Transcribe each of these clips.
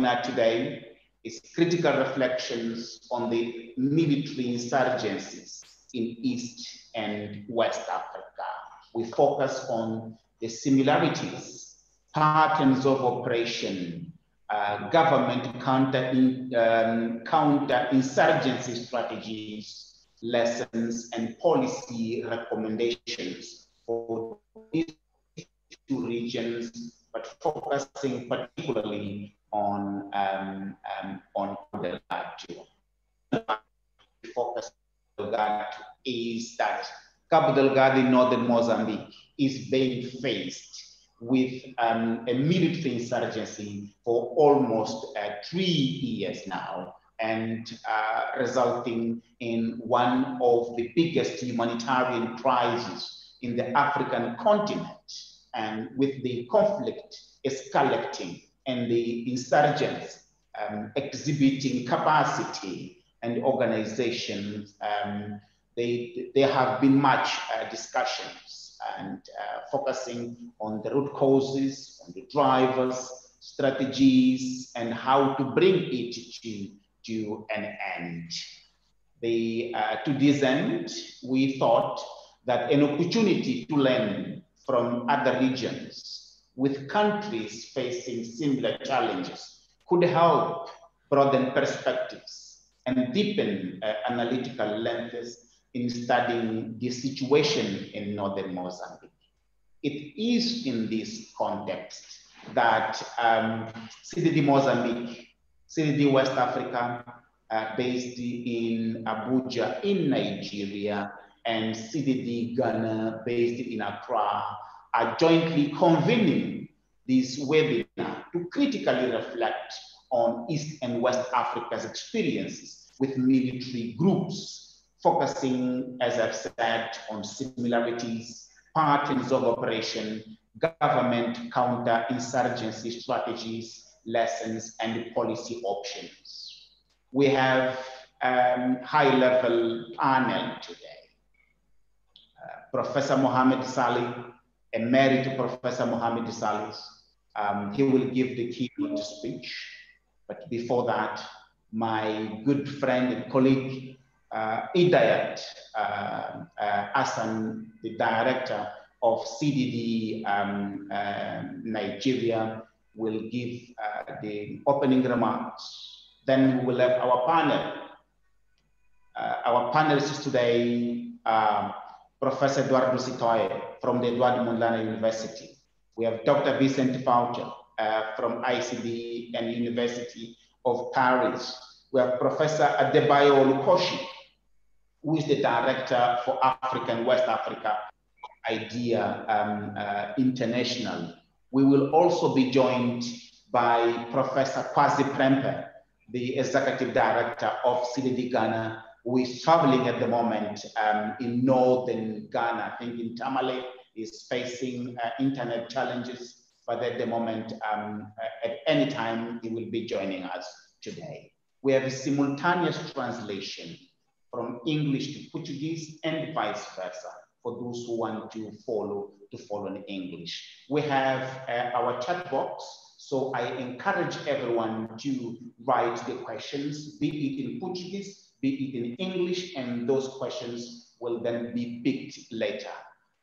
seminar today is critical reflections on the military insurgencies in East and West Africa. We focus on the similarities, patterns of operation, government counter-insurgency strategies, lessons, and policy recommendations for these two regions, but focusing particularly on Cabo Delgado. The focus of Delgado is that Cabo Delgado in northern Mozambique is being faced with a military insurgency for almost 3 years now, and resulting in one of the biggest humanitarian crises in the African continent, and with the conflict escalating and the insurgents exhibiting capacity and organizations. There have been much discussions and focusing on the root causes, on the drivers, strategies, and how to bring it to an end. To this end, we thought that an opportunity to learn from other regions with countries facing similar challenges could help broaden perspectives and deepen analytical lenses in studying the situation in northern Mozambique. It is in this context that CDD Mozambique, CDD West Africa, based in Abuja in Nigeria, and CDD Ghana, based in Accra, are jointly convening this webinar to critically reflect on East and West Africa's experiences with military groups, focusing, as I've said, on similarities, patterns of operation, government counter-insurgency strategies, lessons, and policy options. We have a high-level panel today. Professor Mohamed Salih, Emeritus Professor Mohamed Salih, he will give the keynote speech. But before that, my good friend and colleague, Idayat Hassan, the director of CDD Nigeria, will give the opening remarks. Then we will have our panel. Our panelists today are Professor Eduardo Sitoye from the Eduardo Mondlane University. We have Dr. Vincent Faucher from ICD and University of Paris. We have Professor Adebayo Olukoshi, who is the Director for Africa and West Africa IDEA International. We will also be joined by Professor Kwasi Prempe, the Executive Director of CDD Ghana, who is traveling at the moment in northern Ghana. I think in Tamale, is facing internet challenges, but at the moment, at any time, he will be joining us today. We have a simultaneous translation from English to Portuguese and vice versa for those who want to follow in English. We have our chat box, so I encourage everyone to write the questions, be it in Portuguese, be it in English, and those questions will then be picked later.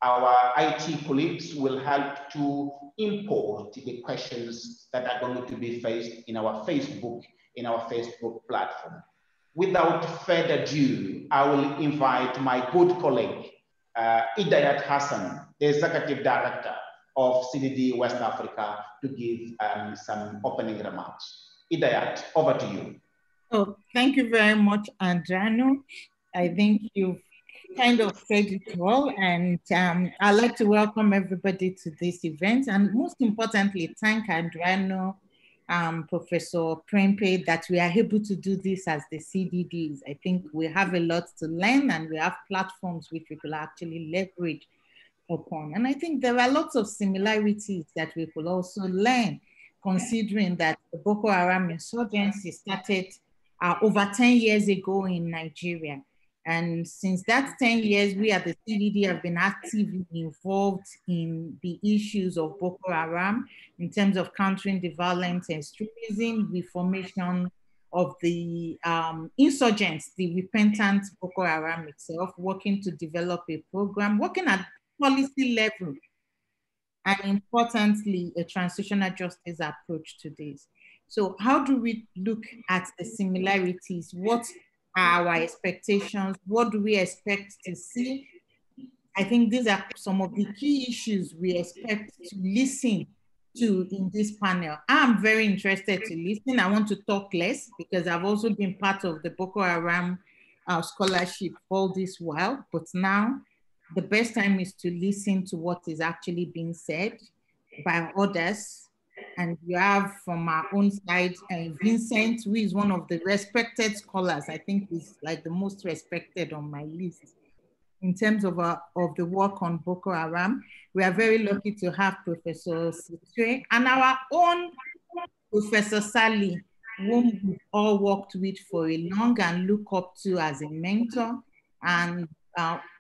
Our IT colleagues will help to import the questions that are going to be faced in our Facebook platform. Without further ado, I will invite my good colleague, Idayat Hassan, the Executive Director of CDD West Africa, to give some opening remarks. Idayat, over to you. Oh, thank you very much, Adriano. I think you've kind of said it all, and I'd like to welcome everybody to this event, and most importantly, thank Adriano, Professor Prempe, that we are able to do this as the CDDs. I think we have a lot to learn, and we have platforms which we could actually leverage upon. And I think there are lots of similarities that we could also learn, considering that the Boko Haram insurgency started over 10 years ago in Nigeria. And since that 10 years, we at the CDD have been actively involved in the issues of Boko Haram in terms of countering the violent extremism, the formation of the insurgents, the repentant Boko Haram itself, working to develop a program, working at policy level, and importantly, a transitional justice approach to this. So how do we look at the similarities? What are our expectations? What do we expect to see? I think these are some of the key issues we expect to listen to in this panel. I'm very interested to listen. I want to talk less because I've also been part of the Boko Haram scholarship all this while, but now the best time is to listen to what is actually being said by others. And you have from our own side, Vincent, who is one of the respected scholars. I think he's like the most respected on my list in terms of the work on Boko Haram. We are very lucky to have Professor Sitwe and our own Professor Sally, whom we've all worked with for a long and look up to as a mentor, and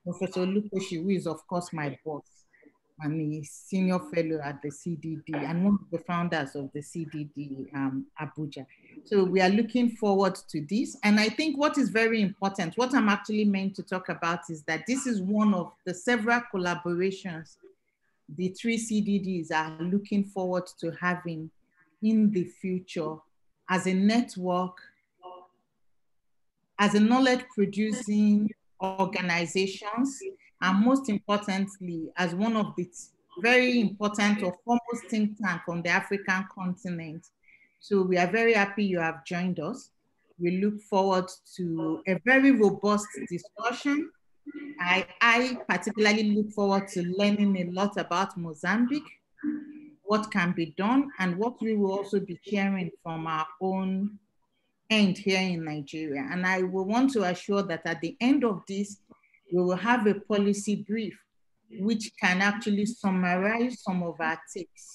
Professor Lukoshi, who is of course my boss and a senior fellow at the CDD and one of the founders of the CDD Abuja. So we are looking forward to this. And I think what is very important, what I'm actually meant to talk about is that this is one of the several collaborations the three CDDs are looking forward to having in the future as a network, as a knowledge producing organizations, and most importantly, as one of the very important or foremost think tank on the African continent. So we are very happy you have joined us. We look forward to a very robust discussion. I particularly look forward to learning a lot about Mozambique, what can be done, and what we will also be sharing from our own end here in Nigeria. And I will want to assure that at the end of this, we will have a policy brief which can actually summarize some of our takes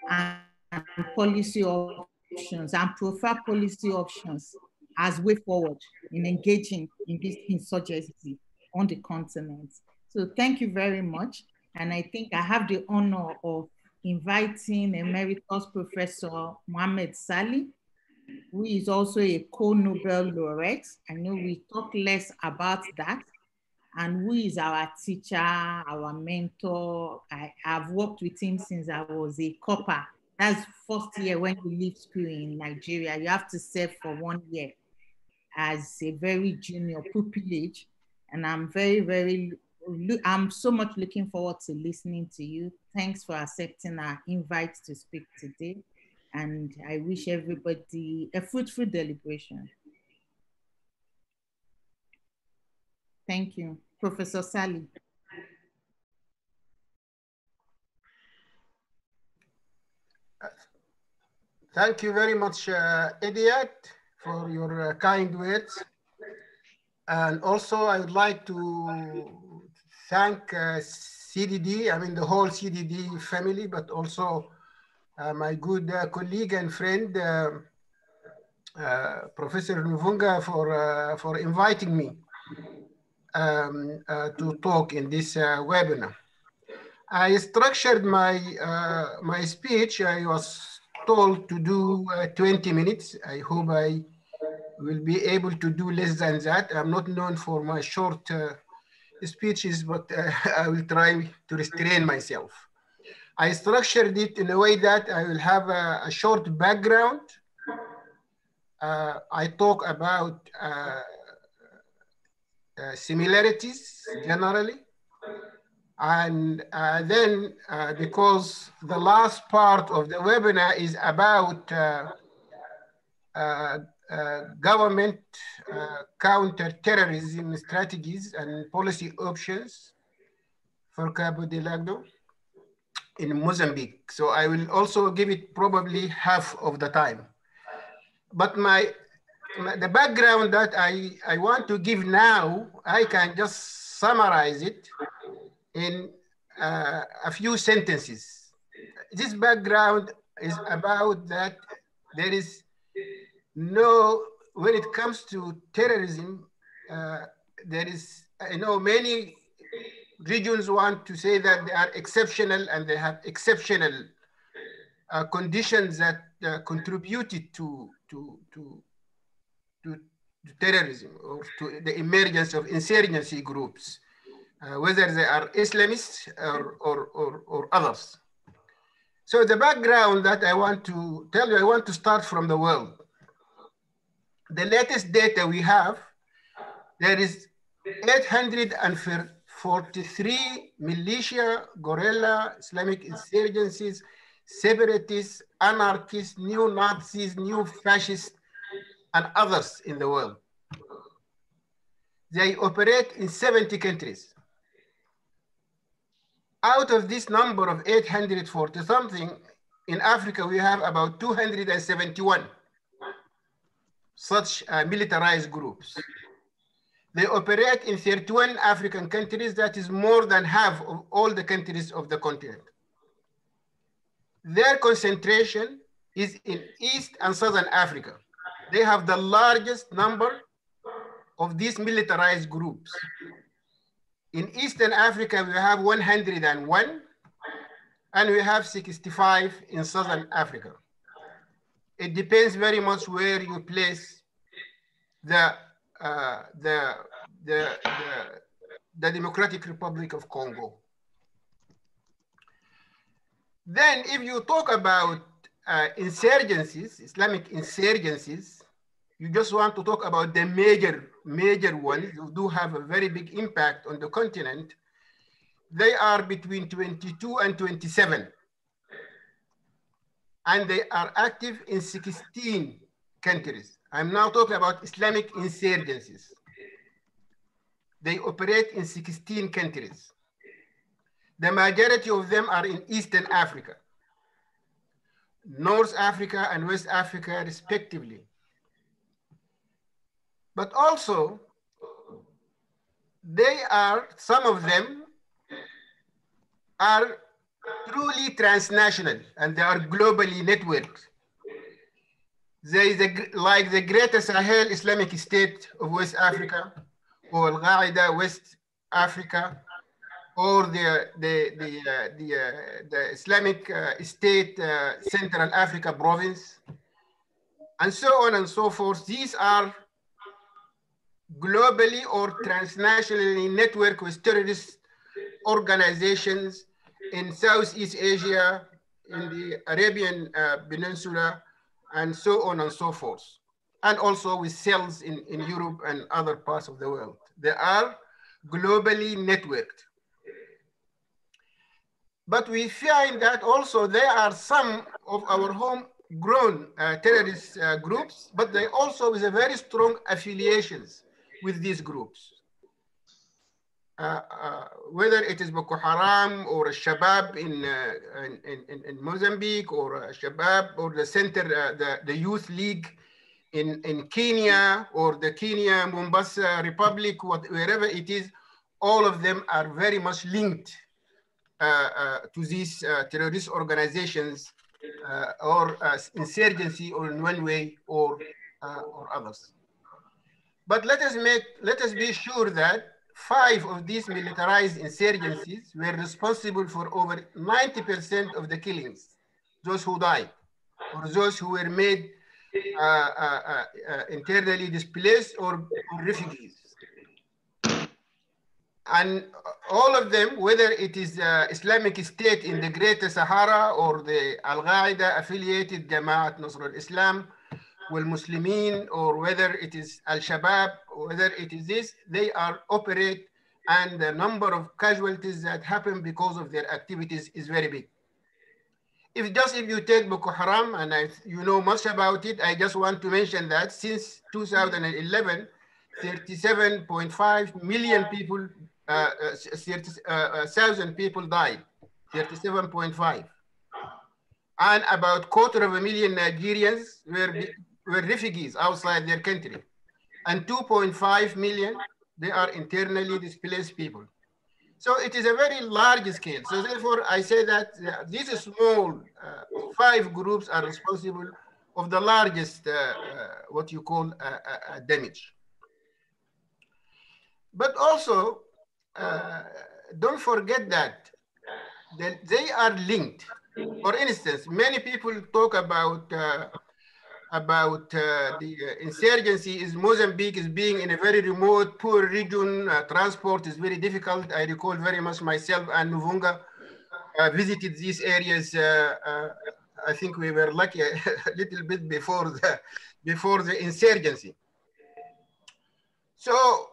and policy options and profile policy options as way forward in engaging in this insurgency on the continent. So thank you very much. And I think I have the honor of inviting Emeritus Professor Mohammed Salih, who is also a co-Nobel laureate. I know we talk less about that, and who is our teacher, our mentor. I've worked with him since I was a copper. That's first year when you leave school in Nigeria. You have to serve for 1 year as a very junior pupillage. And I'm so much looking forward to listening to you. Thanks for accepting our invite to speak today. And I wish everybody a fruitful deliberation. Thank you. Professor Salih. Thank you very much, Idiot, for your kind words. And also I would like to thank CDD, I mean the whole CDD family, but also my good colleague and friend, Professor Luvunga, for inviting me to talk in this webinar. I structured my my speech. I was told to do 20 minutes. I hope I will be able to do less than that. I'm not known for my short speeches, but I will try to restrain myself. I structured it in a way that I will have a short background. I talk about similarities generally. And then because the last part of the webinar is about government counter-terrorism strategies and policy options for Cabo Delgado in Mozambique. So I will also give it probably half of the time. But the background that I want to give now, I can just summarize it in a few sentences. This background is about that there is no, when it comes to terrorism, there is, I know many regions want to say that they are exceptional and they have exceptional conditions that contributed to terrorism or to the emergence of insurgency groups, whether they are Islamists or others. So the background that I want to tell you, I want to start from the world. The latest data we have, there is 843 militia, guerrilla, Islamic insurgencies, separatists, anarchists, neo-Nazis, neo-fascists, and others in the world. They operate in 70 countries. Out of this number of 840 something, in Africa, we have about 271 such militarized groups. They operate in 31 African countries. That is more than half of all the countries of the continent. Their concentration is in East and Southern Africa. They have the largest number of these militarized groups. In Eastern Africa, we have 101, and we have 65 in Southern Africa. It depends very much where you place the Democratic Republic of Congo. Then if you talk about insurgencies, Islamic insurgencies, you just want to talk about the major ones who do have a very big impact on the continent. They are between 22 and 27. And they are active in 16 countries. I'm now talking about Islamic insurgencies. They operate in 16 countries. The majority of them are in Eastern Africa, North Africa and West Africa, respectively. But also, some of them are truly transnational and they are globally networked. There is like the Greater Sahel Islamic State of West Africa, or Al-Qaeda West Africa, or the Islamic State Central Africa province, and so on and so forth. These are globally or transnationally networked with terrorist organizations in Southeast Asia, in the Arabian Peninsula, and so on and so forth. And also with cells in Europe and other parts of the world. They are globally networked. But we find that also there are some of our homegrown terrorist groups, but they also with a very strong affiliations with these groups. Whether it is Boko Haram or Shabab in Mozambique, or Shabab or the center, the Youth League in Kenya, or the Kenya Mombasa Republic, wherever it is, all of them are very much linked to these terrorist organizations or insurgency, or in one way or others. But let us be sure that 5 of these militarized insurgencies were responsible for over 90% of the killings, those who died, or those who were made internally displaced or refugees. And all of them, whether it is Islamic State in the Greater Sahara, or the Al-Qaeda affiliated Jamaat Nasr al-Islam wal Muslimin, or whether it is Al-Shabaab, or whether it is this, they are operate, and the number of casualties that happen because of their activities is very big. If you take Boko Haram, and you know much about it, I just want to mention that since 2011, 37.5 million people, 30,000 people died, 37.5. And about 250,000 Nigerians were refugees outside their country. And 2.5 million, they are internally displaced people. So it is a very large scale. So therefore, I say that these small 5 groups are responsible of the largest, what you call damage. But also, don't forget that they are linked. For instance, many people talk about the insurgency is Mozambique is being in a very remote, poor region. Transport is very difficult. I recall very much myself and Nuvunga visited these areas. I think we were lucky a little bit before the insurgency. So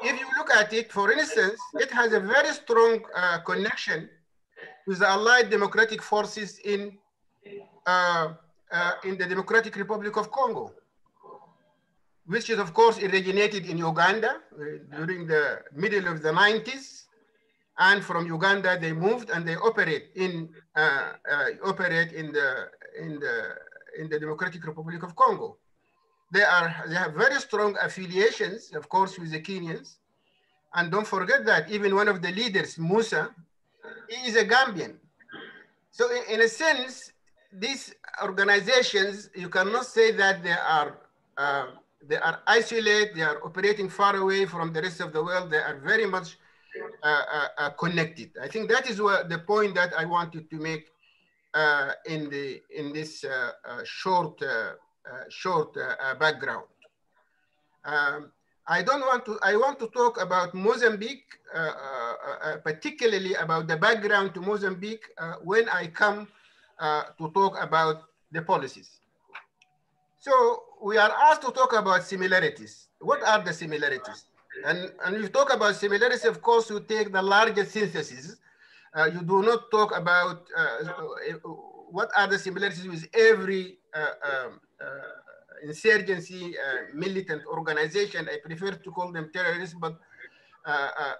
if you look at it, for instance, it has a very strong connection with the Allied Democratic Forces in the Democratic Republic of Congo, which is of course originated in Uganda during the middle of the 90s. And from Uganda, they moved and they operate in the Democratic Republic of Congo. They have very strong affiliations, of course, with the Kenyans. And don't forget that even one of the leaders, Musa, he is a Gambian. So in a sense, these organizations, you cannot say that they are isolated, they are operating far away from the rest of the world. They are very much connected. I think that is the point that I wanted to make in this short background. I want to talk about Mozambique, particularly about the background to Mozambique when I come to talk about the policies. So we are asked to talk about similarities. What are the similarities? And you talk about similarities, of course, you take the largest synthesis. You do not talk about what are the similarities with every insurgency militant organization. I prefer to call them terrorists, but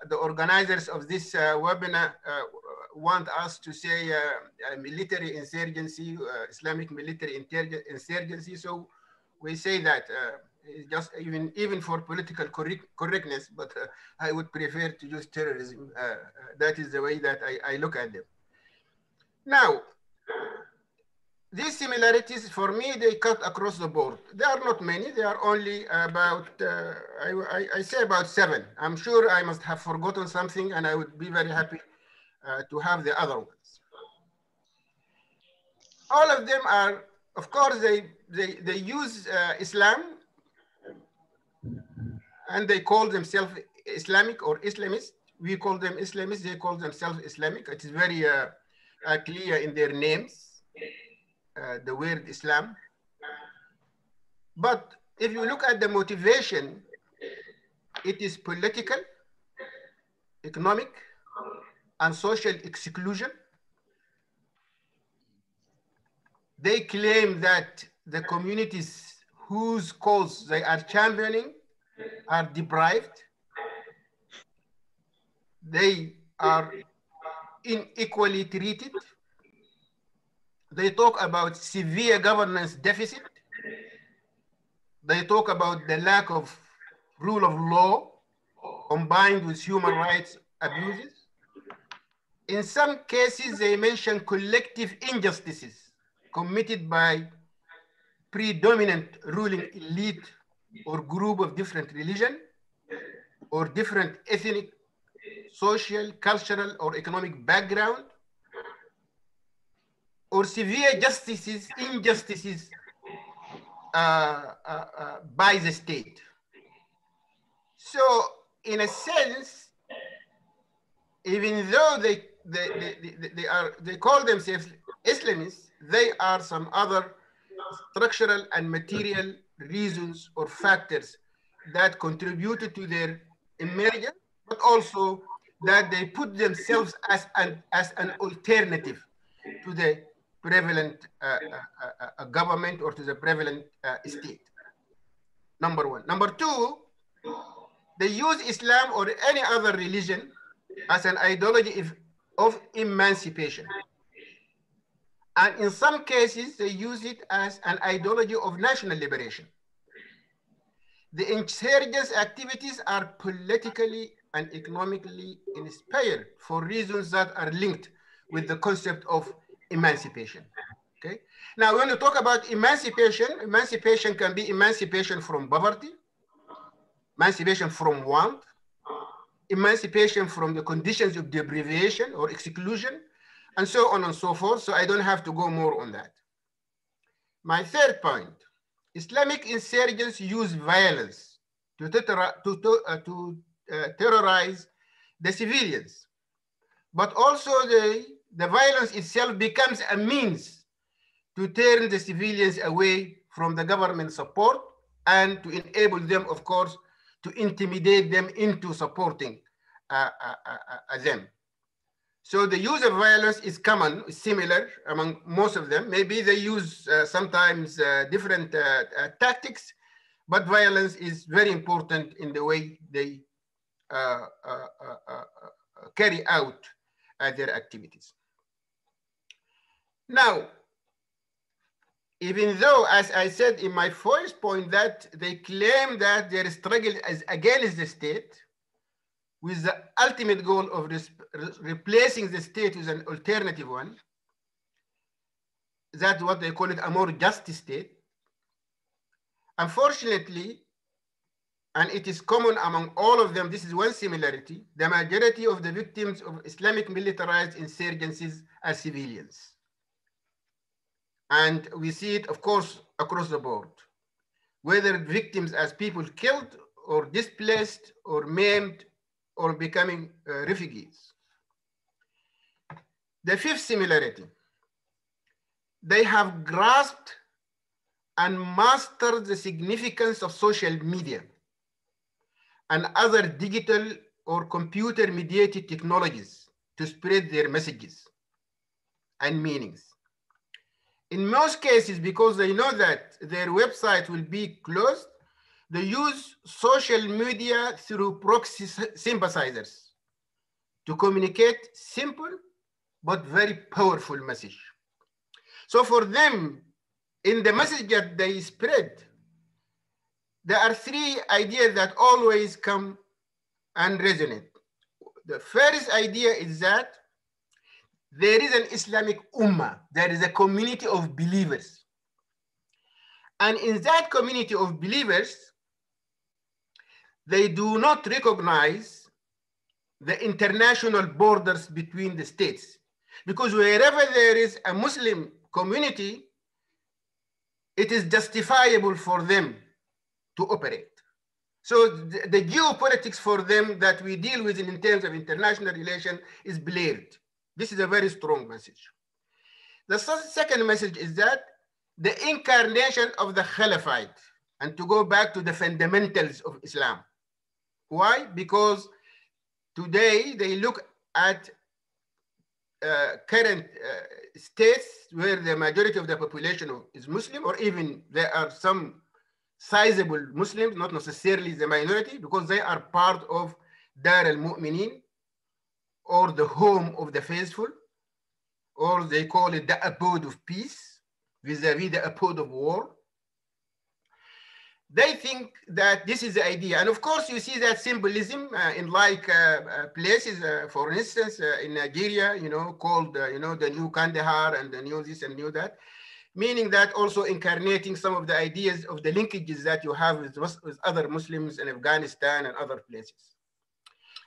the organizers of this webinar want us to say military insurgency, Islamic military insurgency. So we say that just even for political correctness, but I would prefer to use terrorism. That is the way that I look at them. Now, these similarities, for me, they cut across the board. There are not many. There are only about, I say about 7. I'm sure I must have forgotten something, and I would be very happy to have the other ones. All of them are, of course, they use Islam, and they call themselves Islamic or Islamist. We call them Islamists. They call themselves Islamic. It is very clear in their names. The word Islam. But if you look at the motivation, it is political, economic, and social exclusion. They claim that the communities whose cause they are championing are deprived. They are unequally treated. They talk about severe governance deficit. They talk about the lack of rule of law combined with human rights abuses. In some cases, they mention collective injustices committed by predominant ruling elite or group of different religion or different ethnic, social, cultural, or economic background, or severe injustices by the state. So in a sense, even though they call themselves Islamists, they are some other structural and material reasons or factors that contributed to their emergence, but also that they put themselves as an alternative to the prevalent government or to the prevalent state. Number one. Number two, they use Islam or any other religion as an ideology of emancipation. And in some cases, they use it as an ideology of national liberation. The insurgents' activities are politically and economically inspired for reasons that are linked with the concept of emancipation. Okay. Now, when you talk about emancipation, emancipation can be emancipation from poverty, emancipation from want, emancipation from the conditions of deprivation or exclusion, and so on and so forth. So I don't have to go more on that. My third point, Islamic insurgents use violence to terrorize the civilians, but also the violence itself becomes a means to turn the civilians away from the government support and to enable them, of course, to intimidate them into supporting them. So the use of violence is common, similar among most of them. Maybe they use sometimes different tactics, but violence is very important in the way they carry out their activities. Now, even though, as I said in my first point, that they claim that their struggle is against the state, with the ultimate goal of replacing the state with an alternative one, that's what they call it, a more just state. Unfortunately, and it is common among all of them, this is one similarity, the majority of the victims of Islamic militarized insurgencies are civilians. And we see it, of course, across the board, whether victims as people killed or displaced or maimed or becoming refugees. The fifth similarity, they have grasped and mastered the significance of social media and other digital or computer-mediated technologies to spread their messages and meanings. In most cases, because they know that their website will be closed, they use social media through proxy sympathizers to communicate simple but very powerful message. So for them, in the message that they spread, there are three ideas that always come and resonate. The first idea is that there is an Islamic ummah, there is a community of believers. And in that community of believers, they do not recognize the international borders between the states. Because wherever there is a Muslim community, it is justifiable for them to operate. So the geopolitics for them that we deal with in terms of international relations is blared. This is a very strong message. The second message is that the incarnation of the Caliphate, and to go back to the fundamentals of Islam. Why? Because today they look at current states where the majority of the population is Muslim, or even there are some sizable Muslims, not necessarily the minority, because they are part of Dar al-Mu'minin, or the home of the faithful, or they call it the abode of peace, vis-a-vis the abode of war. They think that this is the idea. And of course, you see that symbolism in like places, for instance, in Nigeria, called, the new Kandahar and the new this and new that, meaning that also incarnating some of the ideas of the linkages that you have with other Muslims in Afghanistan and other places.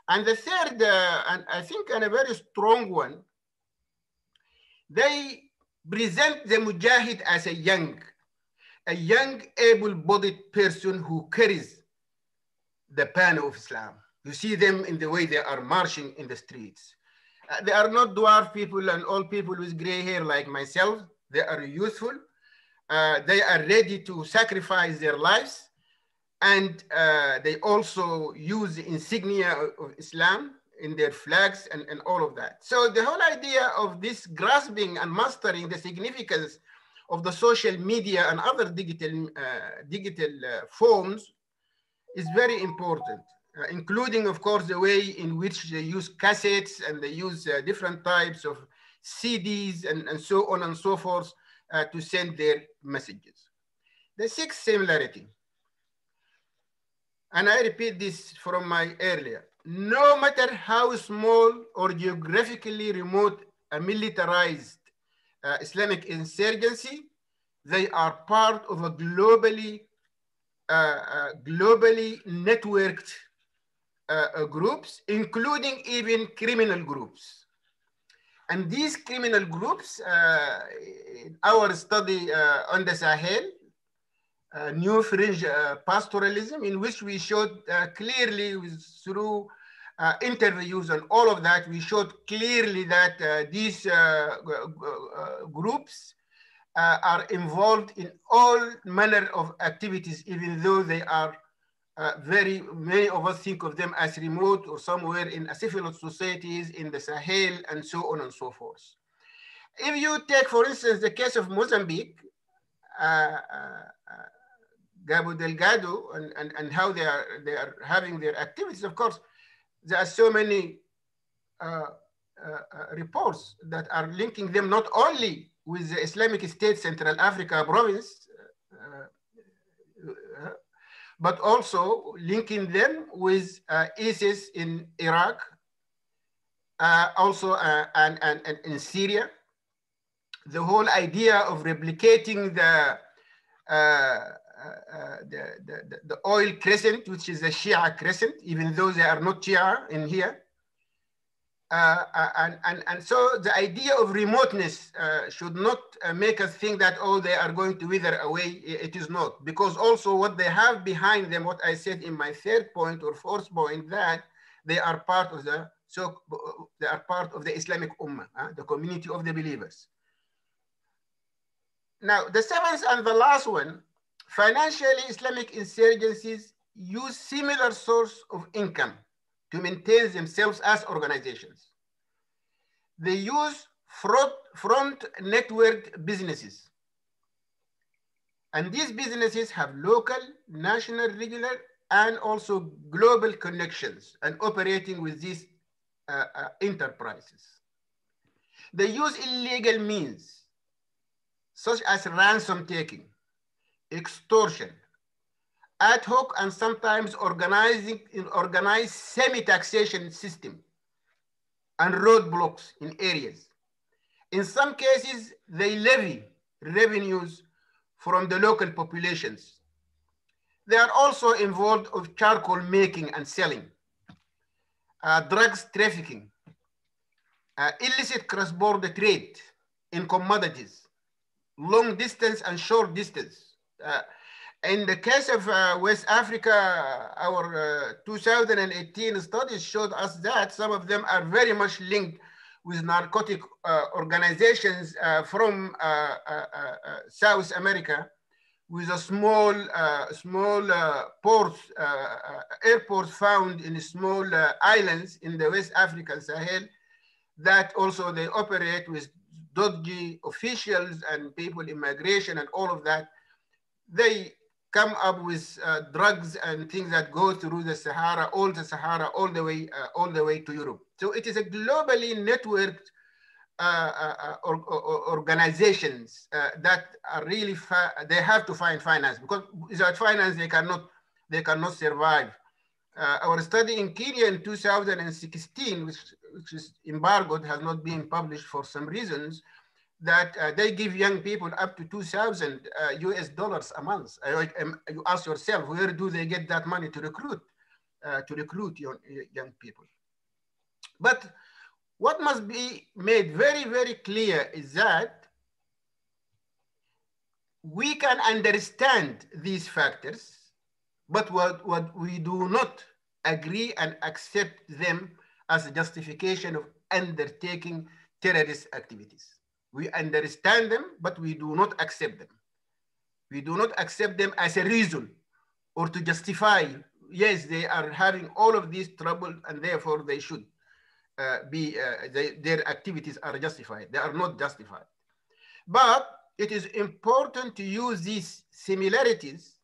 And the third, and I think a very strong one, they present the Mujahid as a young, able-bodied person who carries the banner of Islam. You see them in the way they are marching in the streets. They are not dwarf people and old people with gray hair like myself. They are youthful. They are ready to sacrifice their lives. And they also use the insignia of Islam in their flags and all of that. So the whole idea of this grasping and mastering the significance of the social media and other digital forms is very important, including, of course, the way in which they use cassettes and they use different types of CDs and so on and so forth to send their messages. The sixth similarity, and I repeat this from my earlier, no matter how small or geographically remote a militarized Islamic insurgency, they are part of a globally networked groups, including even criminal groups. And these criminal groups, our study on the Sahel, new fringe pastoralism, in which we showed clearly through interviews and all of that, we showed clearly that these groups are involved in all manner of activities, even though they are many of us think of them as remote or somewhere in civil societies in the Sahel and so on and so forth. If you take, for instance, the case of Mozambique, Cabo Delgado, and how they are having their activities, of course, there are so many reports that are linking them not only with the Islamic State Central Africa province, but also linking them with ISIS in Iraq, also and in Syria. The whole idea of replicating the oil crescent, which is a Shia crescent, even though they are not Shia in here. And so the idea of remoteness should not make us think that, oh, they are going to wither away. It is not, because also what they have behind them, what I said in my third point or fourth point, that they are part of the Islamic Ummah, the community of the believers. Now, the seventh and the last one, financially Islamic insurgencies use similar source of income to maintain themselves as organizations. They use front networked businesses. And these businesses have local, national, regional, and also global connections and operating with these enterprises. They use illegal means, such as ransom taking, extortion, ad hoc and sometimes organized semi-taxation system and roadblocks in areas. In some cases, they levy revenues from the local populations. They are also involved with charcoal making and selling, drugs trafficking, illicit cross-border trade in commodities, long distance and short distance. In the case of West Africa, our 2018 studies showed us that some of them are very much linked with narcotic organizations from South America, with a small ports, airports found in small islands in the West African Sahel, that also they operate with dodgy officials and people, immigration and all of that. They come up with drugs and things that go through the Sahara, all the way to Europe. So it is a globally networked organizations that are really, they have to find finance, because without finance they cannot survive. Our study in Kenya in 2016, which is embargoed, has not been published for some reasons, that they give young people up to $2,000 US a month. You ask yourself, where do they get that money to recruit young people? But what must be made very, very clear is that we can understand these factors, but what we do not agree and accept them as a justification of undertaking terrorist activities. We understand them, but we do not accept them. We do not accept them as a reason or to justify, yes, they are having all of these trouble and therefore they should their activities are justified. They are not justified. But it is important to use these similarities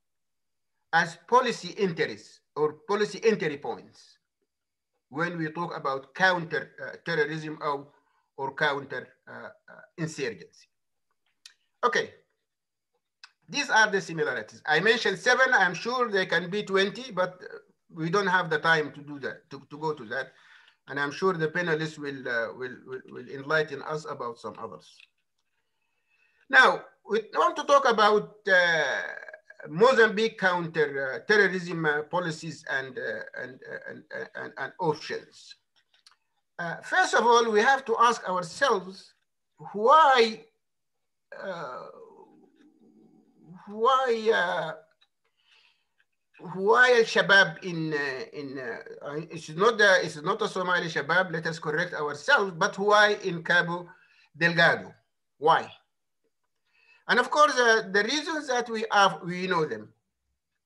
as policy interests or policy entry points when we talk about counter-terrorism or counter-insurgency. Okay, these are the similarities. I mentioned 7, I'm sure there can be 20, but we don't have the time to do that, to go to that. And I'm sure the panelists will enlighten us about some others. Now, we want to talk about Mozambique counter-terrorism policies and options. First of all, we have to ask ourselves why al-Shabaab it's not a Somali Shabaab, let us correct ourselves, but why in Cabo Delgado? Why? And of course, the reasons that we know them.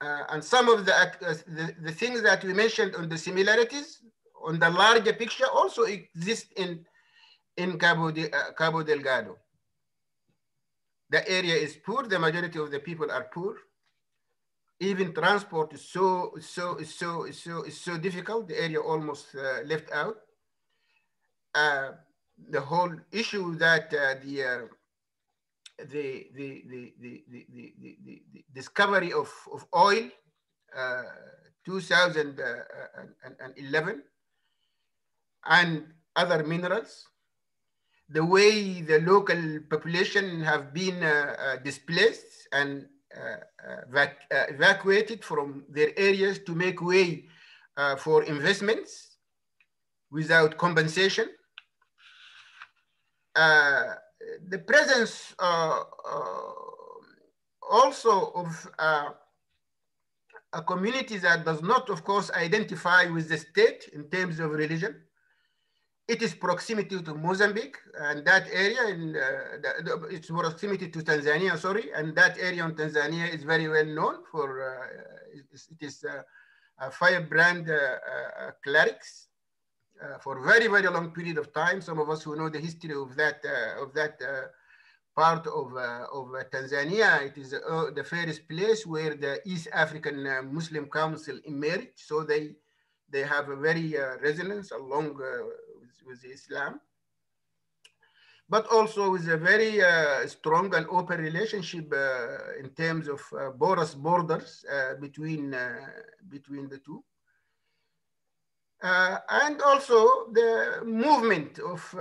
And some of the things that we mentioned on the similarities, on the larger picture, also exist in Cabo Delgado. The area is poor, the majority of the people are poor. Even transport is so difficult, the area almost left out. The whole issue that the discovery of oil, 2011, and other minerals, the way the local population have been displaced and evacuated from their areas to make way for investments without compensation. The presence also of a community that does not, of course, identify with the state in terms of religion. It is proximity to Mozambique, and that area, it's proximity to Tanzania, sorry, and that area in Tanzania is very well known for, it is a firebrand clerics for very, very long period of time. Some of us who know the history of that part of Tanzania, it is the first place where the East African Muslim Council emerged. So they have a very resonance along with Islam, but also with a very strong and open relationship in terms of porous borders between the two. And also the movement of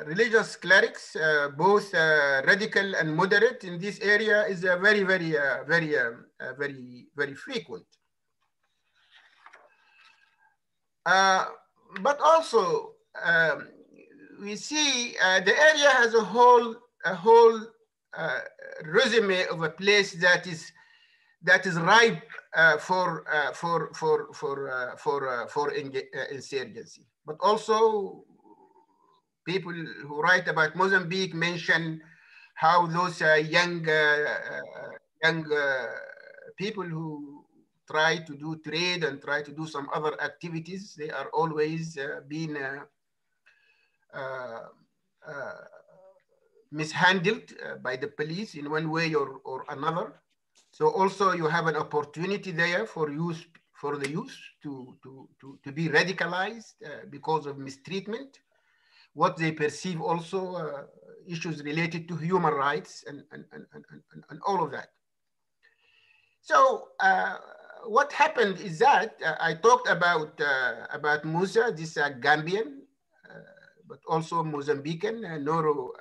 religious clerics, both radical and moderate in this area, is very frequent. But also we see the area has a whole resume of a place that is ripe for insurgency. But also people who write about Mozambique mention how those young people who try to do trade and try to do some other activities, they are always being mishandled by the police in one way or another. So also you have an opportunity there for the youth to be radicalized because of mistreatment, what they perceive also issues related to human rights and all of that. So what happened is that I talked about Musa, this Gambian, but also Mozambican, Nuru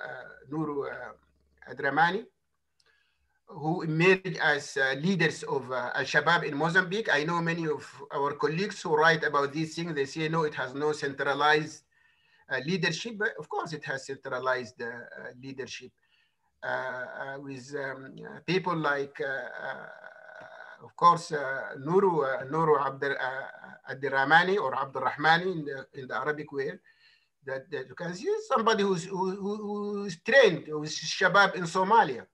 Adramani, who emerged as leaders of Al-Shabaab in Mozambique. I know many of our colleagues who write about these things, they say, no, it has no centralized leadership, but of course it has centralized leadership with people like, of course, Nuru Abdirrahmani or Abdurrahmani in the Arabic way, that you can see somebody who's trained with Shabab in Somalia.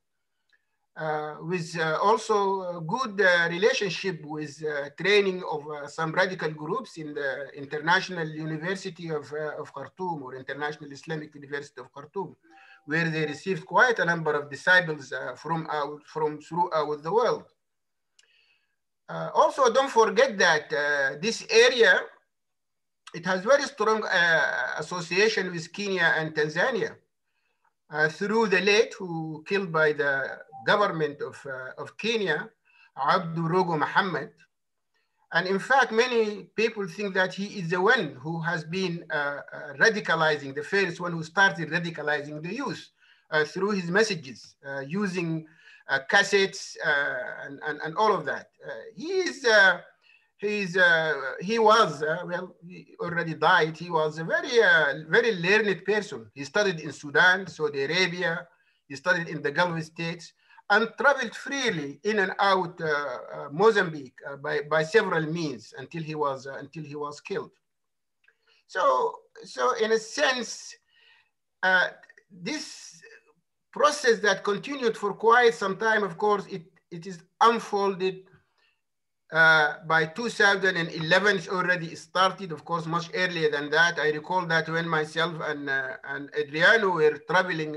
With also a good relationship with training of some radical groups in the International University of Khartoum, or International Islamic University of Khartoum, where they received quite a number of disciples from throughout the world. Also, don't forget that this area, it has very strong association with Kenya and Tanzania. Through the late, who killed by the government of Kenya, Abdu Rogo Muhammad. And in fact, many people think that he is the one who has been radicalizing, the first one who started radicalizing the youth through his messages, using cassettes, and all of that. He was, well, he already died. He was a very learned person. He studied in Sudan, Saudi Arabia. He studied in the Gulf states and traveled freely in and out Mozambique by several means until he was killed. So in a sense, this process that continued for quite some time, of course, it is unfolded by 2011. It's already started, of course, much earlier than that. I recall that when myself and Adriano were traveling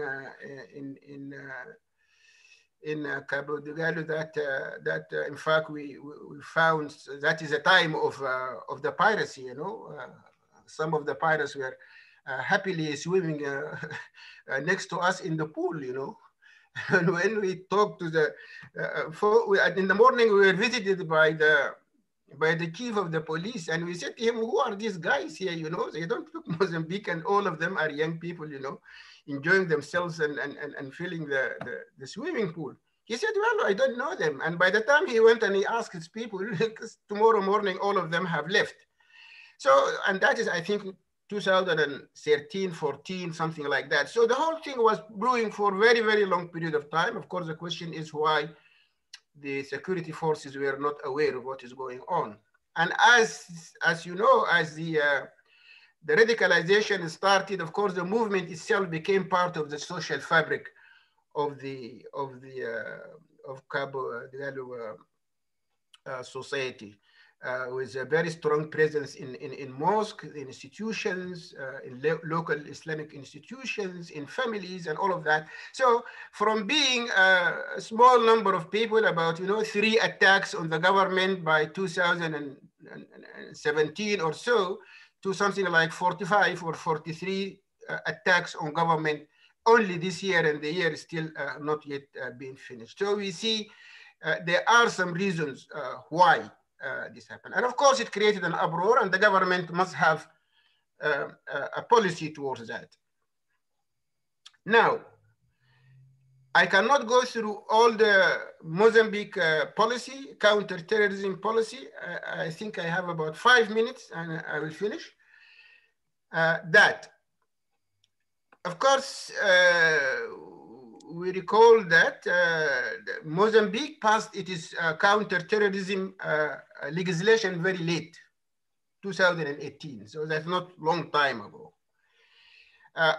in Cabo Delgado, that in fact we found that is a time of the piracy. You know, some of the pirates were happily swimming next to us in the pool. You know. And when we talked to the, in the morning, we were visited by the chief of the police, and we said to him, "Who are these guys here? You know, they don't look Mozambique, and all of them are young people, you know, enjoying themselves and filling the swimming pool." He said, "Well, I don't know them." And by the time he went and he asked his people, tomorrow morning, all of them have left. So, and that is, I think, 2013, 14, something like that. So the whole thing was brewing for a very, very long period of time. Of course, the question is why the security forces were not aware of what is going on. And as you know, as the radicalization started, of course, the movement itself became part of the social fabric of Cabo Delgado society. With a very strong presence in mosques, in institutions, in local Islamic institutions, in families, and all of that. So from being a small number of people, about 3 attacks on the government by 2017 or so, to something like 45 or 43 attacks on government only this year, and the year is still not yet being finished. So we see there are some reasons why this happened. And of course, it created an uproar, and the government must have a policy towards that. Now, I cannot go through all the Mozambique policy, counter-terrorism policy. I think I have about 5 minutes, and I will finish. That, of course, we recall that Mozambique passed its counter-terrorism legislation very late, 2018. So that's not a long time ago.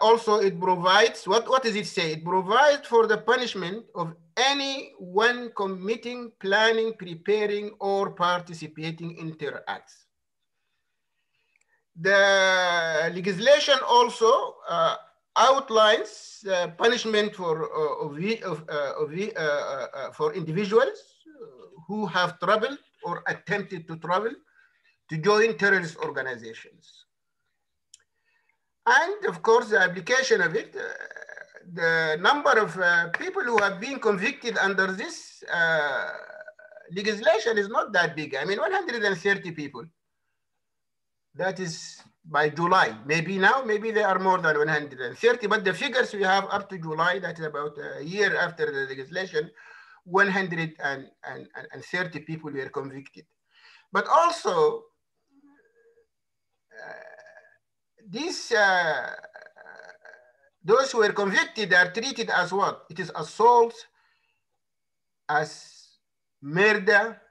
Also, it provides, what does it say? It provides for the punishment of anyone committing, planning, preparing, or participating in terror acts. The legislation also outlines punishment for individuals who have traveled or attempted to travel to join terrorist organizations. And of course, the application of it, the number of people who have been convicted under this legislation is not that big. I mean, 130 people. That is by July. Maybe now, maybe there are more than 130, but the figures we have up to July, that is about a year after the legislation, 130 people were convicted. But also, those who were convicted are treated as what? It is assault, as murder,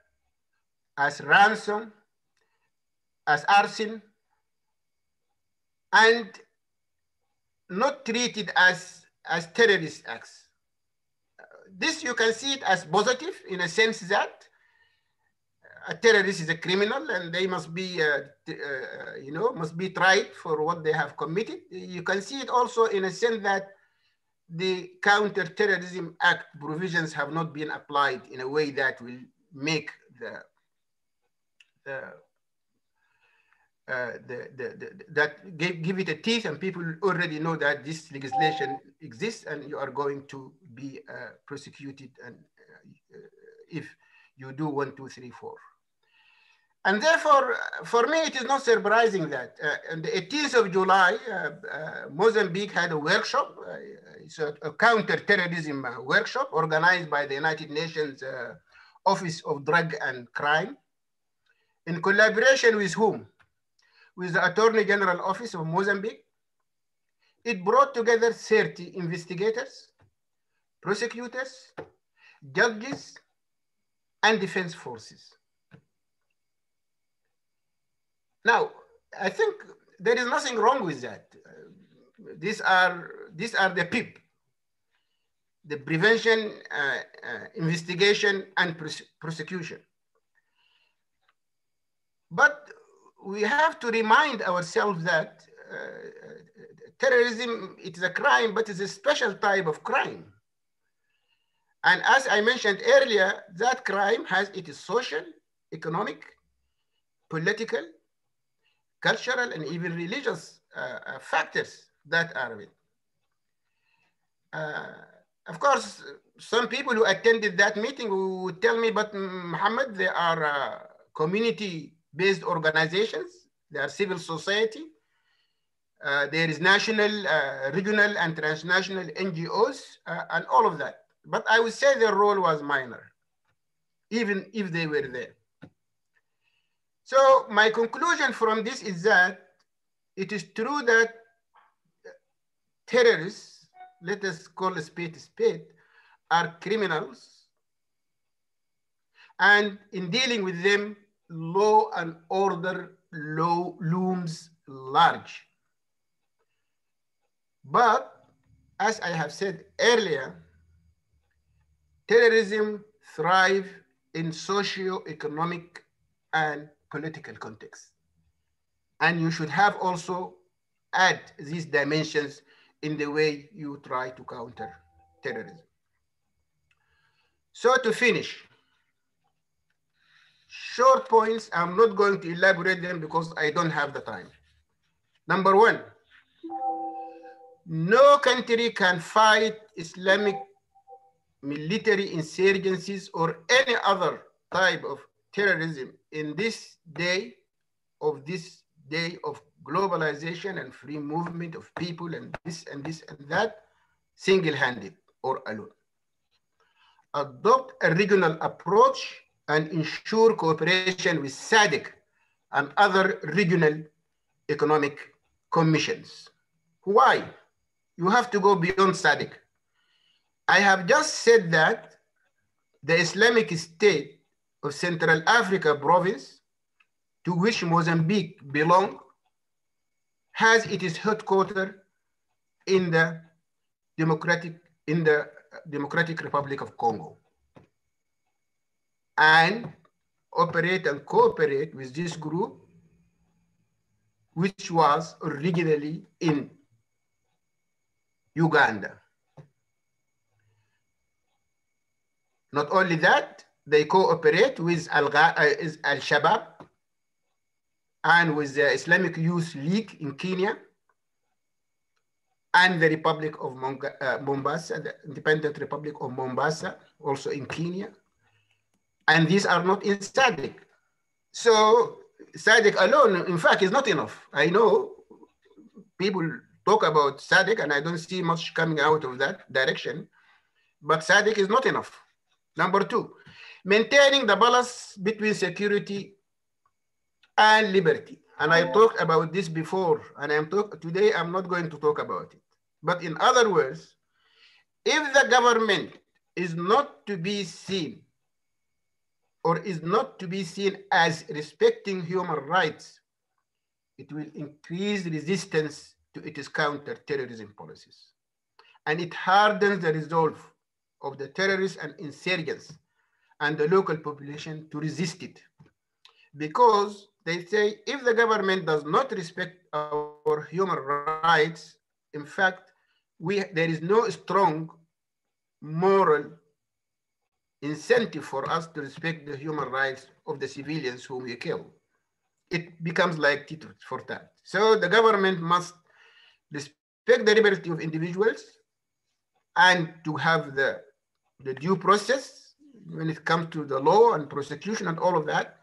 as ransom, as arson, and not treated as terrorist acts. This you can see it as positive in a sense that a terrorist is a criminal and they must be, must be tried for what they have committed. You can see it also in a sense that the Counter-Terrorism Act provisions have not been applied in a way that will make give it a teeth, and people already know that this legislation exists and you are going to be prosecuted, and if you do 1, 2, 3, 4. And therefore, for me, it is not surprising that on the 18th of July, Mozambique had a workshop. It's a counter-terrorism workshop organized by the United Nations Office of Drug and Crime, in collaboration with whom? With the Attorney General Office of Mozambique. It brought together 30 investigators, prosecutors, judges, and defense forces. Now, I think there is nothing wrong with that. These are the PIP, the prevention, investigation, and prosecution. But we have to remind ourselves that terrorism, it is a crime, but it's a special type of crime. And as I mentioned earlier, that crime has its social, economic, political, cultural, and even religious factors that are with. Of course, some people who attended that meeting would tell me, but Muhammad, there are community-based organizations, there are civil society, there is national, regional, and transnational NGOs, and all of that. But I would say their role was minor, even if they were there. So my conclusion from this is that it is true that terrorists, let us call a spade, are criminals. And in dealing with them, law and order looms large. But as I have said earlier, terrorism thrives in socio-economic and political context. And you should have also add these dimensions in the way you try to counter terrorism. So to finish, short points, I'm not going to elaborate them because I don't have the time. Number one, no country can fight Islamic military insurgencies or any other type of terrorism in this day of globalization and free movement of people and this and this and that, single-handed or alone. Adopt a regional approach and ensure cooperation with SADC and other regional economic commissions. Why? You have to go beyond SADC. I have just said that the Islamic State of Central Africa province, to which Mozambique belongs, has its headquarters in the Democratic Republic of Congo, and operate and cooperate with this group, which was originally in Uganda. Not only that, they cooperate with Al-Shabaab and with the Islamic Youth League in Kenya and the Republic of Mombasa, the Independent Republic of Mombasa, also in Kenya. And these are not in SADC. So SADC alone, in fact, is not enough. I know people talk about SADC and I don't see much coming out of that direction, but SADC is not enough. Number two, maintaining the balance between security and liberty. And I talked about this before, and today I'm not going to talk about it. But in other words, if the government is not to be seen or is not to be seen as respecting human rights, it will increase resistance to its counter-terrorism policies. And it hardens the resolve of the terrorists and insurgents and the local population to resist it. Because they say, if the government does not respect our human rights, in fact, there is no strong moral incentive for us to respect the human rights of the civilians whom we kill. It becomes like tit for tat. So the government must respect the liberty of individuals and to have the due process when it comes to the law and prosecution and all of that.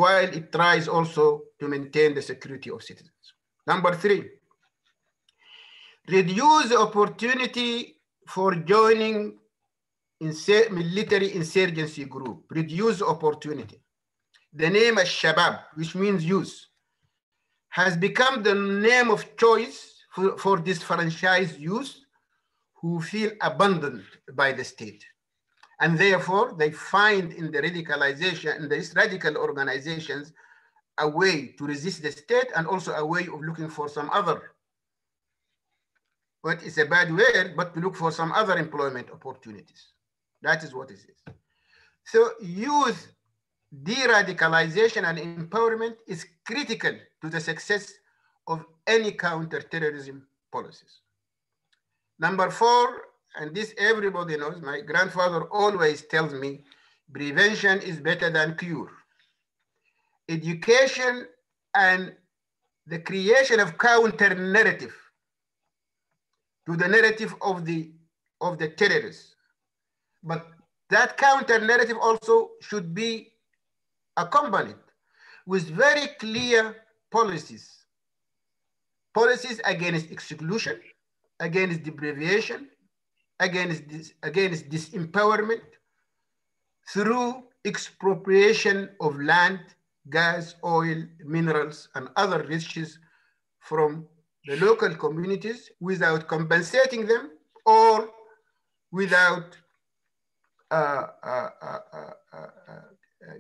while it tries also to maintain the security of citizens. Number 3, reduce the opportunity for joining military insurgency group. Reduce the opportunity. The name Al-Shabab, which means youth, has become the name of choice for disenfranchised youth who feel abandoned by the state. And therefore, they find in the radicalization, in these radical organizations, a way to resist the state and also a way of looking for some other, what is a bad word, but to look for some other employment opportunities. That is what it is. So youth de-radicalization and empowerment is critical to the success of any counter-terrorism policies. Number 4, and this everybody knows, my grandfather always tells me, prevention is better than cure. Education and the creation of counter-narrative to the narrative of the terrorists. But that counter-narrative also should be accompanied with very clear policies. Policies against exclusion, against deprivation, against disempowerment, through expropriation of land, gas, oil, minerals, and other riches from the local communities without compensating them or without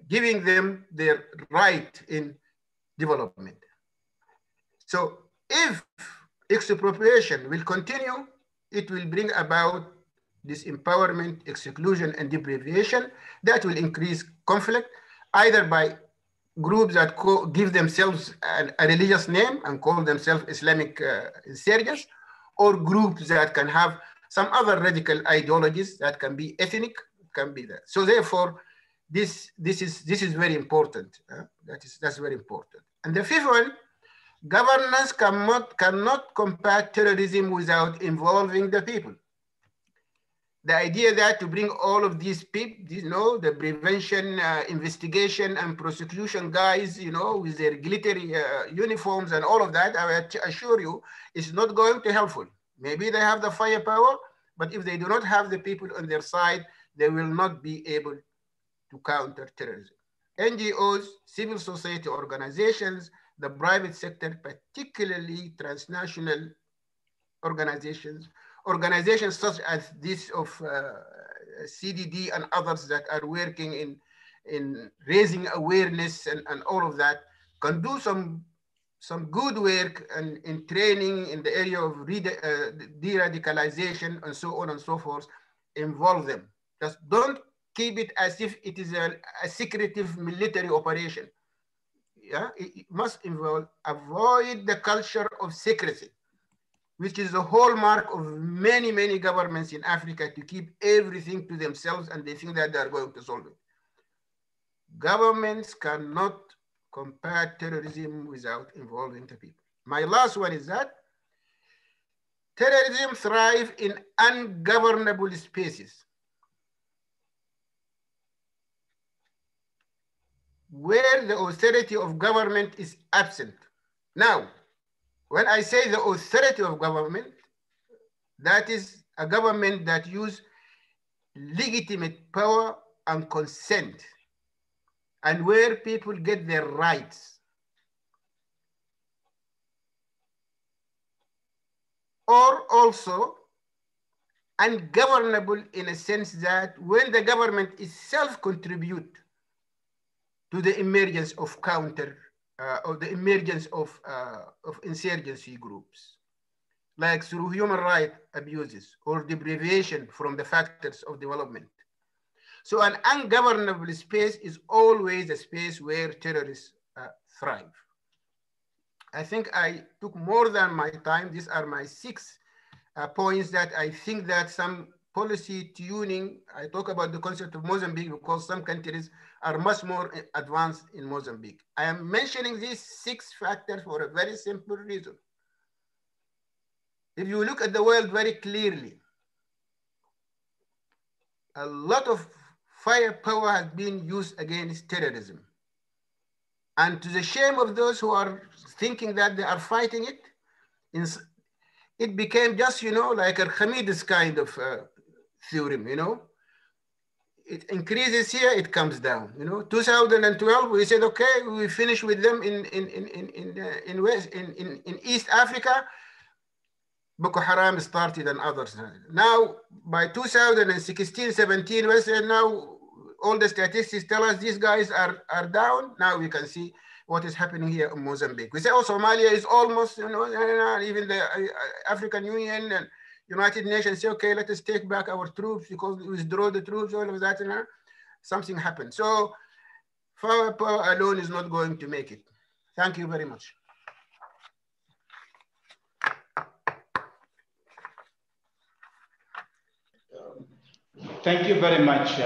giving them their right in development. So if expropriation will continue, it will bring about disempowerment, exclusion, and deprivation that will increase conflict, either by groups that give themselves a religious name and call themselves Islamic insurgents, or groups that can have some other radical ideologies that can be ethnic, can be that. So therefore, this is very important. That's very important. And the 5th one, governance cannot combat terrorism without involving the people. The idea that to bring all of these people, the prevention, investigation, and prosecution guys, with their glittery uniforms and all of that, I assure you, is not going to be helpful. Maybe they have the firepower, but if they do not have the people on their side, they will not be able to counter terrorism. NGOs, civil society organizations, the private sector, particularly transnational organizations such as this of CDD and others that are working in raising awareness and all of that, can do some good work and in training in the area of de-radicalization and so on and so forth. Involve them. Just don't keep it as if it is a secretive military operation. Yeah, it must avoid the culture of secrecy, which is the hallmark of many, many governments in Africa, to keep everything to themselves and they think that they are going to solve it. Governments cannot combat terrorism without involving the people. My last one is that terrorism thrives in ungovernable spaces, where the authority of government is absent. Now, when I say the authority of government, that is a government that uses legitimate power and consent, and where people get their rights. Or also ungovernable in a sense that when the government itself contributes to the emergence of insurgency groups, like through human rights abuses or deprivation from the factors of development. So an ungovernable space is always a space where terrorists thrive. I think I took more than my time. These are my 6 points that I think that some policy tuning, I talk about the concept of Mozambique because some countries are much more advanced in Mozambique. I am mentioning these 6 factors for a very simple reason. If you look at the world very clearly, a lot of firepower has been used against terrorism. And to the shame of those who are thinking that they are fighting it, it became just, like Archimedes kind of theorem, It increases here, it comes down. 2012, we said, okay, we finish with them in East Africa. Boko Haram started and others. Now, by 2016, 17, we said now all the statistics tell us these guys are down. Now we can see what is happening here in Mozambique. We say, oh, Somalia is almost, even the African Union and United Nations say, okay, let us take back our troops because we withdraw the troops, all of that, something happened. So firepower alone is not going to make it. Thank you very much. Thank you very much,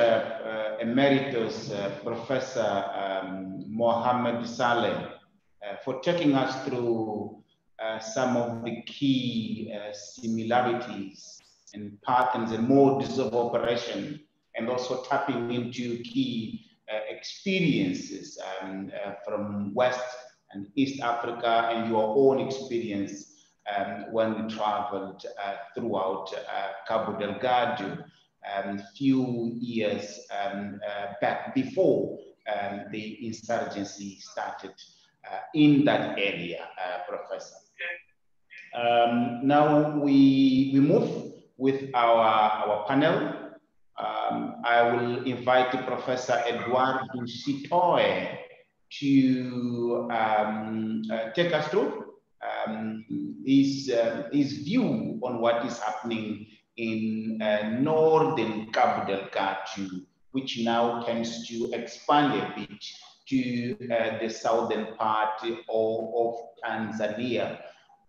Emeritus Professor Mohammed Saleh, for taking us through some of the key similarities and patterns and modes of operation, and also tapping into key experiences from West and East Africa and your own experience when we traveled throughout Cabo Delgado few years back before the insurgency started in that area, Professor. Now we move with our panel. I will invite Professor Eduardo Sitoe to take us through his view on what is happening in northern Cabo Delgado, which now tends to expand a bit to the southern part of Tanzania.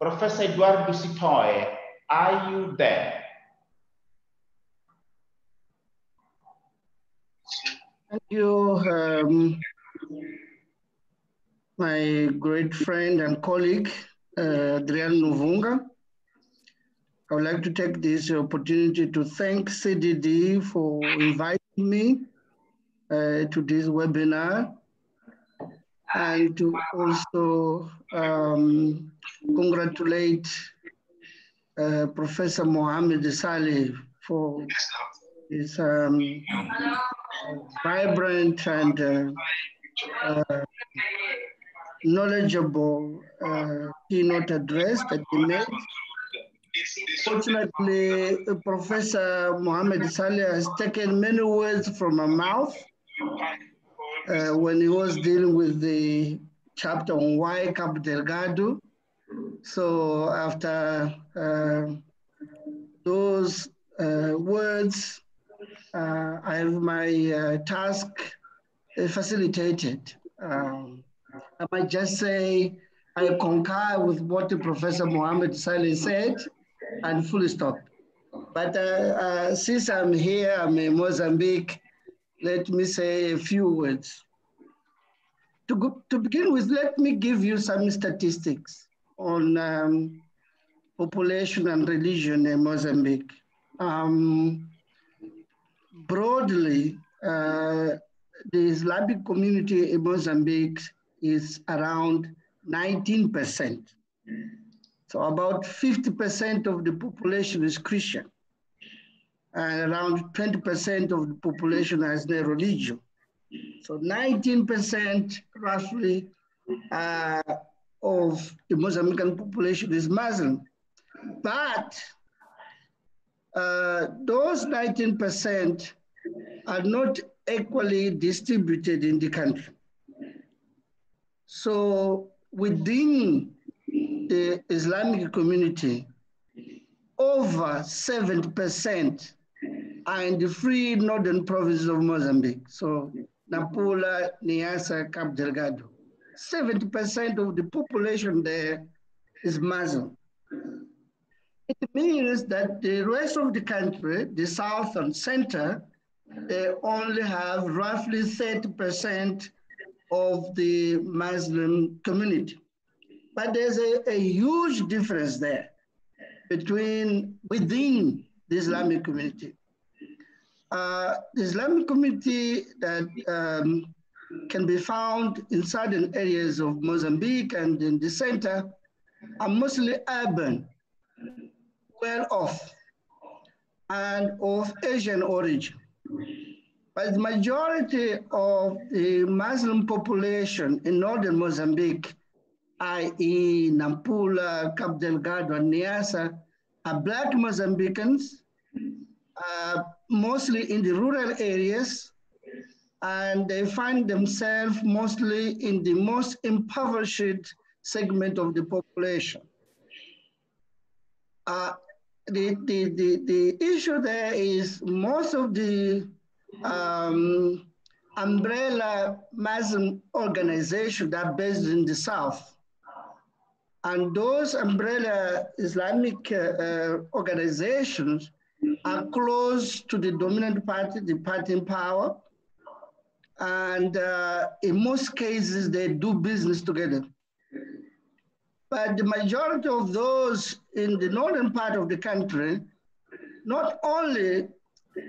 Professor Eduardo Sitoe, are you there? Thank you, my great friend and colleague, Adrian Novunga. I would like to take this opportunity to thank CDD for inviting me to this webinar, and to also congratulate Professor Mohammed Saleh for his vibrant and knowledgeable keynote address that he made. Fortunately, Professor Mohammed Saleh has taken many words from my mouth when he was dealing with the chapter on why Cabo Delgado. So after those words, I have my task facilitated. I might just say I concur with what the Professor Mohammed Saleh said, and fully stop. But since I'm here, I'm in Mozambique, let me say a few words. To begin with, let me give you some statistics on population and religion in Mozambique. Broadly, the Islamic community in Mozambique is around 19%. So about 50% of the population is Christian, and around 20% of the population has their religion. So 19% roughly of the Mozambican population is Muslim. But those 19% are not equally distributed in the country. So within the Islamic community, over 70% are in the free northern provinces of Mozambique. So Nampula, Niassa, Cabo Delgado. 70% of the population there is Muslim. It means that the rest of the country, the south and center, they only have roughly 30% of the Muslim community. But there's a huge difference there within the Islamic community. The Islamic community that can be found in certain areas of Mozambique and in the center are mostly urban, well off, and of Asian origin. But the majority of the Muslim population in northern Mozambique, i.e. Nampula, Cabo Delgado, and Niassa, are Black Mozambicans, mostly in the rural areas, and they find themselves mostly in the most impoverished segment of the population. The issue there is most of the umbrella Muslim organizations that are based in the south. And those umbrella Islamic organizations are close to the dominant party, the party in power. And in most cases, they do business together. But the majority of those in the northern part of the country not only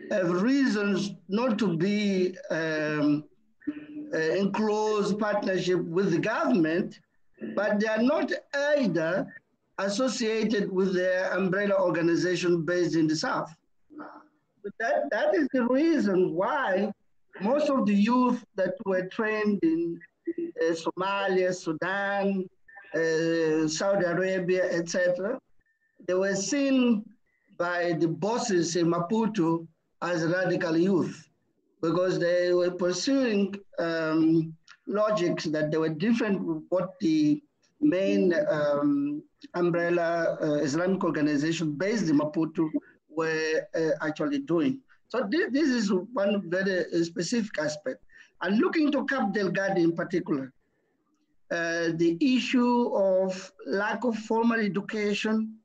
have reasons not to be in close partnership with the government, but they are not either associated with their umbrella organization based in the south. But that is the reason why most of the youth that were trained in Somalia, Sudan, Saudi Arabia, etc., they were seen by the bosses in Maputo as radical youth because they were pursuing logics that they were different from what the main umbrella Islamic organization based in Maputo were actually doing. So this is one very specific aspect. And looking to Cabo Delgado in particular, the issue of lack of formal education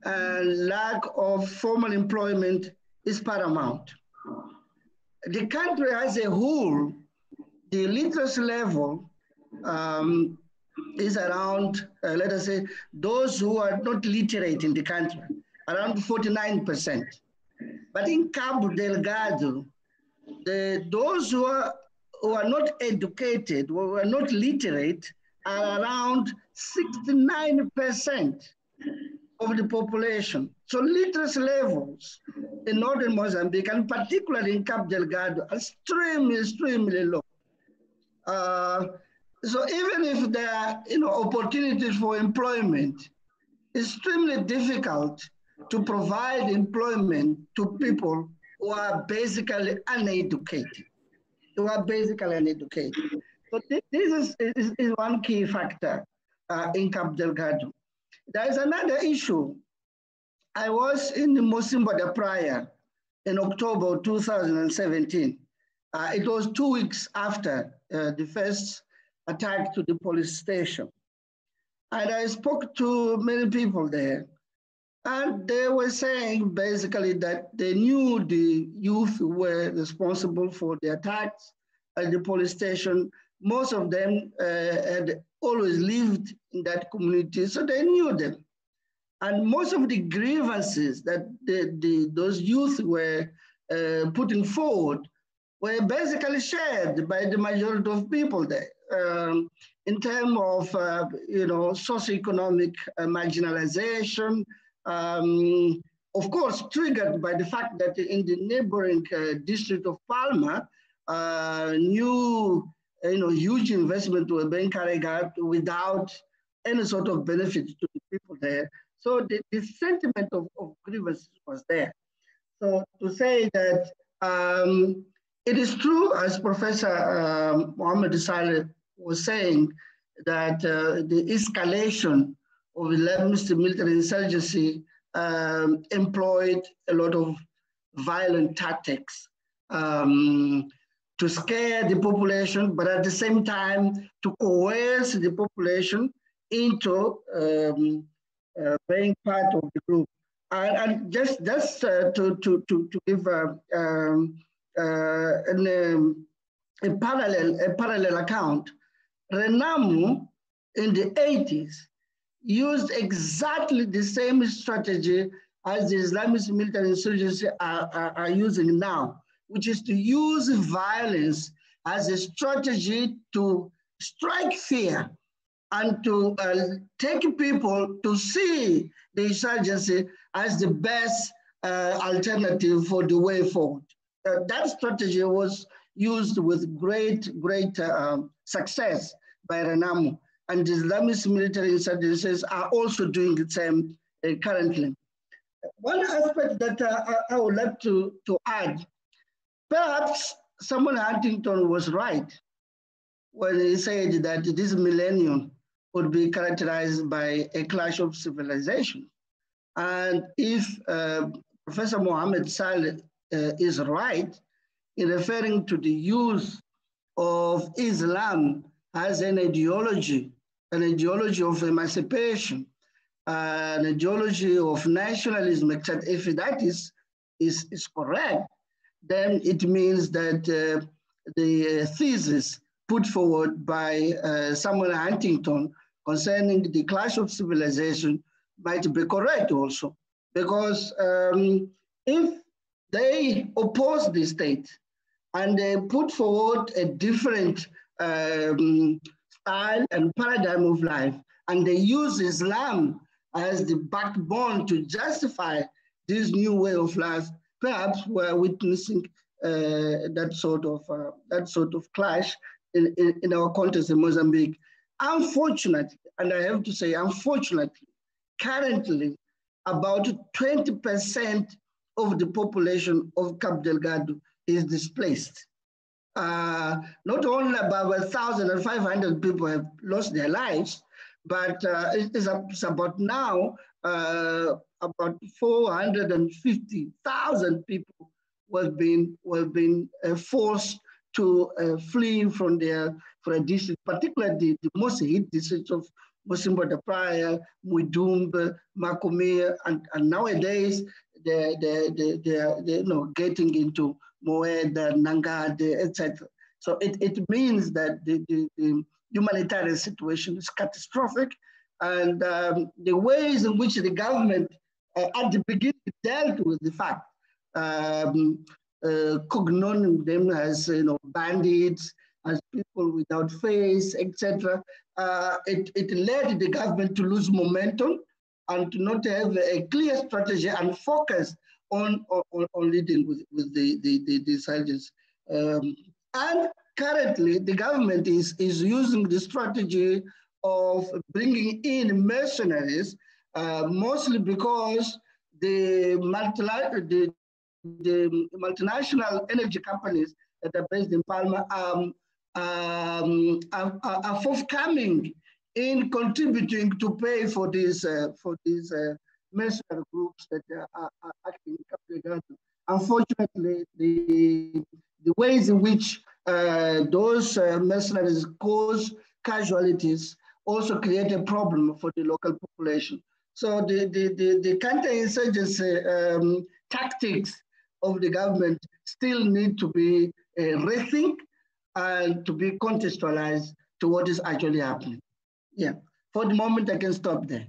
and lack of formal employment is paramount. The country as a whole, the literacy level is around, let us say, those who are not literate in the country, around 49%. But in Cabo Delgado, those who are not educated, who are not literate, are around 69% of the population. So literacy levels in northern Mozambique, and particularly in Cabo Delgado, are extremely low. So even if there are opportunities for employment, extremely difficult to provide employment to people who are basically uneducated. So this is one key factor in Cabo Delgado. There is another issue. I was in the Mosimbo da Praia in October 2017. It was 2 weeks after the first attack to the police station. And I spoke to many people there. And they were saying basically that they knew the youth were responsible for the attacks at the police station. Most of them had always lived in that community, so they knew them. And most of the grievances that those youth were putting forward were basically shared by the majority of people there. In terms of socioeconomic marginalization, of course, triggered by the fact that in the neighboring district of Palma, huge investment were being carried out without any sort of benefit to the people there. So the sentiment of grievance was there. So to say that it is true, as Professor Mohammed Saleh was saying, that the escalation of Islamist military insurgency employed a lot of violent tactics to scare the population, but at the same time to coerce the population into being part of the group. And just to give a parallel account, Renamo in the 80s used exactly the same strategy as the Islamist military insurgency are using now, which is to use violence as a strategy to strike fear and to take people to see the insurgency as the best alternative for the way forward. That strategy was used with great success by Renamo, and the Islamist military insurgencies are also doing the same currently. One aspect that I would like to add, perhaps Samuel Huntington was right when he said that this millennium would be characterized by a clash of civilization. And if Professor Mohammed Saleh is right in referring to the use of Islam as an ideology of emancipation, an ideology of nationalism, etc. If that is correct, then it means that the thesis put forward by Samuel Huntington concerning the clash of civilization might be correct also, because if they oppose the state and they put forward a different style and paradigm of life, and they use Islam as the backbone to justify this new way of life, perhaps we're witnessing that sort of clash in our context in Mozambique. Unfortunately, and I have to say unfortunately, currently about 20% of the population of Cabo Delgado is displaced. Not only about 1,500 people have lost their lives, but it's about now about 450,000 people who have been forced to flee from their district, particularly the most hit districts of Musimbo da Praia, Muidumbe, Macomia, and nowadays they're getting into Moeda, Nangade, etc. So it means that the humanitarian situation is catastrophic, and the ways in which the government at the beginning dealt with the fact, cognoting them as bandits, as people without face, etc. It led the government to lose momentum and to not have a clear strategy and focus on leading with the insurgents. And currently, the government is using the strategy of bringing in mercenaries, mostly because the multinational energy companies that are based in Palma are forthcoming in contributing to pay for these mercenary groups that are acting in Cabo Delgado. Unfortunately, the ways in which those mercenaries cause casualties also create a problem for the local population. So the counter-insurgency tactics of the government still need to be rethink and to be contextualized to what is actually happening. Yeah, for the moment I can stop there.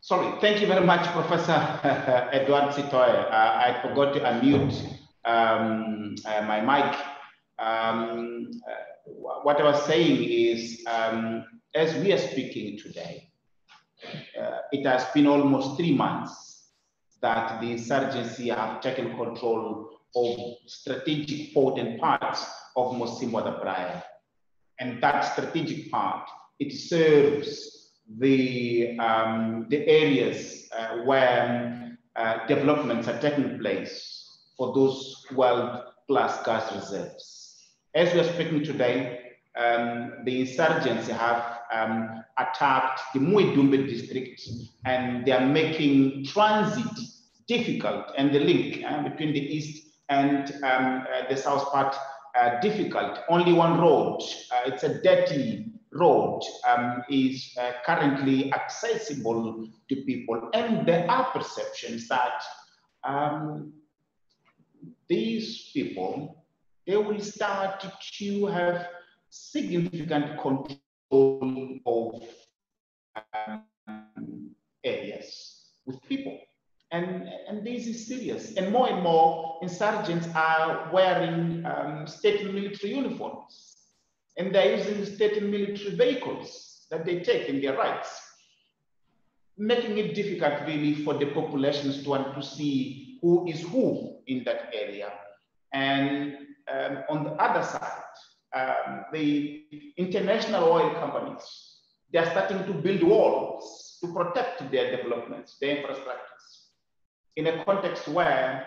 Sorry, thank you very much, Professor Edward Sitoye. I forgot to unmute my mic. What I was saying is, as we are speaking today, it has been almost 3 months that the insurgency have taken control of strategic important parts of Musimbo da Praia. And that strategic part, it serves the areas where developments are taking place for those world-class gas reserves. As we are speaking today, the insurgency have attacked the Muidumbe district, and they are making transit difficult, and the link between the east and the south part difficult. Only one road. It's a dirty road is currently accessible to people, and there are perceptions that these people, they will start to have significant control of areas with people. And this is serious. And more insurgents are wearing state military uniforms, and they're using state military vehicles that they take in their rights, making it difficult really for the populations to want to see who is who in that area. And on the other side, the international oil companies, they're starting to build walls to protect their developments, their infrastructures, in a context where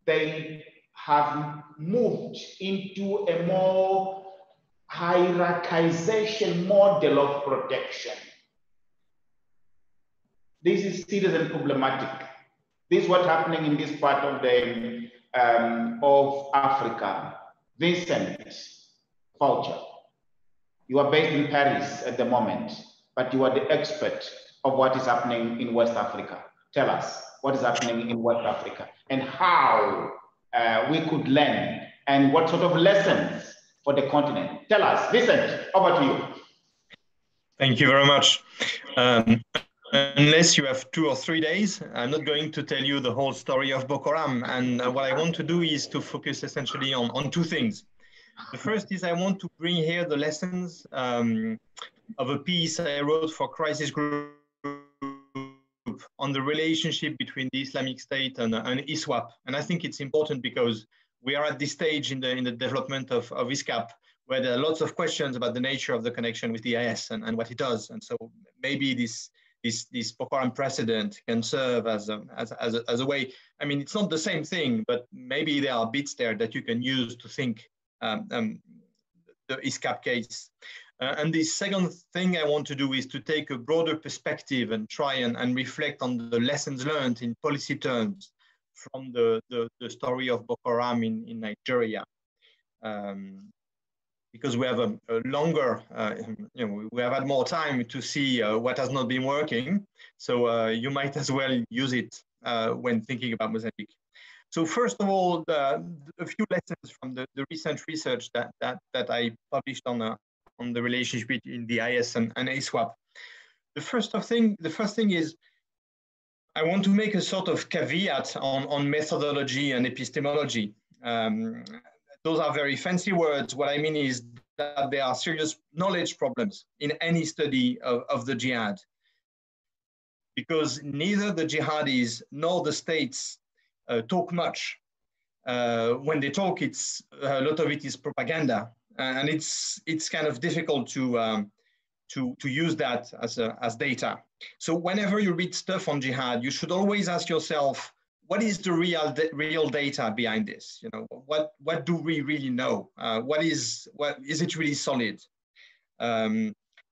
they have moved into a more hierarchization model of protection. This is serious and problematic. This is what's happening in this part of the of Africa. Vincent Fulcher, you are based in Paris at the moment, but you are the expert of what is happening in West Africa. Tell us what is happening in West Africa and how we could learn and what sort of lessons for the continent. Tell us, Vincent, over to you. Thank you very much. Unless you have 2 or 3 days, I'm not going to tell you the whole story of Boko Haram. And what I want to do is to focus essentially on 2 things. The first is I want to bring here the lessons of a piece I wrote for Crisis Group on the relationship between the Islamic State and ISWAP. And I think it's important because we are at this stage in the development of ISCAP, where there are lots of questions about the nature of the connection with the IS and what it does. And so maybe this Boko Haram precedent can serve as a way. I mean, it's not the same thing, but maybe there are bits there that you can use to think the ISCAP case. And the second thing I want to do is to take a broader perspective and try and reflect on the lessons learned in policy terms from the story of Boko Haram in Nigeria. Because we have a longer, we have had more time to see what has not been working. So you might as well use it when thinking about Mozambique. So first of all, a few lessons from the recent research that I published on the relationship between the IS and ISWAP. The first thing is, I want to make a sort of caveat on methodology and epistemology. Those are very fancy words. What I mean is that there are serious knowledge problems in any study of the jihad, because neither the jihadis nor the states talk much. When they talk, it's a lot of it is propaganda, and it's kind of difficult to use that as data. So whenever you read stuff on jihad, you should always ask yourself, what is the real data behind this? You know, what do we really know? Is it really solid?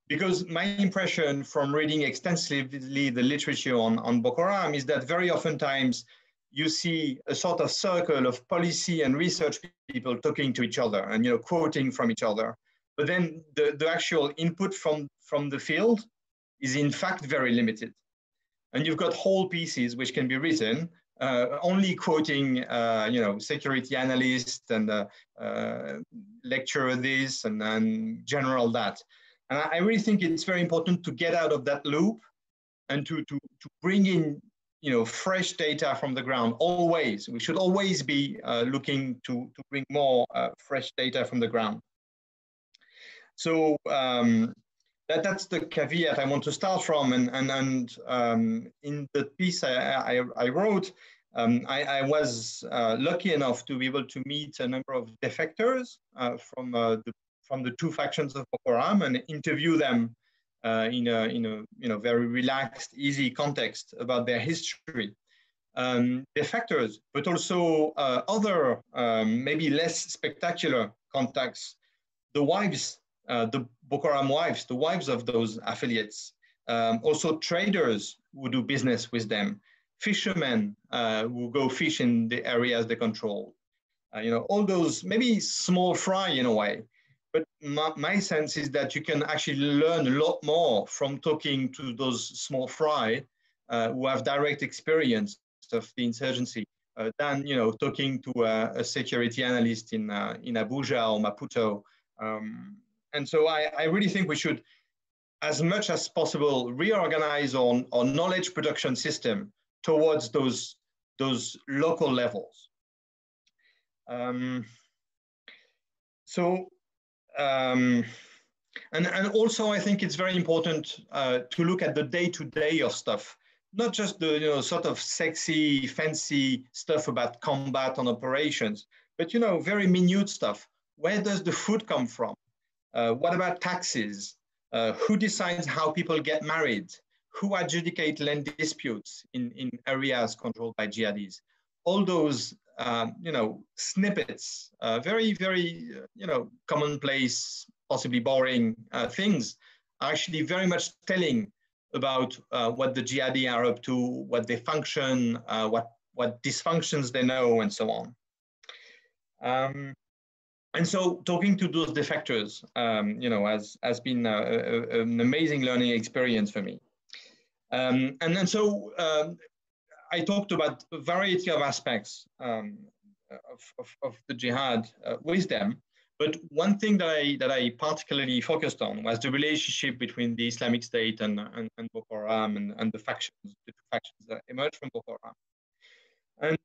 Because my impression from reading extensively the literature on Boko Haram is that very oftentimes you see a sort of circle of policy and research people talking to each other and quoting from each other. But then the actual input from the field is in fact very limited. And you've got whole pieces which can be written only quoting, security analysts and lecturer this and general that. And I really think it's very important to get out of that loop and to bring in, fresh data from the ground. Always, we should always be looking to bring more fresh data from the ground. So that's the caveat I want to start from. And in the piece I wrote, I was lucky enough to be able to meet a number of defectors from the 2 factions of Boko Haram and interview them in a very relaxed, easy context about their history. Defectors, but also other maybe less spectacular contacts, the wives, the Boko Haram wives, the wives of those affiliates, also traders who do business with them, fishermen who go fish in the areas they control, all those maybe small fry in a way, But my sense is that you can actually learn a lot more from talking to those small fry who have direct experience of the insurgency than talking to a security analyst in Abuja or Maputo. And so I really think we should, as much as possible, reorganize our knowledge production system towards those local levels. And also I think it's very important to look at the day-to-day of stuff, not just the sort of sexy, fancy stuff about combat and operations, but very minute stuff. Where does the food come from? What about taxes? Who decides how people get married? Who adjudicate land disputes in areas controlled by jihadis? All those snippets, very, very commonplace, possibly boring things, are actually very much telling about what the jihadi are up to, what they function, what dysfunctions they know, and so on. And so talking to those defectors, has been an amazing learning experience for me. And then so I talked about a variety of aspects of the jihad with them. But one thing that I particularly focused on was the relationship between the Islamic State and Boko Haram and the two factions that emerged from Boko Haram. And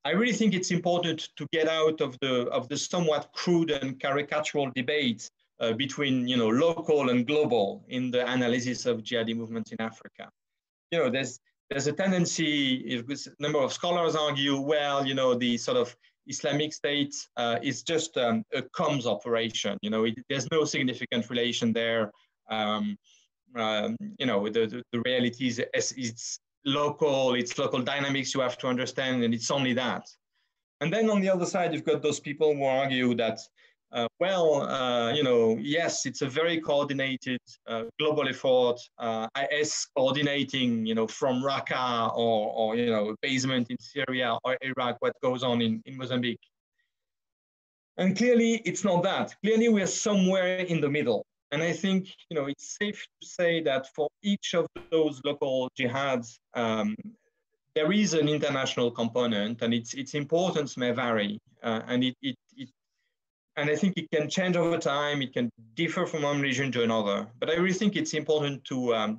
I really think it's important to get out of the somewhat crude and caricatural debate between local and global in the analysis of jihadi movements in Africa. There's a tendency, a number of scholars argue, well, the sort of Islamic State is just a comms operation. There's no significant relation there. The reality is it's local dynamics you have to understand, and it's only that. And then on the other side, you've got those people who argue that, yes, it's a very coordinated global effort, IS coordinating, from Raqqa or a basement in Syria or Iraq, what goes on in Mozambique. And clearly, it's not that. Clearly, we are somewhere in the middle. And I think, it's safe to say that for each of those local jihads, there is an international component, and its importance may vary. And I think it can change over time. It can differ from one region to another. But I really think it's important to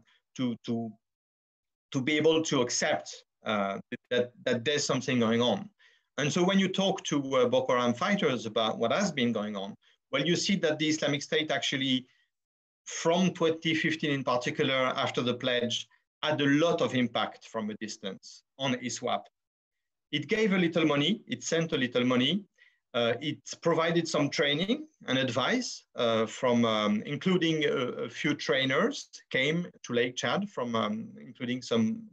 be able to accept that there's something going on. And so when you talk to Boko Haram fighters about what has been going on, well, you see that the Islamic State actually, from 2015 in particular, after the pledge, had a lot of impact from a distance on ISWAP. It gave a little money, it sent a little money, it provided some training and advice from, including a few trainers came to Lake Chad from, including some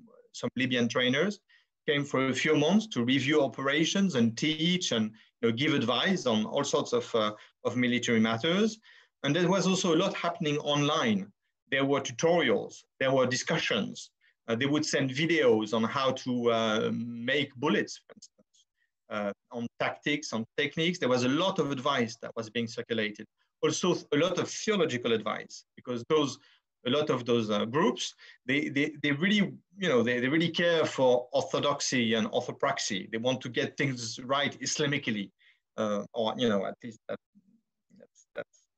Libyan trainers, came for a few months to review operations and teach and give advice on all sorts of military matters. And there was also a lot happening online. There were tutorials, there were discussions. They would send videos on how to make bullets, for instance, on tactics, on techniques. There was a lot of advice that was being circulated. Also, a lot of theological advice, because a lot of those groups, they really, they really care for orthodoxy and orthopraxy. They want to get things right Islamically, or at least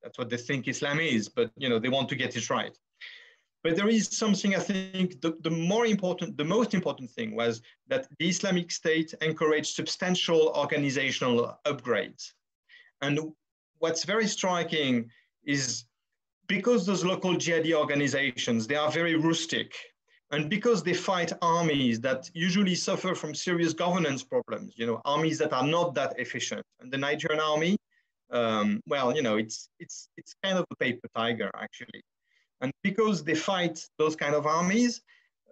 that's what they think Islam is, but they want to get it right. But there is something, I think, the most important thing was that the Islamic State encouraged substantial organizational upgrades. And what's very striking is, because those local jihadi organizations, they are very rustic, and because they fight armies that usually suffer from serious governance problems, armies that are not that efficient. And the Nigerian army, it's kind of a paper tiger, actually. And because they fight those kind of armies,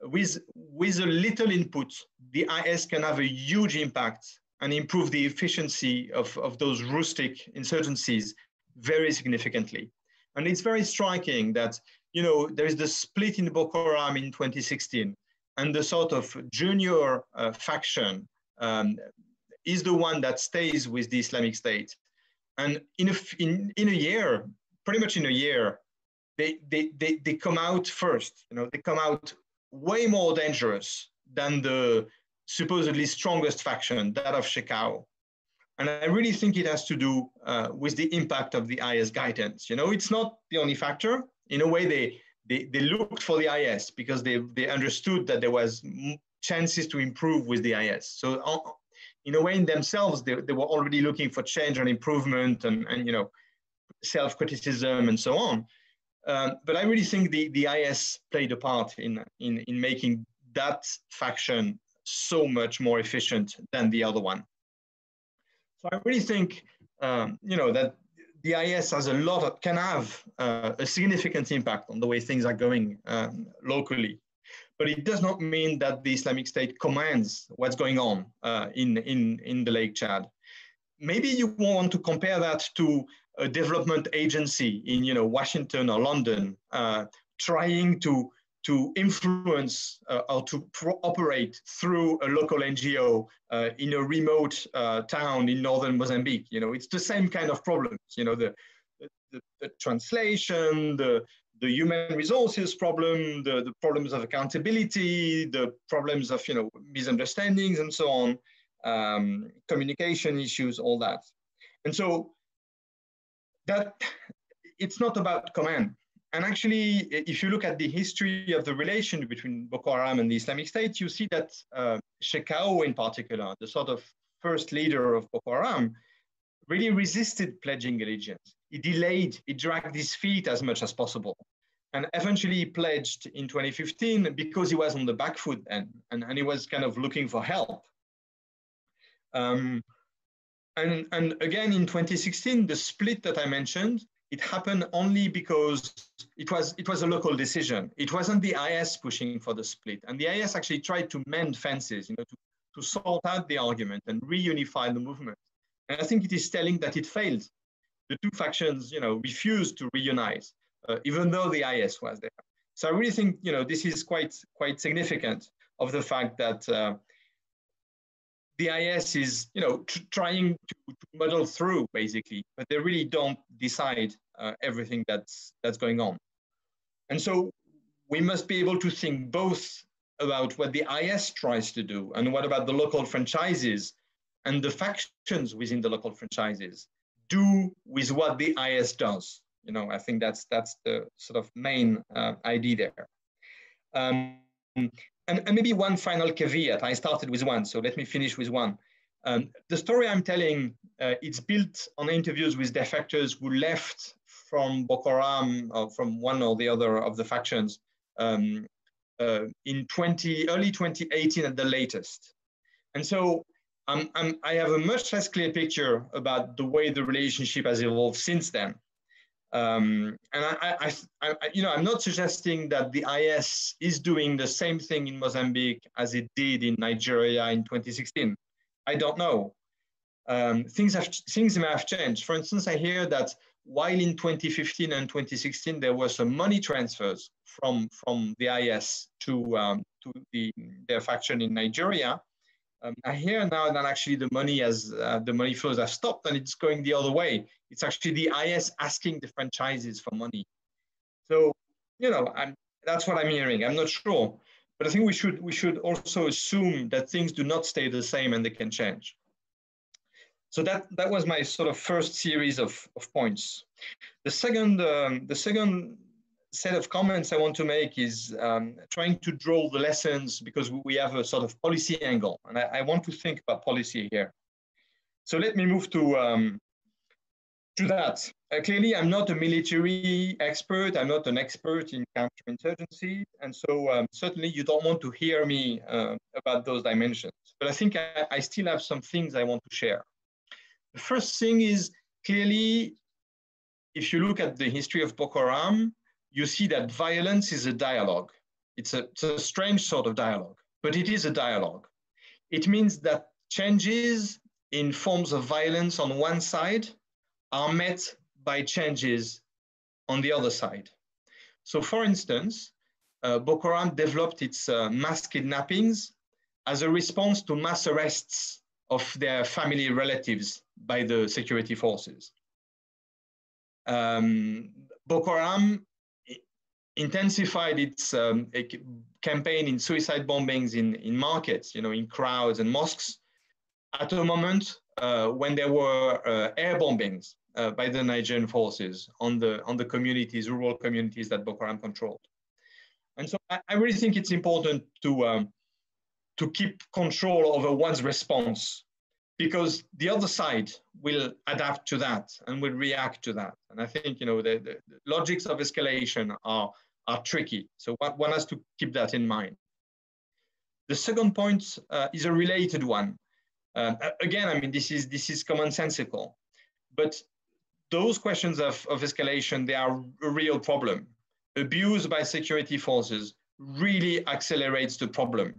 with a little input, the IS can have a huge impact and improve the efficiency of those rustic insurgencies very significantly. And it's very striking that, there is the split in Boko Haram in 2016, and the sort of junior faction is the one that stays with the Islamic State. And in a year, pretty much in a year, they come out first. You know, they come out way more dangerous than the supposedly strongest faction, that of Siga-nos. And I really think it has to do with the impact of the IS guidance. You know, it's not the only factor. In a way, they looked for the IS because they understood that there was chances to improve with the IS. So in a way, in themselves, they were already looking for change and improvement and you know, self-criticism and so on. But I really think the IS played a part in making that faction so much more efficient than the other one. So I really think, you know, that the IS has can have a significant impact on the way things are going locally. But it does not mean that the Islamic State commands what's going on in the Lake Chad. Maybe you want to compare that to a development agency in, you know, Washington or London, trying to influence or to operate through a local NGO in a remote town in northern Mozambique. You know, it's the same kind of problems. You know, the translation, the human resources problem, the problems of accountability, the problems of, you know, misunderstandings and so on, communication issues, all that. And so that it's not about command. And actually, if you look at the history of the relation between Boko Haram and the Islamic State, you see that Siga-nos in particular, the sort of first leader of Boko Haram, really resisted pledging allegiance. He delayed, he dragged his feet as much as possible. And eventually he pledged in 2015 because he was on the back foot and he was kind of looking for help. And again, in 2016, the split that I mentioned, it happened only because it was a local decision. It wasn't the IS pushing for the split. And the IS actually tried to mend fences, you know, to sort out the argument and reunify the movement. And I think it is telling that it failed. The two factions, you know, refused to reunite, even though the IS was there. So I really think, you know, this is quite significant of the fact that the IS is, you know, trying to muddle through basically, but they really don't decide everything that's going on. And so we must be able to think both about what the IS tries to do and what about the local franchises and the factions within the local franchises do with what the IS does. You know, I think that's the sort of main idea there. And maybe one final caveat. I started with one, so let me finish with one. The story I'm telling, it's built on interviews with defectors who left from Boko Haram or from one or the other of the factions in early 2018 at the latest. And so I have a much less clear picture about the way the relationship has evolved since then. And you know, I'm not suggesting that the IS is doing the same thing in Mozambique as it did in Nigeria in 2016. I don't know. Things may have changed. For instance, I hear that while in 2015 and 2016 there were some money transfers from the IS to their faction in Nigeria, I hear now that actually the money flows have stopped and it's going the other way. It's actually the IS asking the franchises for money. So, you know, that's what I'm hearing. I'm not sure, but I think we should also assume that things do not stay the same and they can change. So that was my sort of first series of points. The second set of comments I want to make is trying to draw the lessons because we have a sort of policy angle, and I want to think about policy here. So let me move to that. Clearly, I'm not a military expert. I'm not an expert in counterinsurgency, and so certainly you don't want to hear me about those dimensions. But I think I still have some things I want to share. The first thing is clearly, if you look at the history of Boko Haram, you see that violence is a dialogue. It's a strange sort of dialogue, but it is a dialogue. It means that changes in forms of violence on one side are met by changes on the other side. So for instance, Boko Haram developed its mass kidnappings as a response to mass arrests of their family relatives by the security forces. Boko Haram intensified its campaign in suicide bombings in markets, in crowds and mosques, at a moment when there were air bombings by the Nigerian forces on the communities, rural communities that Boko Haram controlled. And so I really think it's important to keep control over one's response, because the other side will adapt to that and will react to that. And I think the logics of escalation are tricky. So one has to keep that in mind. The second point is a related one. Again, I mean, this is commonsensical, but those questions of escalation, they are a real problem. Abuse by security forces really accelerates the problem.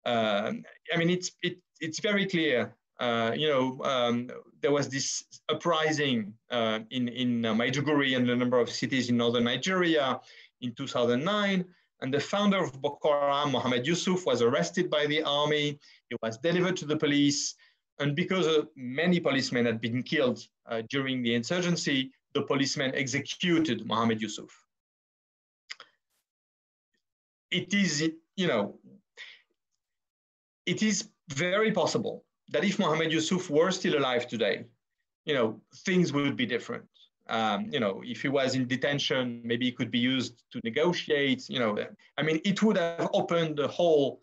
I mean, it's very clear. There was this uprising in Maiduguri and a number of cities in northern Nigeria in 2009. And the founder of Boko Haram, Mohammed Yusuf, was arrested by the army. He was delivered to the police. And because many policemen had been killed during the insurgency, the policemen executed Mohammed Yusuf. It is very possible that if Mohammed Yusuf were still alive today, things would be different. If he was in detention, maybe he could be used to negotiate. I mean, it would have opened a whole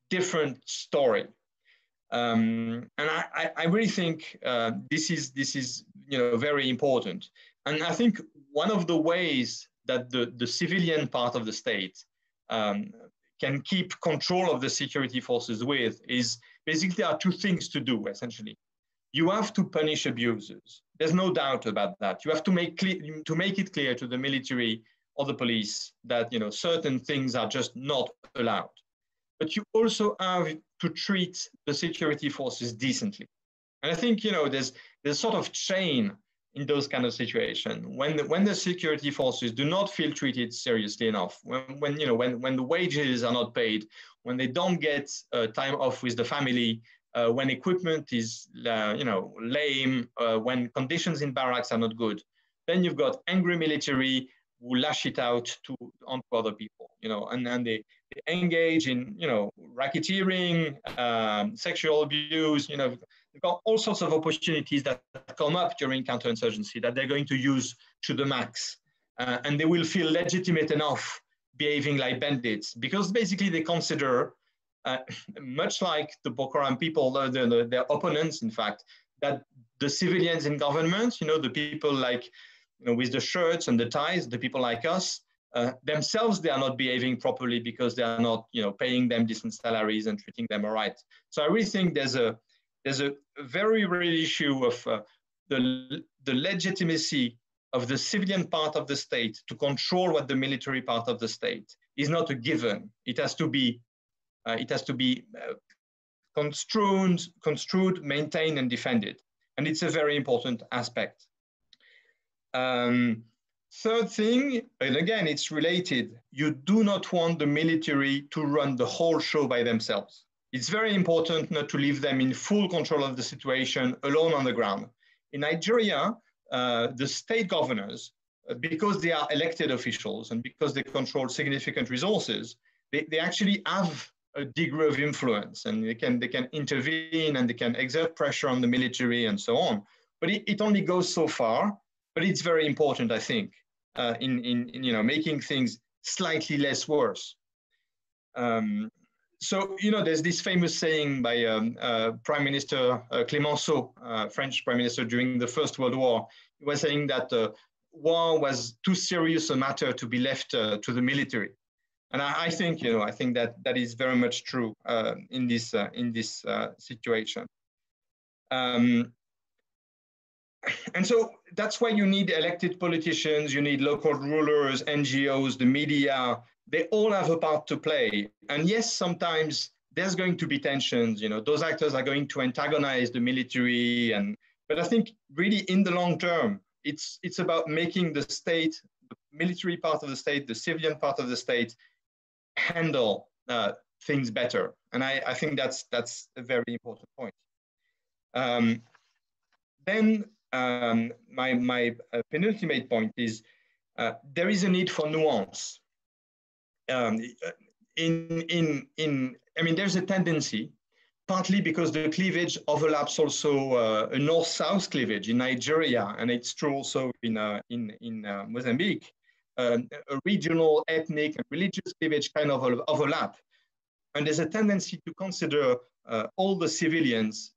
different story. And I really think this is very important. And I think one of the ways that the civilian part of the state can keep control of the security forces with is basically there are two things to do, essentially. You have to punish abusers. There's no doubt about that. You have to make it clear to the military or the police that certain things are just not allowed. But you also have to treat the security forces decently. And I think there's sort of chain in those kind of situations when the security forces do not feel treated seriously enough, when the wages are not paid, when they don't get time off with the family, when equipment is lame, when conditions in barracks are not good, then you've got angry military who lash it out onto other people, and they engage in racketeering, sexual abuse. They've got all sorts of opportunities that come up during counterinsurgency that they're going to use to the max, and they will feel legitimate enough behaving like bandits because basically they consider, much like the Boko Haram people, their opponents, in fact, that the civilians in government, the people like, with the shirts and the ties, the people like us, themselves, they are not behaving properly because they are not, paying them decent salaries and treating them all right. So I really think there's a very real issue of the legitimacy of the civilian part of the state to control what the military part of the state is not a given. It has to be construed, maintained, and defended. And it's a very important aspect. Third thing, and again, it's related, you do not want the military to run the whole show by themselves. It's very important not to leave them in full control of the situation alone on the ground. In Nigeria, the state governors, because they are elected officials and because they control significant resources, they actually have a degree of influence, and they can intervene and they can exert pressure on the military and so on. But it only goes so far. But it's very important, I think, in making things slightly less worse. So there's this famous saying by Prime Minister Clemenceau, French Prime Minister during the First World War. He was saying that war was too serious a matter to be left to the military. And I think that is very much true in this situation. And so that's why you need elected politicians, you need local rulers, NGOs, the media. They all have a part to play. And yes, sometimes there's going to be tensions. Those actors are going to antagonize the military. But I think really in the long term, it's about making the state, the military part of the state, the civilian part of the state, handle things better. And I think that's a very important point. Then my penultimate point is there is a need for nuance. I mean, there's a tendency, partly because the cleavage overlaps also a north-south cleavage in Nigeria, and it's true also in Mozambique. A regional, ethnic, and religious cleavage kind of overlap. And there's a tendency to consider all the civilians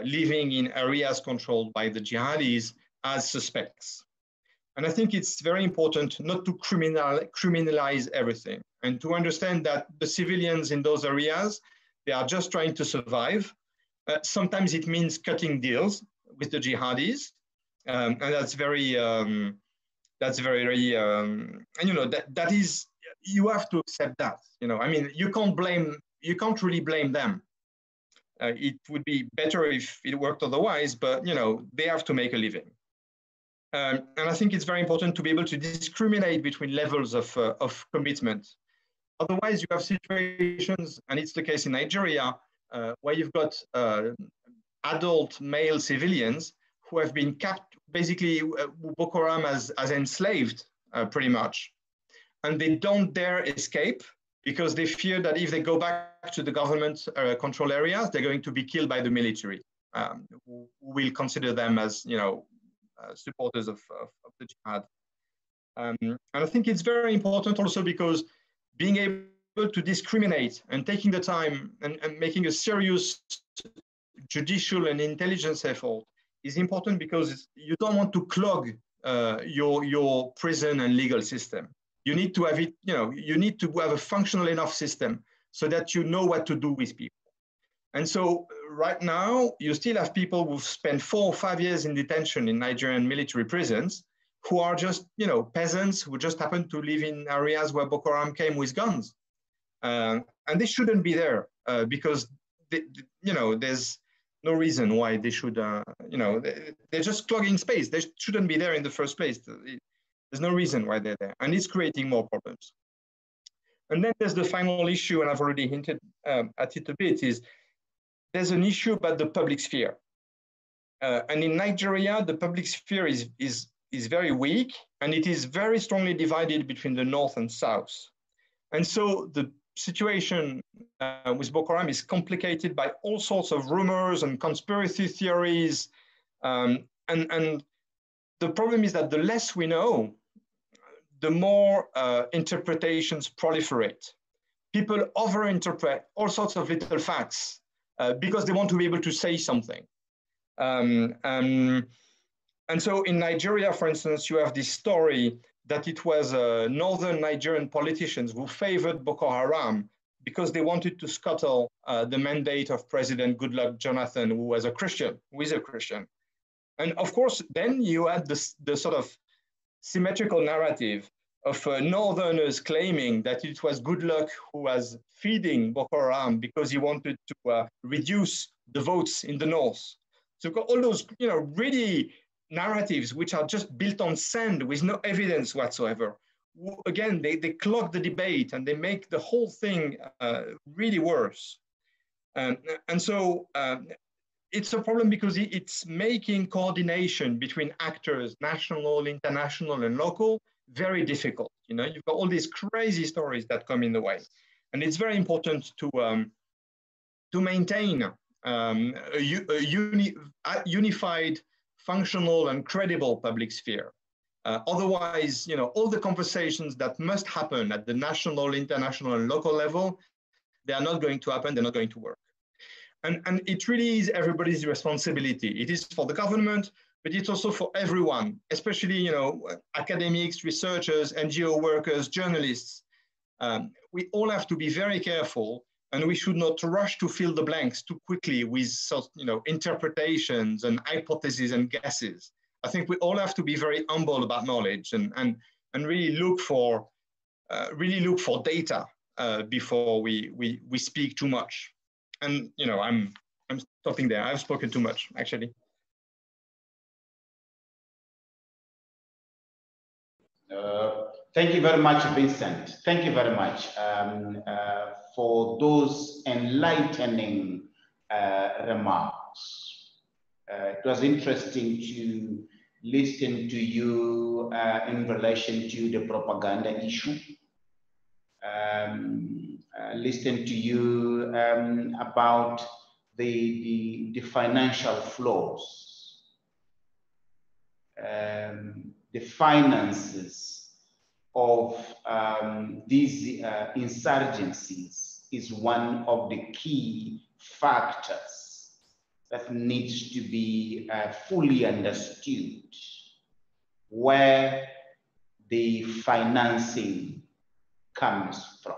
living in areas controlled by the jihadis as suspects. And I think it's very important not to criminalize everything and to understand that the civilians in those areas, they are just trying to survive. Sometimes it means cutting deals with the jihadis. And that's very, and you know, that is, you have to accept that. You know, I mean, you can't really blame them. It would be better if it worked otherwise, but you know, they have to make a living. And I think it's very important to be able to discriminate between levels of commitment. Otherwise, you have situations, and it's the case in Nigeria, where you've got adult male civilians who have been kept, basically, Boko Haram as enslaved, pretty much. And they don't dare escape because they fear that if they go back to the government control areas, they're going to be killed by the military, who will consider them as, you know, supporters of the jihad. And I think it's very important also because being able to discriminate and taking the time and making a serious judicial and intelligence effort is important because you don't want to clog your prison and legal system. You need to have it, you know, you need to have a functional enough system so that you know what to do with people. And so right now, you still have people who've spent 4 or 5 years in detention in Nigerian military prisons who are just, you know, peasants who just happen to live in areas where Boko Haram came with guns. And they shouldn't be there because, you know, there's no reason why they should, you know, they're just clogging space. They shouldn't be there in the first place. There's no reason why they're there. And it's creating more problems. And then there's the final issue, and I've already hinted at it a bit, is there's an issue about the public sphere. And in Nigeria, the public sphere is very weak, and it is very strongly divided between the north and south. And so the situation with Boko Haram is complicated by all sorts of rumors and conspiracy theories. And the problem is that the less we know, the more interpretations proliferate. People overinterpret all sorts of little facts because they want to be able to say something. And so in Nigeria, for instance, you have this story that it was northern Nigerian politicians who favored Boko Haram because they wanted to scuttle the mandate of President Goodluck Jonathan, who is a Christian. And of course, then you had the sort of symmetrical narrative of northerners claiming that it was Goodluck who was feeding Boko Haram because he wanted to reduce the votes in the north. So all those, you know, really narratives which are just built on sand with no evidence whatsoever. Again, they clog the debate and they make the whole thing really worse. And so it's a problem because it's making coordination between actors, national, international, and local, very difficult. You know, you've got all these crazy stories that come in the way. And it's very important to maintain a unified, functional, and credible public sphere. Otherwise, you know, all the conversations that must happen at the national, international, and local level, they are not going to happen, they're not going to work. And it really is everybody's responsibility. It is for the government, but it's also for everyone, especially, you know, academics, researchers, NGO workers, journalists. We all have to be very careful, and we should not rush to fill the blanks too quickly with, you know, interpretations and hypotheses and guesses. I think we all have to be very humble about knowledge and really look for data before we speak too much. And you know, I'm stopping there. I've spoken too much, actually. Thank you very much, Vincent. Thank you very much for those enlightening remarks. It was interesting to listen to you in relation to the propaganda issue. Listen to you about the financial flows, the finances of these insurgencies is one of the key factors that needs to be fully understood, where the financing comes from.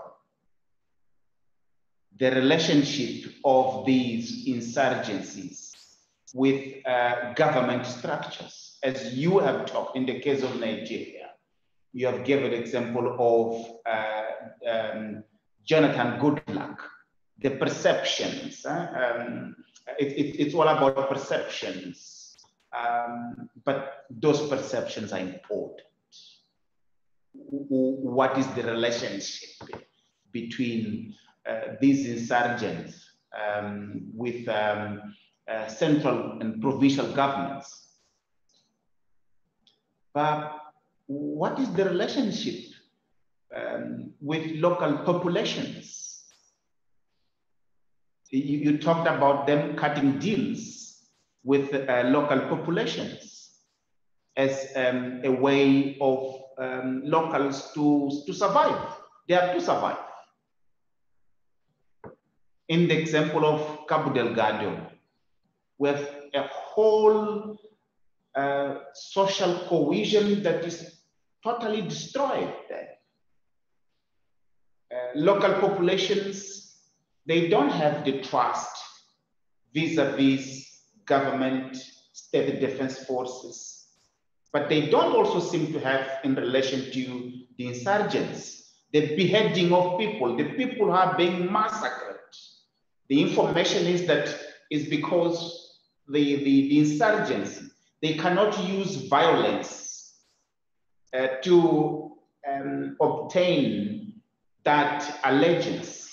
The relationship of these insurgencies with government structures, as you have talked in the case of Nigeria. You have given the example of Jonathan Goodluck, the perceptions. It's all about perceptions, but those perceptions are important. What is the relationship between these insurgents with central and provincial governments? But what is the relationship with local populations? You talked about them cutting deals with local populations as a way of locals to survive. They have to survive. In the example of Cabo Delgado, we have a whole social cohesion that is totally destroyed there. Local populations, they don't have the trust vis-a-vis government, state defense forces, but they don't also seem to have in relation to the insurgents, the beheading of people, the people who are being massacred. The information is that is because the insurgents, they cannot use violence to obtain that allegiance.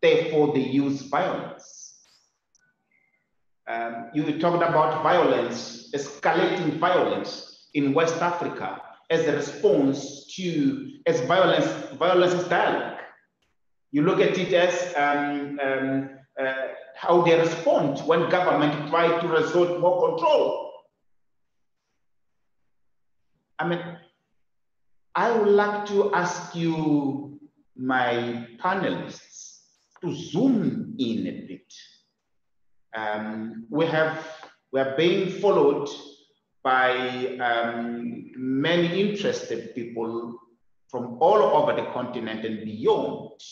Therefore, they use violence. You talked about violence, escalating violence in West Africa as a response to, as violence is dialogue. You look at it as how they respond when government try to resort more control. I mean, I would like to ask you, my panelists, to zoom in a bit. We are being followed by many interested people from all over the continent and beyond.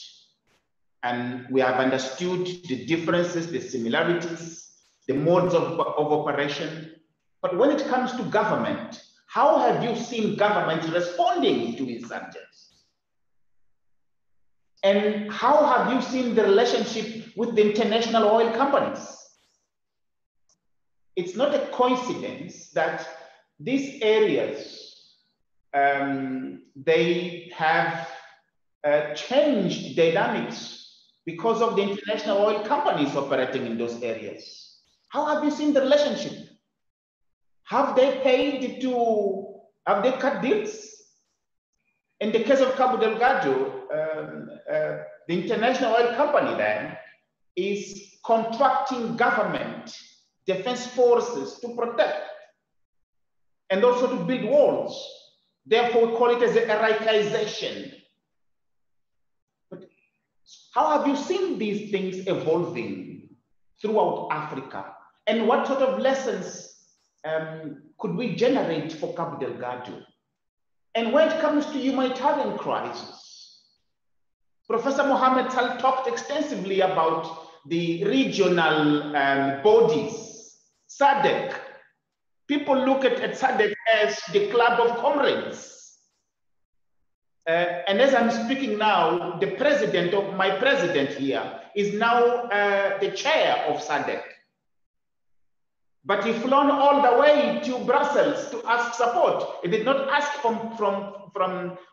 And we have understood the differences, the similarities, the modes of operation. But when it comes to government, how have you seen government responding to insurgents? And how have you seen the relationship with the international oil companies? It's not a coincidence that these areas, they have changed dynamics because of the international oil companies operating in those areas. How have you seen the relationship? Have they paid have they cut deals? In the case of Cabo Delgado, the international oil company there is contracting government defense forces to protect and also to build walls. Therefore, we call it as a Iraqization. But how have you seen these things evolving throughout Africa? And what sort of lessons could we generate for Cabo Delgado? And when it comes to humanitarian crisis, Professor Mohammed Tal talked extensively about the regional bodies, SADC. People look at SADC as the club of comrades. And as I'm speaking now, the president of my president here is now the chair of SADC. But he flown all the way to Brussels to ask support. He did not ask from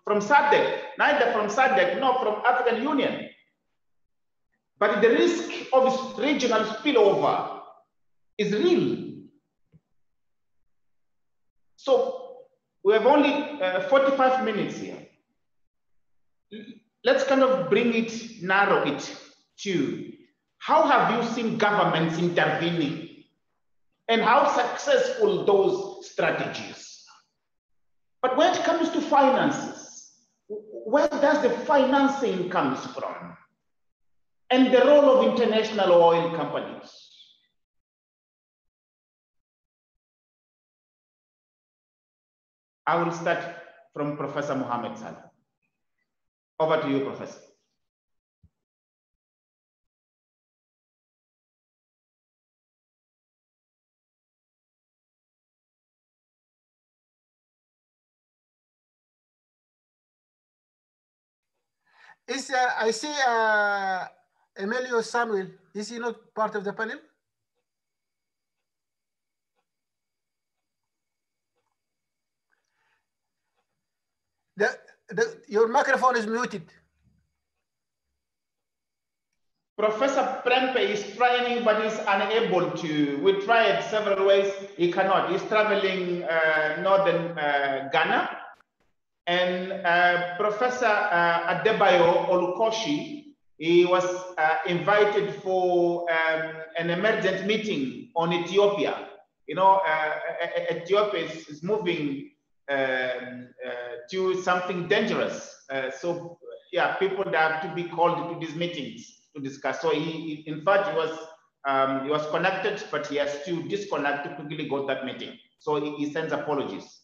SADC, neither from SADC nor from African Union. But the risk of regional spillover is real. So we have only 45 minutes here. Let's kind of bring it, narrow it to how have you seen governments intervening and how successful those strategies? But when it comes to finances, where does the financing comes from? And the role of international oil companies? I will start from Professor Mohammed Salah. Over to you, Professor. I see Emilio Samuel. Is he not part of the panel? Your microphone is muted. Professor Prempe is trying, but he's unable to. We tried several ways. He cannot. He's traveling northern Ghana. And Professor Adebayo Olukoshi, he was invited for an emergent meeting on Ethiopia. You know, Ethiopia is moving to something dangerous. So yeah, people have to be called to these meetings to discuss. So he in fact, he was connected, but he has to disconnect to quickly go to that meeting. So he sends apologies.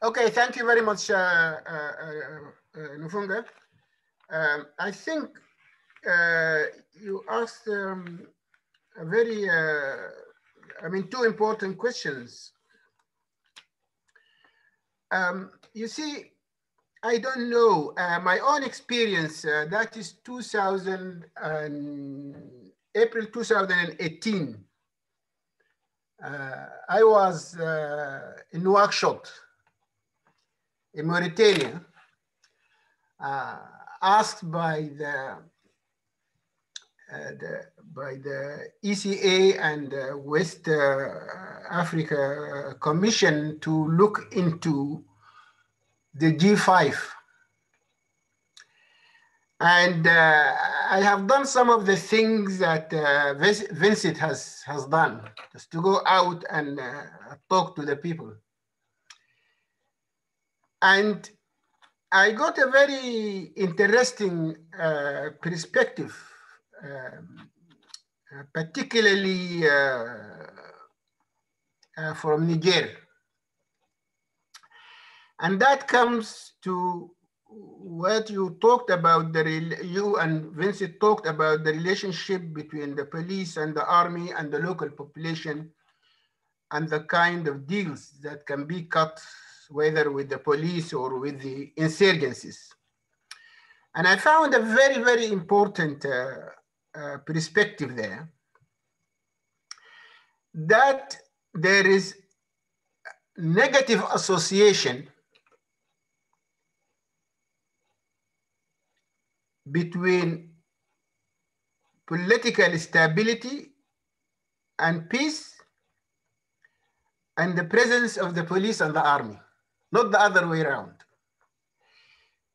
Okay, thank you very much, Nfunga. I think you asked a very, two important questions. You see, I don't know, my own experience, that is April 2018. I was in Nouakchott, in Mauritania, asked by the ECA and West Africa Commission to look into the G5. And I have done some of the things that Vincent has done, just to go out and talk to the people. And I got a very interesting perspective, particularly from Niger. And that comes to what you talked about, you and Vincent talked about the relationship between the police and the army and the local population and the kind of deals that can be cut, whether with the police or with the insurgencies. And I found a very, very important perspective there, that there is negative association between political stability and peace and the presence of the police and the army, not the other way around.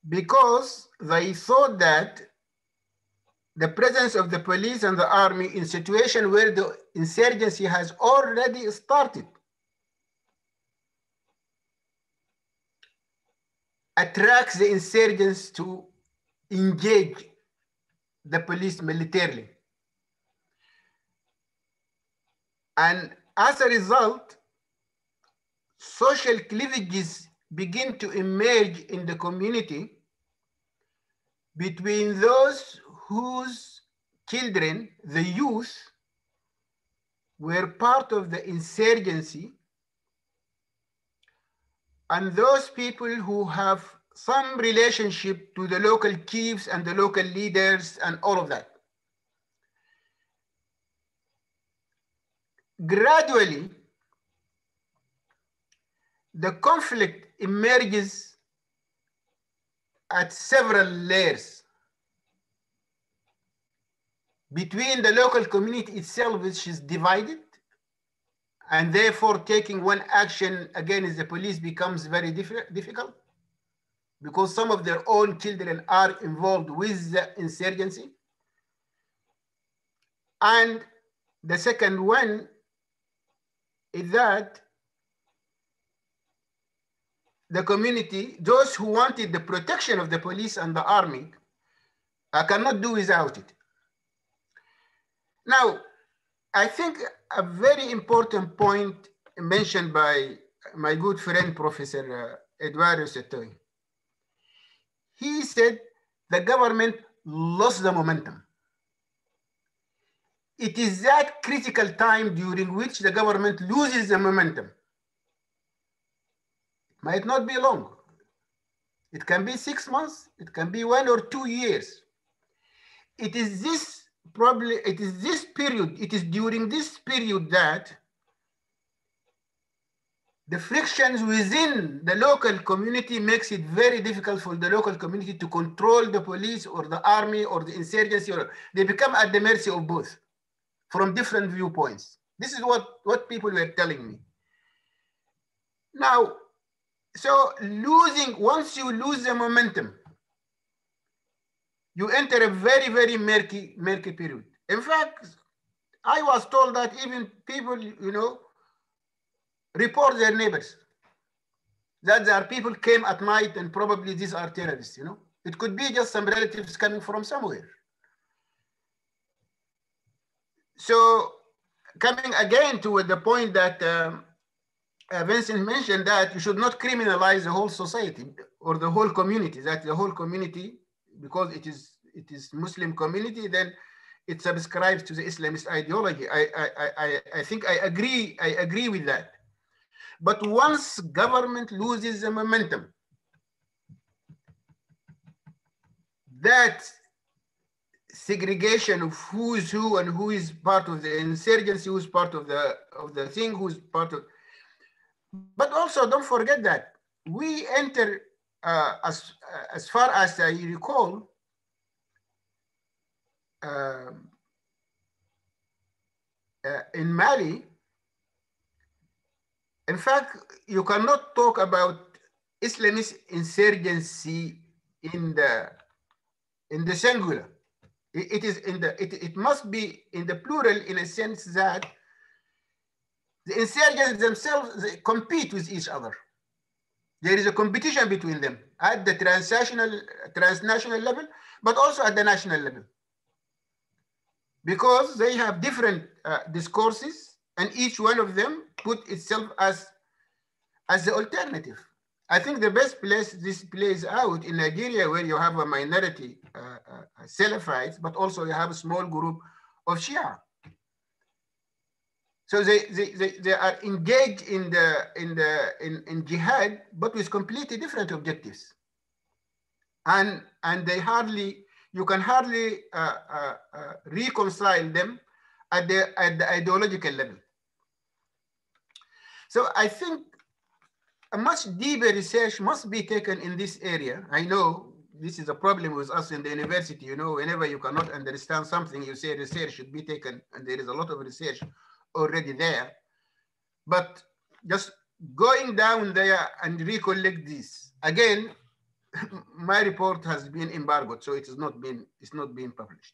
Because they thought that the presence of the police and the army in situation where the insurgency has already started attracts the insurgents to engage the police militarily. And as a result, social cleavages begin to emerge in the community between those whose children, the youth, were part of the insurgency and those people who have some relationship to the local chiefs and the local leaders and all of that. Gradually, the conflict emerges at several layers, between the local community itself, which is divided, and therefore taking one action against the police becomes very difficult because some of their own children are involved with the insurgency. And the second one is that the community, those who wanted the protection of the police and the army, cannot do without it. Now, I think a very important point mentioned by my good friend, Professor Eduardo Setoy. He said the government lost the momentum. It is that critical time during which the government loses the momentum. It might not be long. It can be 6 months, it can be 1 or 2 years. It is this probably, it is this period, it is during this period that the frictions within the local community makes it very difficult for the local community to control the police or the army or the insurgency, or they become at the mercy of both from different viewpoints. This is what people were telling me. Now, so once you lose the momentum, you enter a very, very murky period. In fact, I was told that even people, report their neighbors, that there are people came at night and probably these are terrorists, It could be just some relatives coming from somewhere. So coming again to the point that Vincent mentioned, that you should not criminalize the whole society or the whole community, that the whole community, because it is Muslim community, then it subscribes to the Islamist ideology. I think I agree with that. But once government loses the momentum, that segregation of who is who and who is part of the insurgency, who's part of the thing, who's part of. But also don't forget that we enter, as far as I recall, in Mali, in fact, you cannot talk about Islamist insurgency in the singular. It must be in the plural, in a sense that the insurgents themselves, they compete with each other. There is a competition between them at the transnational level, but also at the national level, because they have different discourses, and each one of them put itself as the alternative. I think the best place this plays out in Nigeria, where you have a minority Salafites, but also you have a small group of Shia. So they are engaged in jihad, but with completely different objectives, and you can hardly reconcile them at the ideological level. So I think a much deeper research must be taken in this area. I know this is a problem with us in the university. Whenever you cannot understand something, you say research should be taken, and there is a lot of research already there. But just going down there and recollect this again, my report has been embargoed, so it's not being published.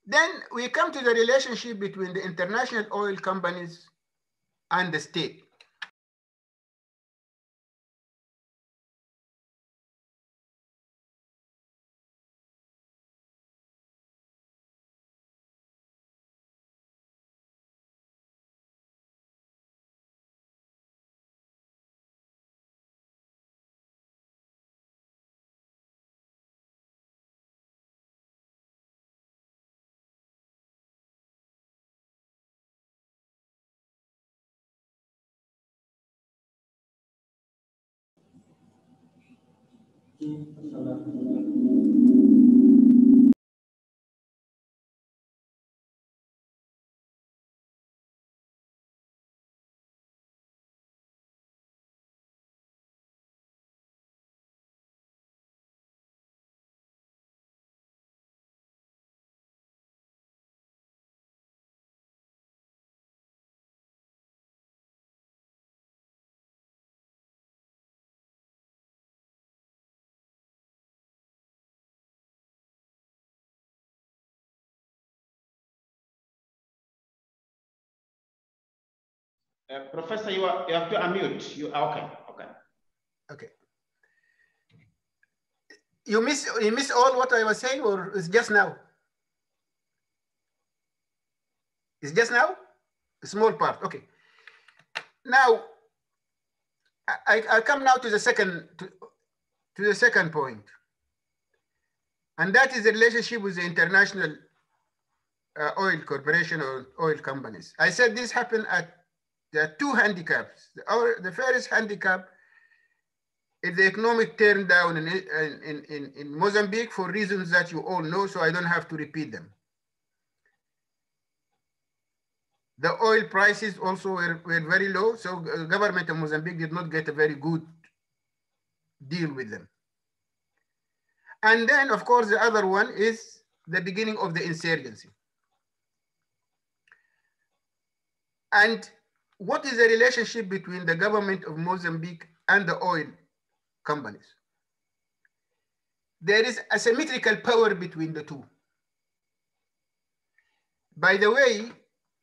Then we come to the relationship between the international oil companies and the state. Professor, you have to unmute. Okay. You miss all what I was saying, or it's just now? It's just now? A small part. Okay. Now, I come now to the second point, and that is the relationship with the international oil corporation or oil companies. I said this happened there are two handicaps. The first handicap is the economic turn down in Mozambique for reasons that you all know, so I don't have to repeat them. The oil prices also were very low, so the government of Mozambique did not get a very good deal with them. And then, of course, the other one is the beginning of the insurgency. And what is the relationship between the government of Mozambique and the oil companies? There is asymmetrical power between the two. By the way,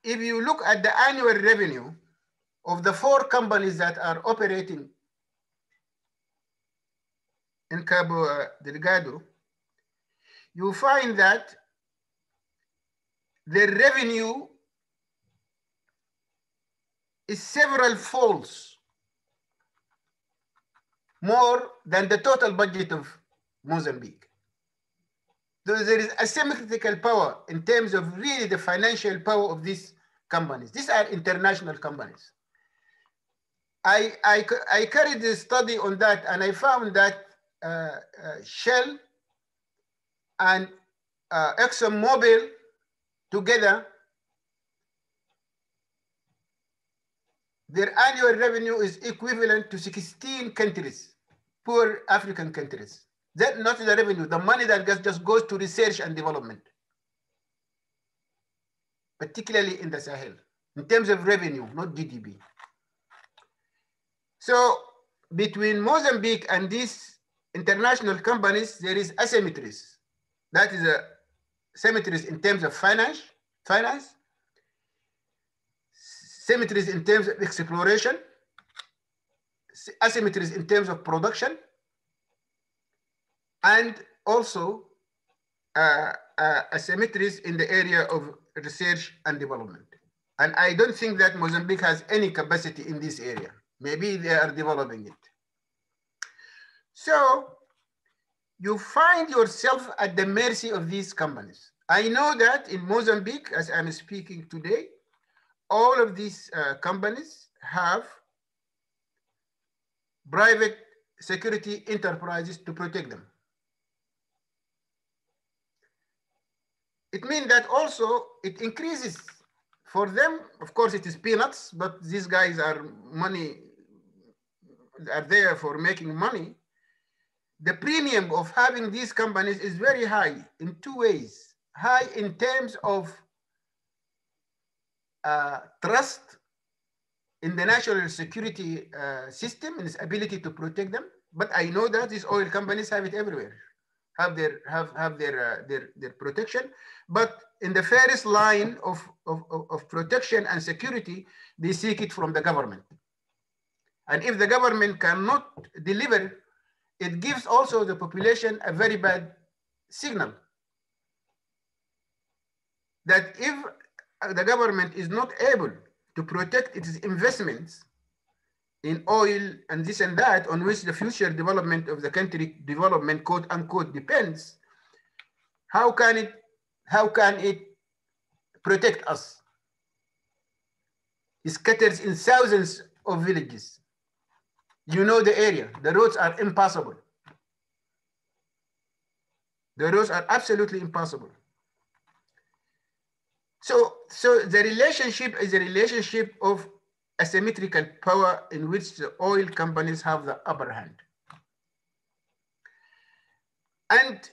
if you look at the annual revenue of the 4 companies that are operating in Cabo Delgado, you find that the revenue is several folds more than the total budget of Mozambique. So there is asymmetrical power in terms of really the financial power of these companies. These are international companies. I carried a study on that, and I found that Shell and ExxonMobil together, their annual revenue is equivalent to 16 countries, poor African countries. That's not the revenue, the money that just goes to research and development, particularly in the Sahel, in terms of revenue, not GDP. So between Mozambique and these international companies, there is asymmetries. That is symmetries in terms of finance, symmetries in terms of exploration, asymmetries in terms of production, and also asymmetries in the area of research and development. And I don't think that Mozambique has any capacity in this area. Maybe they are developing it. So you find yourself at the mercy of these companies. I know that in Mozambique, as I'm speaking today, all of these companies have private security enterprises to protect them. It means that also it increases for them. Of course, it is peanuts, but these guys are there for making money. The premium of having these companies is very high in 2 ways. High in terms of trust in the national security system and its ability to protect them. But I know that these oil companies have it everywhere, have their protection. But in the first line of protection and security, they seek it from the government. And if the government cannot deliver, it gives also the population a very bad signal that if the government is not able to protect its investments in oil and this and that, on which the future development of the country development, quote unquote, depends, how can it protect us? It scatters in thousands of villages. You know the area, the roads are impossible. The roads are absolutely impossible. So the relationship is a relationship of asymmetrical power in which the oil companies have the upper hand. And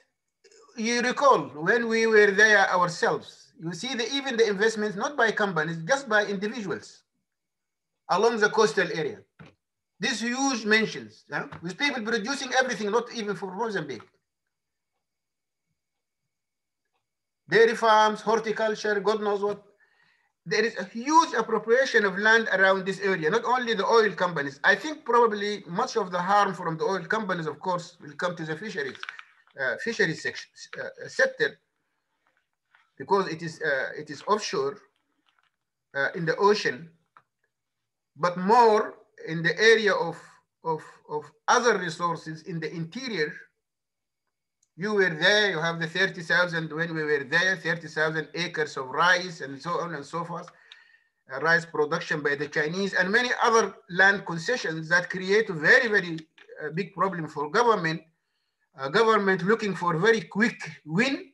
you recall when we were there ourselves, you see even the investments, not by companies, just by individuals along the coastal area. These huge mansions, with people producing everything, not even for Mozambique. Dairy farms, horticulture, God knows what. there is a huge appropriation of land around this area, not only the oil companies. I think probably much of the harm from the oil companies, of course, will come to the fisheries sector, because it is offshore in the ocean, but more in the area of other resources in the interior. You were there, you have the 30,000, when we were there, 30,000 acres of rice and so on and so forth, rice production by the Chinese, and many other land concessions that create a very, very big problem for government. Government looking for very quick win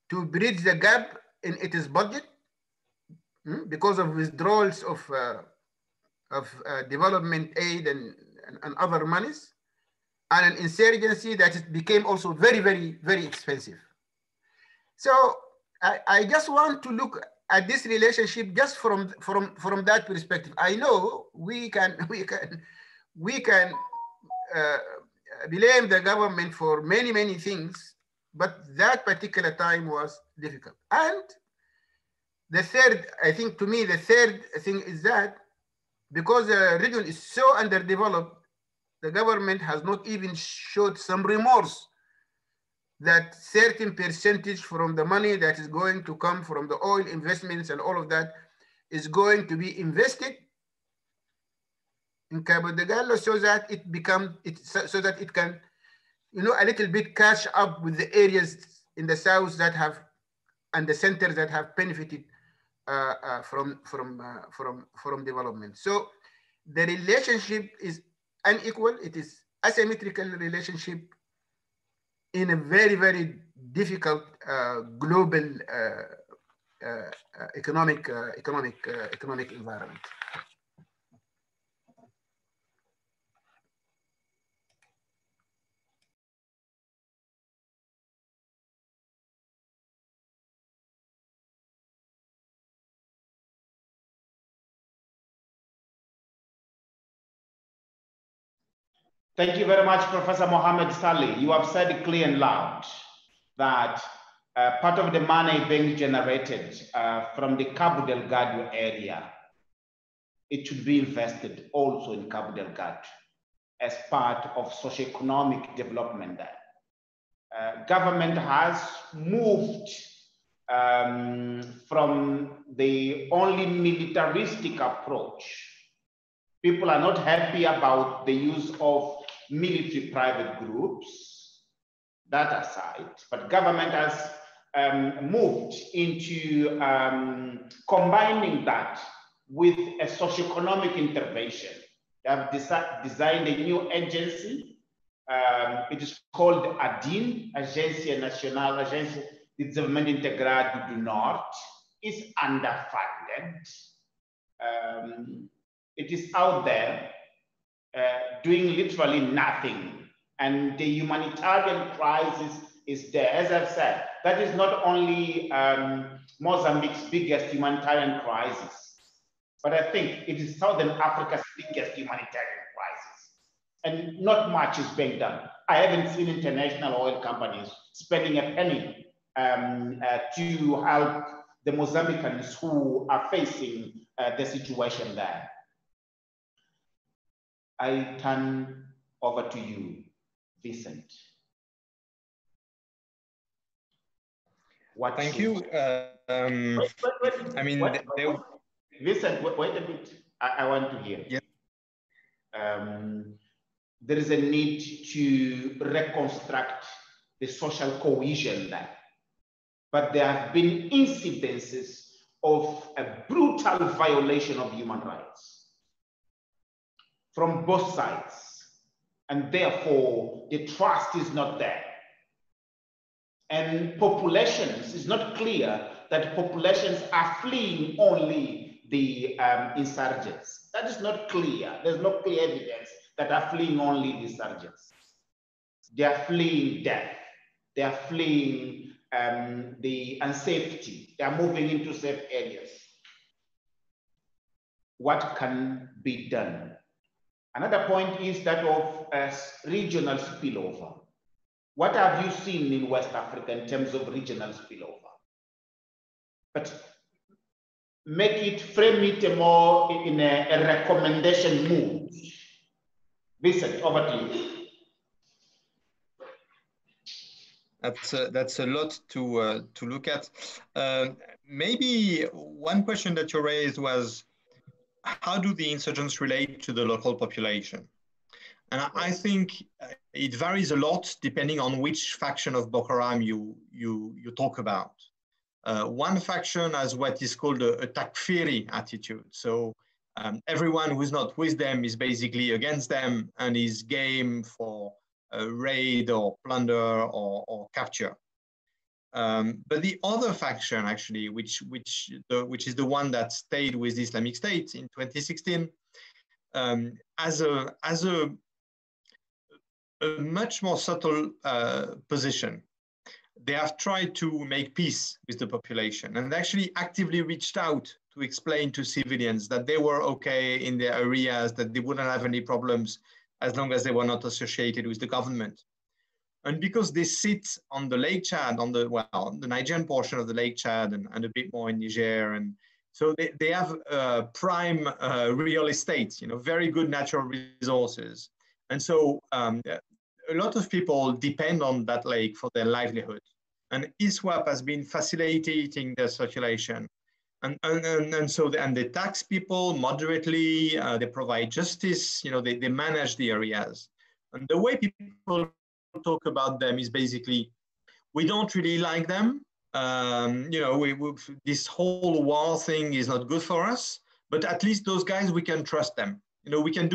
to bridge the gap in its budget because of withdrawals of development aid and other monies, and an insurgency that it became also very, very, very expensive. So I just want to look at this relationship just from that perspective. I know we can blame the government for many, many things, but that particular time was difficult. And the third, I think to me, the third thing is that because the region is so underdeveloped, the government has not even showed some remorse that certain percentage from the money that is going to come from the oil investments and all of that is going to be invested in Cabo Delgado so that it can, you know, a little bit catch up with the areas in the south that have, and the centers that have benefited from development. So the relationship is unequal. It is asymmetrical relationship in a very, very difficult global economic environment. Thank you very much, Professor Mohammed Saleh. You have said clear and loud that part of the money being generated from the Cabo Delgado area, it should be invested also in Cabo Delgado as part of socioeconomic development there. Government has moved from the only militaristic approach. People are not happy about the use of military private groups, that aside, but government has moved into combining that with a socioeconomic intervention. They have designed a new agency. It is called ADIN, Agência Nacional, Agência de Desenvolvimento Integrado do Norte. It's underfunded. It is out there doing literally nothing. And the humanitarian crisis is there. As I've said, that is not only Mozambique's biggest humanitarian crisis, but I think it is Southern Africa's biggest humanitarian crisis. And not much is being done. I haven't seen international oil companies spending a penny to help the Mozambicans who are facing the situation there. I turn over to you, Vincent. Thank you. I mean, Vincent, wait a bit. I want to hear. Yeah. There is a need to reconstruct the social cohesion there. But there have been incidences of a brutal violation of human rights from both sides. And therefore, the trust is not there. And populations, it's not clear that populations are fleeing only the insurgents. That is not clear. There's no clear evidence that are fleeing only the insurgents. They are fleeing death. They are fleeing the unsafety. They are moving into safe areas. What can be done? Another point is that of regional spillover. What have you seen in West Africa in terms of regional spillover? but frame it more in a recommendation mood. Vincent, over to you. That's a lot to look at. Maybe one question that you raised was, how do the insurgents relate to the local population? And I think it varies a lot depending on which faction of Boko Haram you talk about. One faction has what is called a takfiri attitude. So everyone who's not with them is basically against them and is game for raid or plunder or capture. But the other faction, actually, which is the one that stayed with the Islamic State in 2016, has a much more subtle position. They have tried to make peace with the population and actually actively reached out to explain to civilians that they were okay in their areas, that they wouldn't have any problems as long as they were not associated with the government. And because they sit on the Lake Chad, on the Nigerian portion of the Lake Chad and a bit more in Niger, and so they have prime real estate, very good natural resources. And so a lot of people depend on that lake for their livelihood. And ISWAP has been facilitating their circulation. And they tax people moderately, they provide justice, they manage the areas. And the way people talk about them is basically, we don't really like them. This whole war thing is not good for us, but at least those guys, we can trust them. We can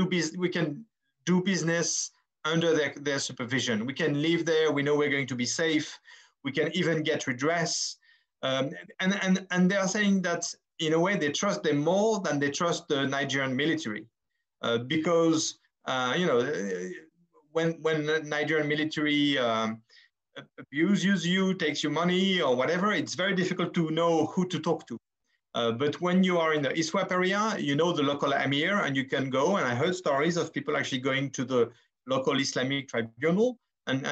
do business under their supervision. We can live there. We know we're going to be safe. We can even get redress. And they are saying that in a way they trust them more than they trust the Nigerian military, because when the Nigerian military abuses you, takes your money or whatever, it's very difficult to know who to talk to. But when you are in the ISWAP area, you know the local emir and you can go. And I heard stories of people actually going to the local Islamic tribunal and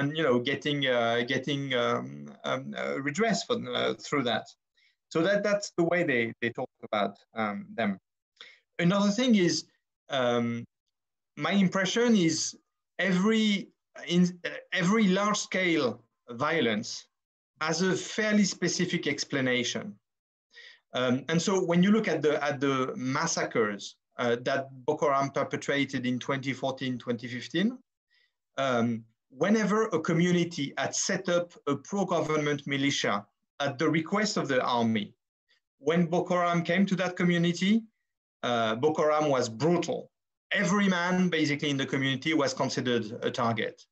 getting redress through that. So that's the way they talk about them. Another thing is, my impression is every large-scale violence has a fairly specific explanation. And so when you look at the massacres that Boko Haram perpetrated in 2014, 2015, whenever a community had set up a pro-government militia at the request of the army, when Boko Haram came to that community, Boko Haram was brutal. Every man basically in the community was considered a target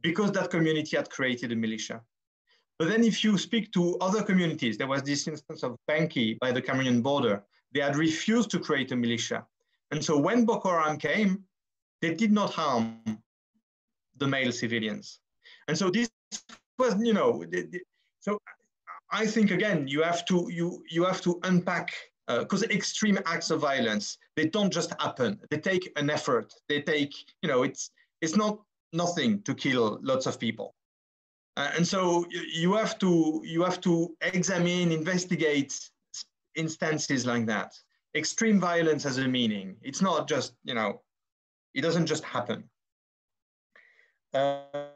because that community had created a militia. But then if you speak to other communities, there was this instance of Banki by the Cameroonian border. They had refused to create a militia. And so when Boko Haram came, they did not harm the male civilians. And so this was, so I think, again, you have to unpack, because extreme acts of violence, they don't just happen. They take an effort. They take, it's not nothing to kill lots of people. And so you have to examine, investigate instances like that. Extreme violence has a meaning. It's not just, it doesn't just happen. There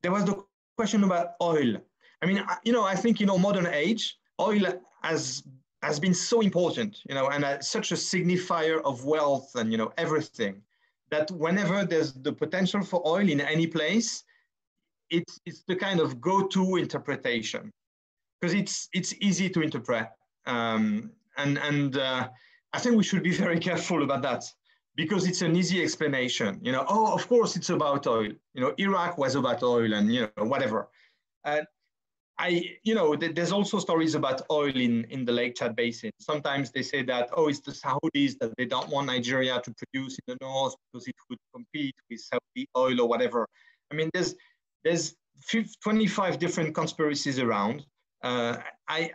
was the question about oil. I mean, I think in our modern age, oil has been so important, and such a signifier of wealth and, everything, that whenever there's the potential for oil in any place, it's the kind of go-to interpretation, because it's easy to interpret. And I think we should be very careful about that, because it's an easy explanation. Oh, of course it's about oil. Iraq was about oil and, whatever. There's also stories about oil in the Lake Chad Basin. Sometimes they say that, oh, it's the Saudis, that they don't want Nigeria to produce in the north because it would compete with Saudi oil or whatever. I mean, there's 25 different conspiracies around. I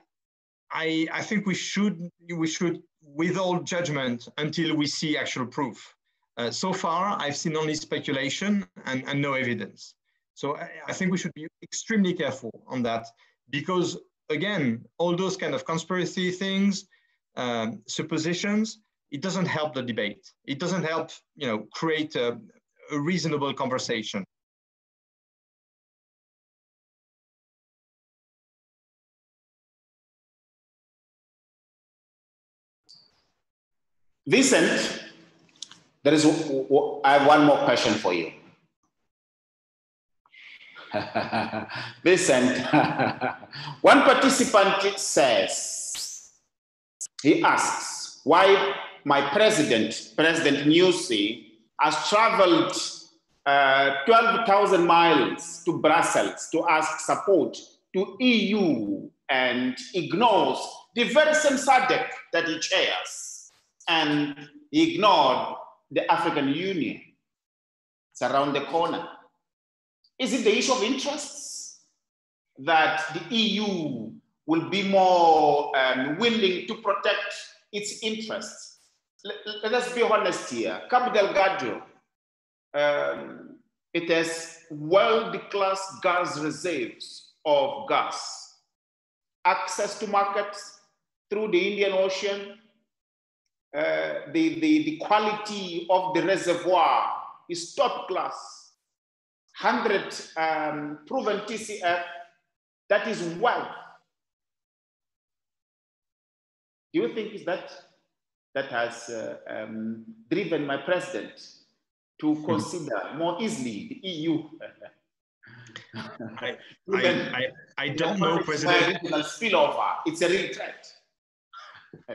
think we should withhold judgment until we see actual proof. So far, I've seen only speculation and no evidence. So I think we should be extremely careful on that, because again, all those kind of conspiracy things, suppositions, it doesn't help the debate. It doesn't help, create a reasonable conversation. Vincent, I have one more question for you. Vincent, one participant says, he asks, why my President Nyusi, has traveled 12,000 miles to Brussels to ask support to EU and ignores the very same SADC that he chairs, and he ignored the African Union. It's around the corner. Is it the issue of interests that the EU will be more willing to protect its interests? Let us be honest here. Cabo Delgado, it has world-class gas reserves of gas, access to markets through the Indian Ocean. The quality of the reservoir is top class. 100 proven TCF, that is wealth. Do you think is that has driven my president to consider more easily the EU? I don't know, President. Spillover, it's a real threat.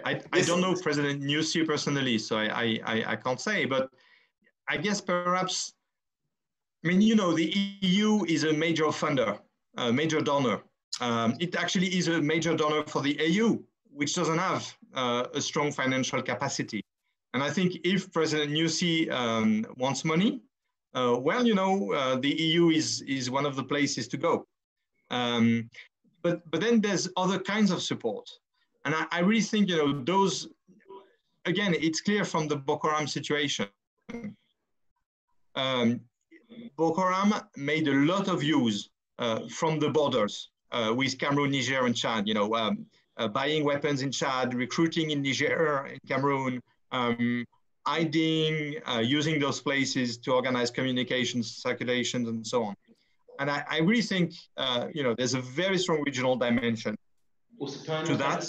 I don't know President Nyusi personally, so I can't say, but I guess perhaps, the EU is a major funder, a major donor. It actually is a major donor for the AU, which doesn't have a strong financial capacity. And I think if President Nyusi wants money, the EU is one of the places to go. But then there's other kinds of support. And I really think, those, again, it's clear from the Boko Haram situation. Boko Haram made a lot of use from the borders with Cameroon, Niger, and Chad, buying weapons in Chad, recruiting in Niger, in Cameroon, hiding, using those places to organize communications, circulations, and so on. And I really think, there's a very strong regional dimension to that.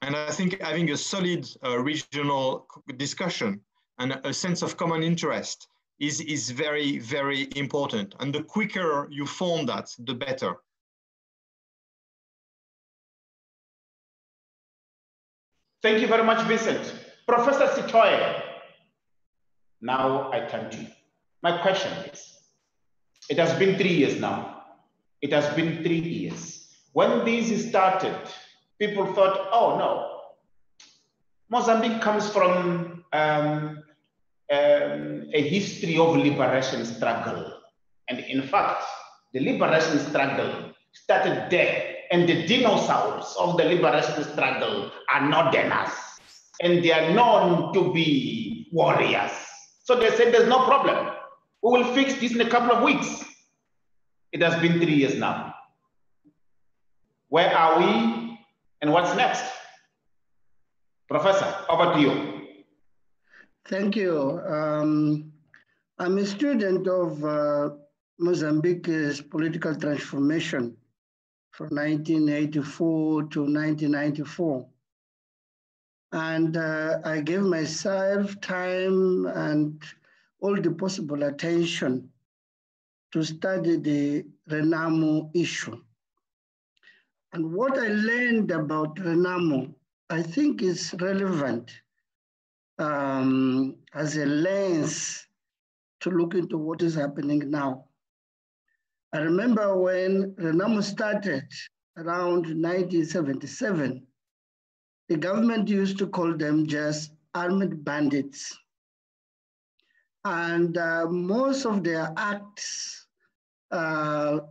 And I think having a solid regional discussion and a sense of common interest is very, very important. And the quicker you form that, the better. Thank you very much, Vincent. Professor Sitoye, now I turn to you. My question is, it has been 3 years now. It has been 3 years. When this started, people thought, oh no, Mozambique comes from a history of liberation struggle. And in fact, the liberation struggle started there, and the dinosaurs of the liberation struggle are northerners, and they are known to be warriors. So they said, there's no problem. We will fix this in a couple of weeks. It has been 3 years now. Where are we, and what's next? Professor, over to you. Thank you. I'm a student of Mozambique's political transformation from 1984 to 1994. And I gave myself time and all the possible attention to study the Renamo issue. And what I learned about Renamo, I think is relevant as a lens to look into what is happening now. I remember when Renamo started around 1977, the government used to call them just armed bandits. And most of their acts around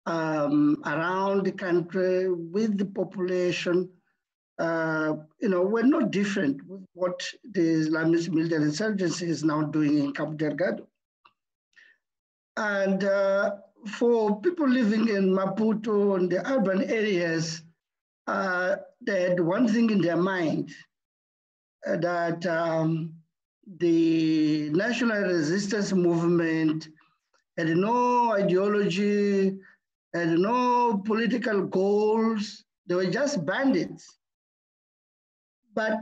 the country with the population were not different with what the Islamist Military Insurgency is now doing in Cabo Delgado. And for people living in Maputo and the urban areas, they had one thing in their mind, that the national resistance movement had no ideology, had no political goals. They were just bandits. But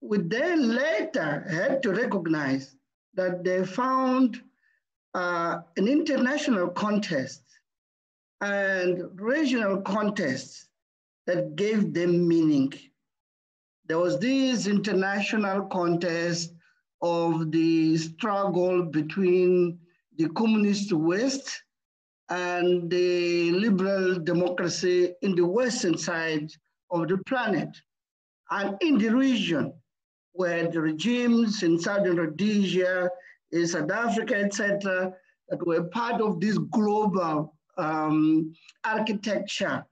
we then later had to recognize that they found an international context and regional context that gave them meaning. There was this international contest of the struggle between the communist West and the liberal democracy in the Western side of the planet. And in the region where the regimes in Southern Rhodesia, in South Africa, etc., that were part of this global architecture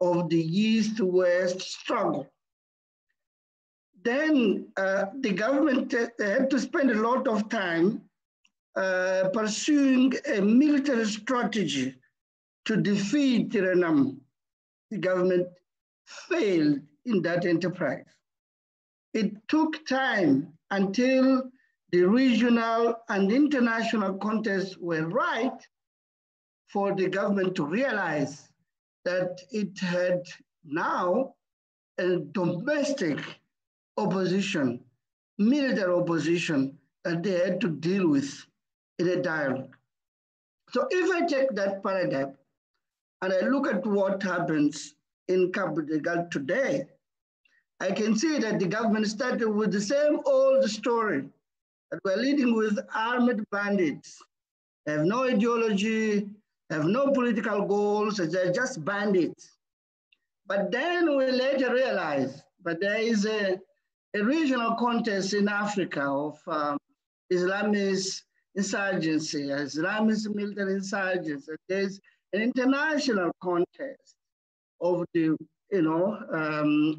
of the East-West struggle. Then the government had to spend a lot of time pursuing a military strategy to defeat Renam. The government failed in that enterprise. It took time until the regional and international contexts were right for the government to realize that it had now a domestic opposition, military opposition that they had to deal with in a dialogue. So if I take that paradigm and I look at what happens in Cabo Delgado today, I can see that the government started with the same old story, that we're leading with armed bandits. They have no ideology, have no political goals, they're just bandits. But then we later realized that there is a regional contest in Africa of Islamist insurgency, Islamist military insurgency. There's an international contest of the,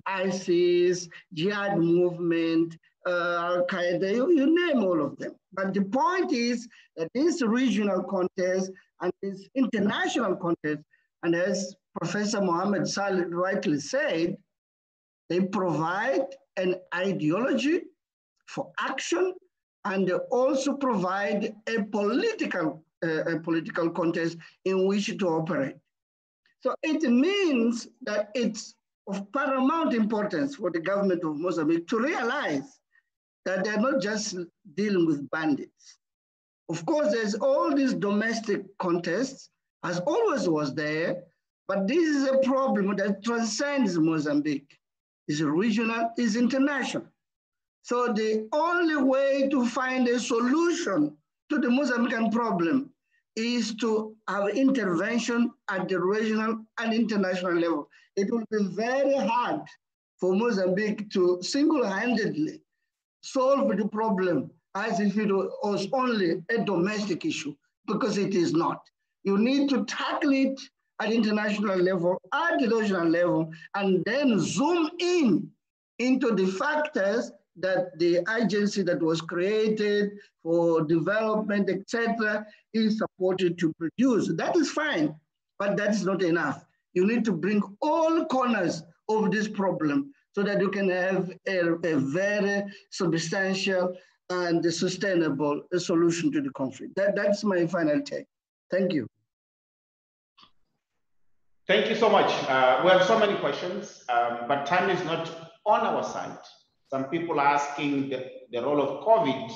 ISIS, jihad movement, Al-Qaeda, you name all of them. But the point is that this regional contest and this international contest, and as Professor Mohammed Saleh rightly said, they provide an ideology for action, and they also provide a political context in which to operate. So it means that it's of paramount importance for the government of Mozambique to realize that they're not just dealing with bandits. Of course, there's all these domestic contests, as always was there, but this is a problem that transcends Mozambique. It's regional, it's international. So the only way to find a solution to the Mozambican problem is to have intervention at the regional and international level. It will be very hard for Mozambique to single-handedly solve the problem as if it was only a domestic issue, because it is not. You need to tackle it at international level, at the regional level, and then zoom in into the factors that the agency that was created for development, etc., is supported to produce. That is fine, but that is not enough. You need to bring all corners of this problem so that you can have a very substantial and sustainable solution to the conflict. That's my final take. Thank you. Thank you so much. We have so many questions, but time is not on our side. Some people are asking the role of COVID.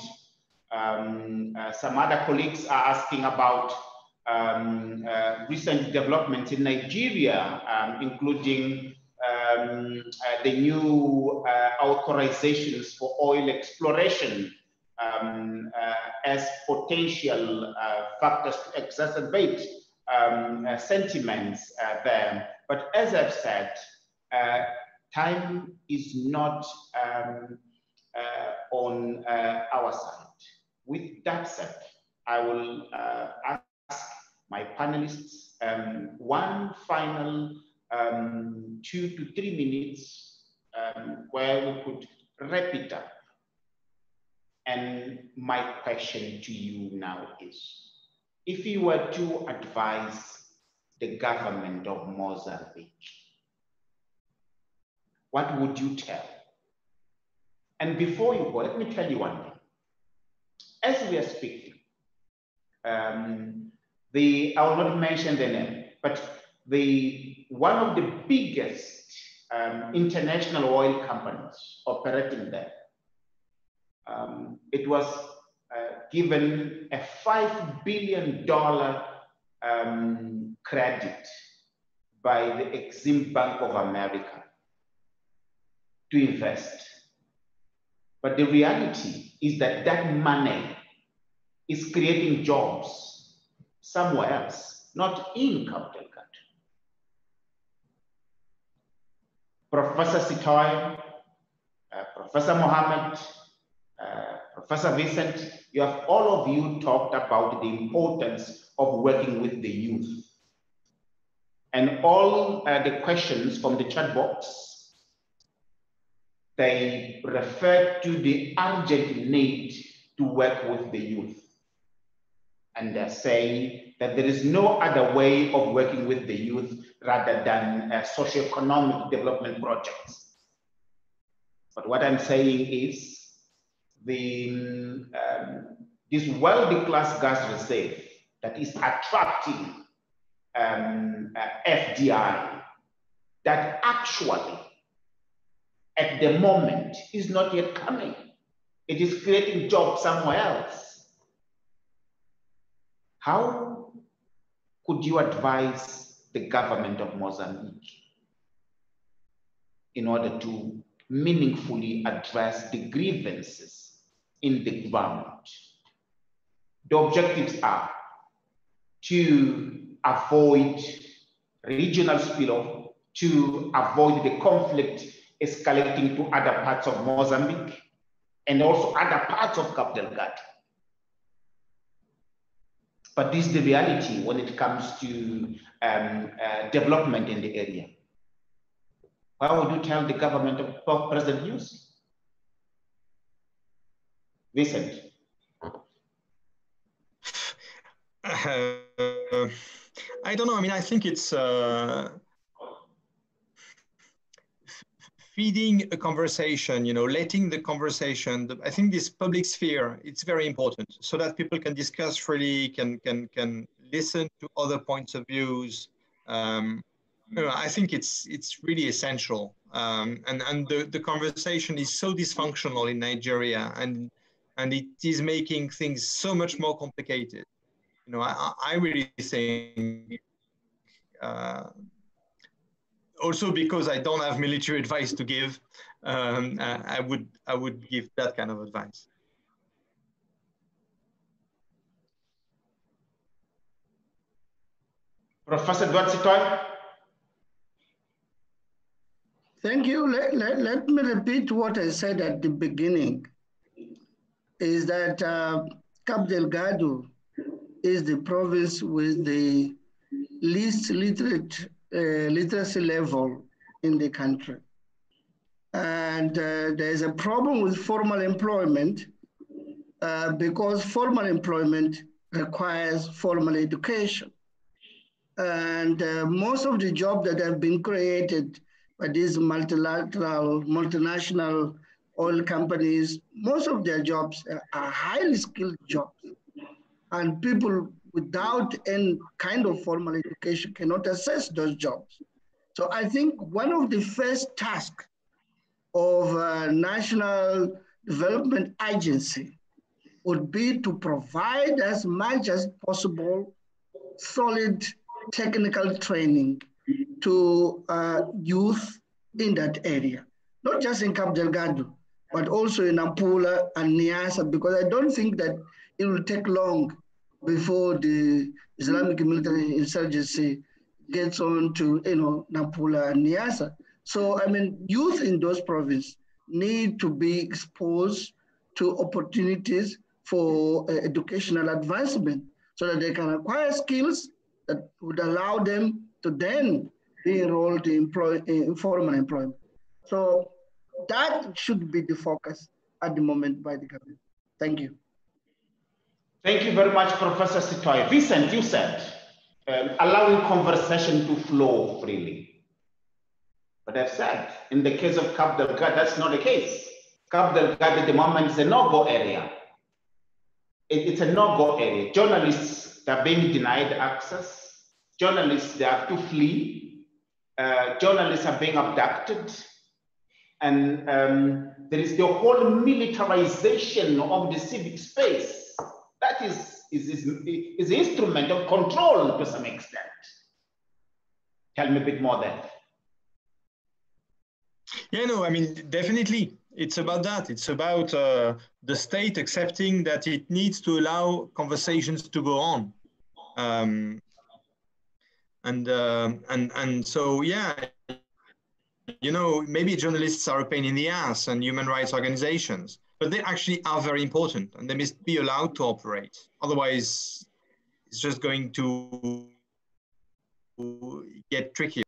Some other colleagues are asking about recent developments in Nigeria, including the new authorizations for oil exploration as potential factors to exacerbate sentiments there. But as I've said, time is not on our side. With that said, I will ask my panelists one final 2 to 3 minutes where we could wrap it up. And my question to you now is, if you were to advise the government of Mozambique, what would you tell? And before you go, let me tell you one thing. As we are speaking, I will not mention the name, but one of the biggest international oil companies operating there, it was given a $5 billion credit by the Exim Bank of America to invest. But the reality is that that money is creating jobs somewhere else, not in Cabo Delgado. Professor Sitoy, Professor Mohammed, Professor Vincent, you have all of you talked about the importance of working with the youth. And all the questions from the chat box, they refer to the urgent need to work with the youth. And they're saying that there is no other way of working with the youth rather than socioeconomic development projects. But what I'm saying is this wealthy class gas reserve that is attracting FDI, that actually at the moment is not yet coming. It is creating jobs somewhere else. How could you advise the government of Mozambique in order to meaningfully address the grievances in the ground? The objectives are to avoid regional spillover, to avoid the conflict escalating to other parts of Mozambique and also other parts of Cabo Delgado. But this is the reality when it comes to development in the area. Why would you tell the government of President Hughes? Vincent. I don't know. I mean, I think it's feeding a conversation, letting the conversation. I think this public sphere, it's very important so that people can discuss freely, can listen to other points of views. I think it's really essential. And the conversation is so dysfunctional in Nigeria, and it is making things so much more complicated. I really think, also because I don't have military advice to give, I would give that kind of advice. Professor Sitoy. Thank you. Let me repeat what I said at the beginning, is that Cabo Delgado is the province with the least literacy level in the country. And there's a problem with formal employment because formal employment requires formal education. And most of the jobs that have been created by these multinational oil companies, most of their jobs are highly skilled jobs. And people without any kind of formal education cannot access those jobs. So I think one of the first tasks of a national development agency would be to provide as much as possible solid technical training to youth in that area, not just in Cabo Delgado, but also in Nampula and Niassa, because I don't think that it will take long before the Islamic military insurgency gets on to Nampula and Niassa. So I mean, youth in those provinces need to be exposed to opportunities for educational advancement so that they can acquire skills that would allow them to then be enrolled in formal employment. So that should be the focus at the moment by the government. Thank you. Thank you very much, Professor Sitoy. Vincent, you said allowing conversation to flow freely. But I've said, in the case of Cabo Delgado, that's not the case. Cabo Delgado at the moment is a no-go area. It's a no-go area. Journalists are being denied access. Journalists, they have to flee. Journalists are being abducted. And there is the whole militarization of the civic space. That is the instrument of control to some extent. Tell me a bit more there. Yeah, no, I mean, definitely. It's about that. It's about the state accepting that it needs to allow conversations to go on. And so, yeah, you know, maybe journalists are a pain in the ass and human rights organizations, but they actually are very important and they must be allowed to operate. Otherwise, it's just going to get trickier.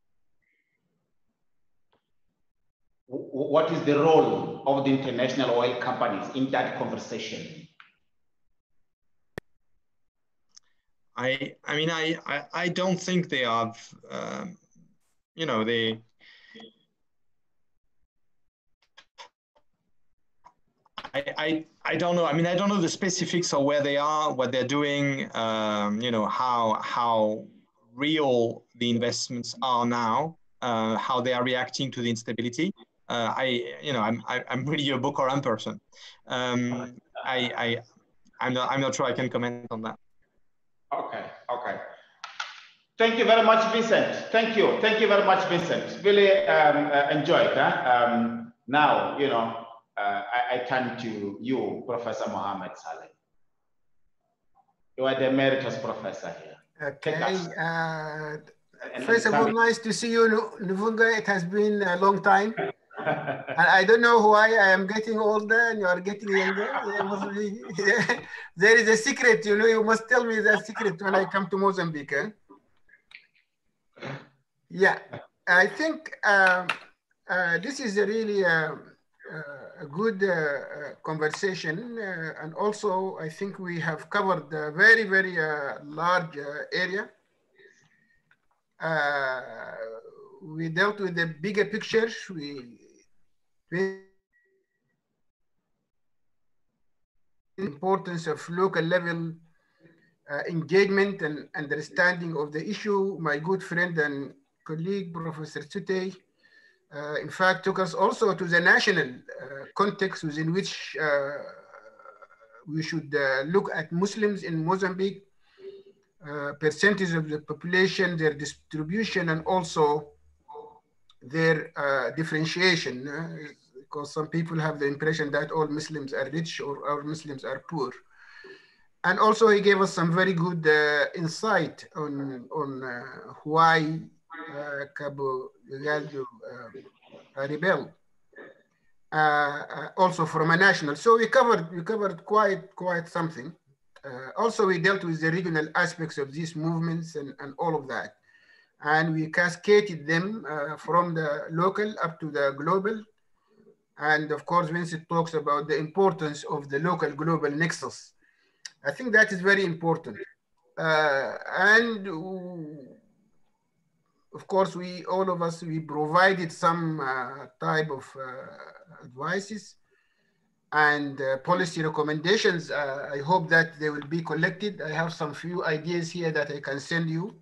What is the role of the international oil companies in that conversation? I mean, I don't think they have, you know, I don't know. I mean, I don't know the specifics of where they are, what they're doing, you know, how real the investments are now, how they are reacting to the instability. You know, I'm really a Boko Haram person. I'm not sure I can comment on that. Okay. Thank you very much, Vincent. Thank you very much, Vincent. Really enjoyed that. Now, you know, I turn to you, Professor Mohammed Saleh. You are the emeritus professor here. Okay. First of all, nice to see you, Nvunga. It has been a long time. And I don't know why I am getting older and you are getting younger. There is a secret, you know, you must tell me that secret when I come to Mozambique. Eh? Yeah, I think this is a really a good conversation. And also, I think we have covered a very, very large area. We dealt with the bigger picture. The importance of local level engagement and understanding of the issue. My good friend and colleague, Professor Sute, in fact, took us also to the national context within which we should look at Muslims in Mozambique, percentage of the population, their distribution, and also their differentiation, because some people have the impression that all Muslims are rich or all Muslims are poor. And also he gave us some very good insight on why Cabo Delgado rebelled, also from a national. So we covered quite something. Also, we dealt with the regional aspects of these movements and all of that. And we cascaded them from the local up to the global. And of course, Vincent talks about the importance of the local global nexus. I think that is very important. And of course, all of us, we provided some type of advices and policy recommendations. I hope that they will be collected. I have some few ideas here that I can send you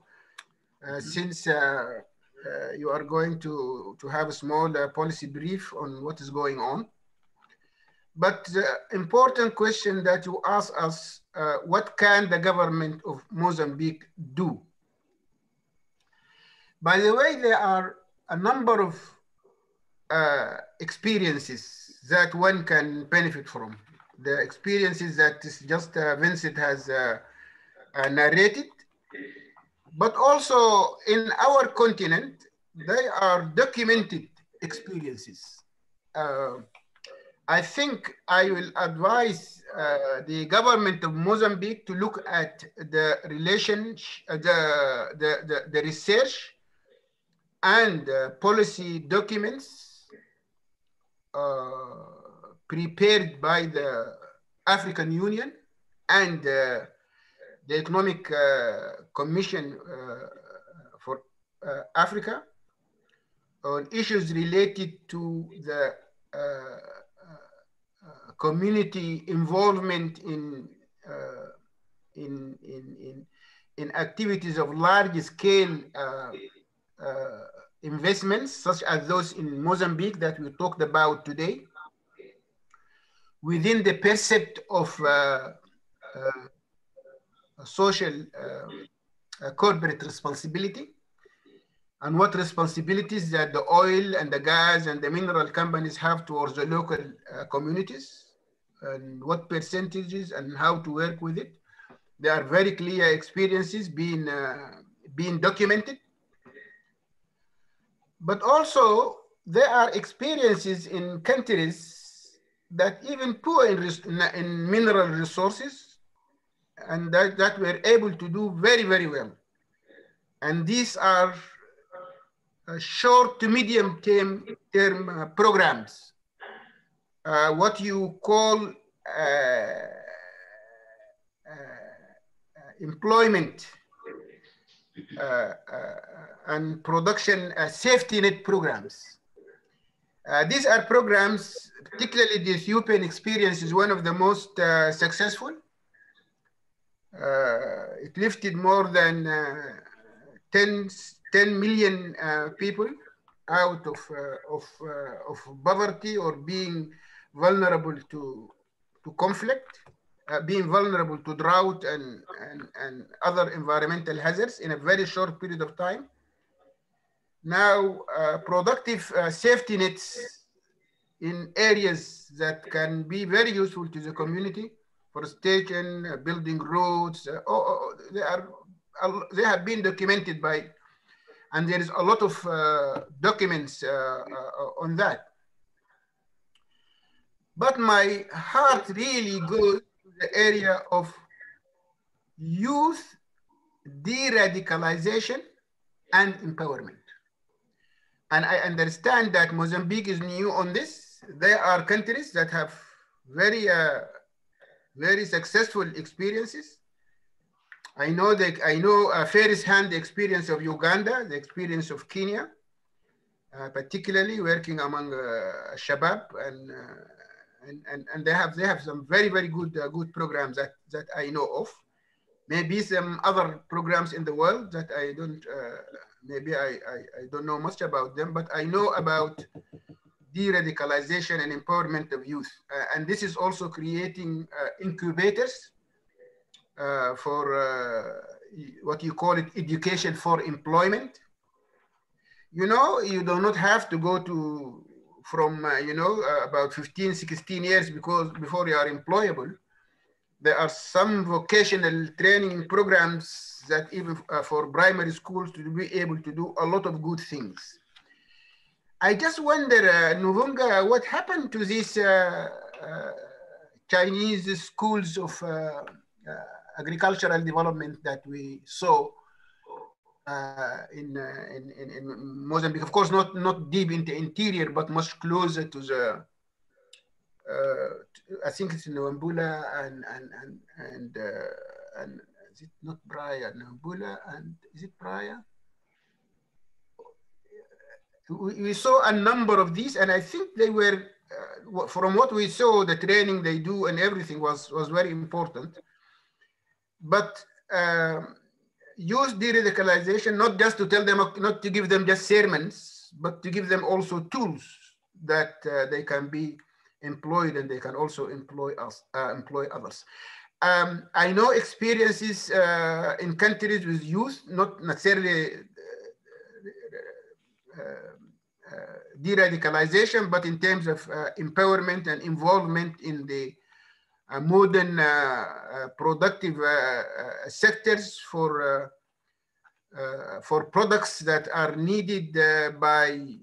since you are going to have a small policy brief on what is going on. But the important question that you ask us, what can the government of Mozambique do? By the way, there are a number of experiences that one can benefit from. The experiences that is just Vincent has narrated, but also in our continent, they are documented experiences. I think I will advise the government of Mozambique to look at the the research and policy documents prepared by the African Union and the Economic Commission for Africa on issues related to the community involvement in activities of large scale investments, such as those in Mozambique that we talked about today, within the precept of social corporate responsibility, and what responsibilities that the oil and the gas and the mineral companies have towards the local communities, and what percentages and how to work with it. There are very clear experiences being documented. But also there are experiences in countries that even poor in mineral resources, and that were able to do very, very well. And these are short to medium term programs, what you call employment and production safety net programs. These are programs, particularly the Ethiopian experience is one of the most successful. It lifted more than 10 million people out of poverty or being vulnerable to conflict, being vulnerable to drought and other environmental hazards in a very short period of time. Now, productive safety nets in areas that can be very useful to the community, forestation, building roads, they have been documented by, and there is a lot of documents on that. But my heart really goes to the area of youth de-radicalization and empowerment. And I understand that Mozambique is new on this. There are countries that have very, very successful experiences. I know first-hand experience of Uganda, the experience of Kenya, particularly working among Shabab, and they have some very, very good programs that I know of. Maybe some other programs in the world that I don't, maybe I don't know much about them, but I know about de-radicalization and empowerment of youth. And this is also creating incubators for what you call it, education for employment. You know, you do not have to go to from about 15, 16 years before you are employable. There are some vocational training programs that even for primary schools to be able to do a lot of good things. I just wonder, Nuvunga, what happened to these Chinese schools of agricultural development that we saw in Mozambique? Of course, not deep in the interior, but much closer to the. I think it's in Nwambula and is it not Praia? Nwambula and is it Praia? We saw a number of these, and I think they were, from what we saw, the training they do and everything was very important. But use de-radicalization, not just to tell them, not to give them just sermons, but to give them also tools that they can be employed, and they can also employ others. I know experiences in countries with youth, not necessarily de-radicalization, but in terms of empowerment and involvement in the modern productive sectors for products that are needed by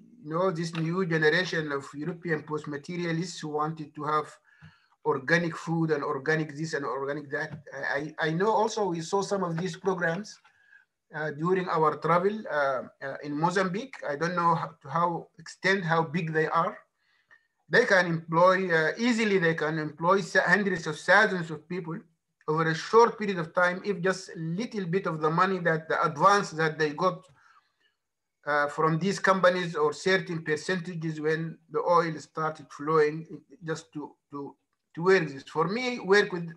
this new generation of European post-materialists who wanted to have organic food and organic this and organic that. I know also we saw some of these programs during our travel in Mozambique. I don't know how big they are. They can employ, easily they can employ hundreds of thousands of people over a short period of time, if just a little bit of the money that the advance that they got from these companies, or certain percentages when the oil started flowing, just to work this. For me, work with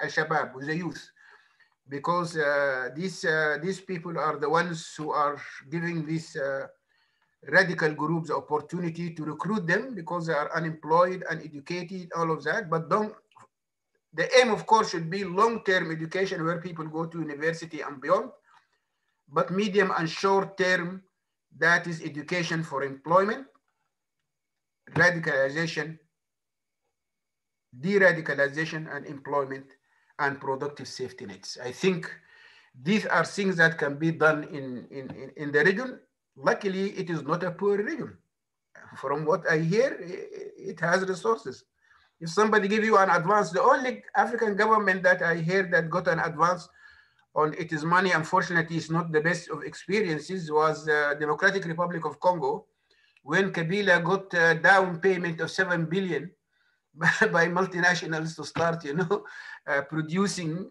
a shabab, with the youth, because these people are the ones who are giving these radical groups opportunity to recruit them, because they are unemployed, uneducated, all of that. But the aim, of course, should be long-term education where people go to university and beyond. But medium and short term, that is education for employment, radicalization, de-radicalization, and employment, and productive safety nets. I think these are things that can be done in the region. Luckily, it is not a poor region. From what I hear, it has resources. If somebody give you an advance, the only African government that I hear that got an advance on its money, unfortunately, is not the best of experiences, was the Democratic Republic of Congo, when Kabila got a down payment of 7 billion by multinationals to start, producing.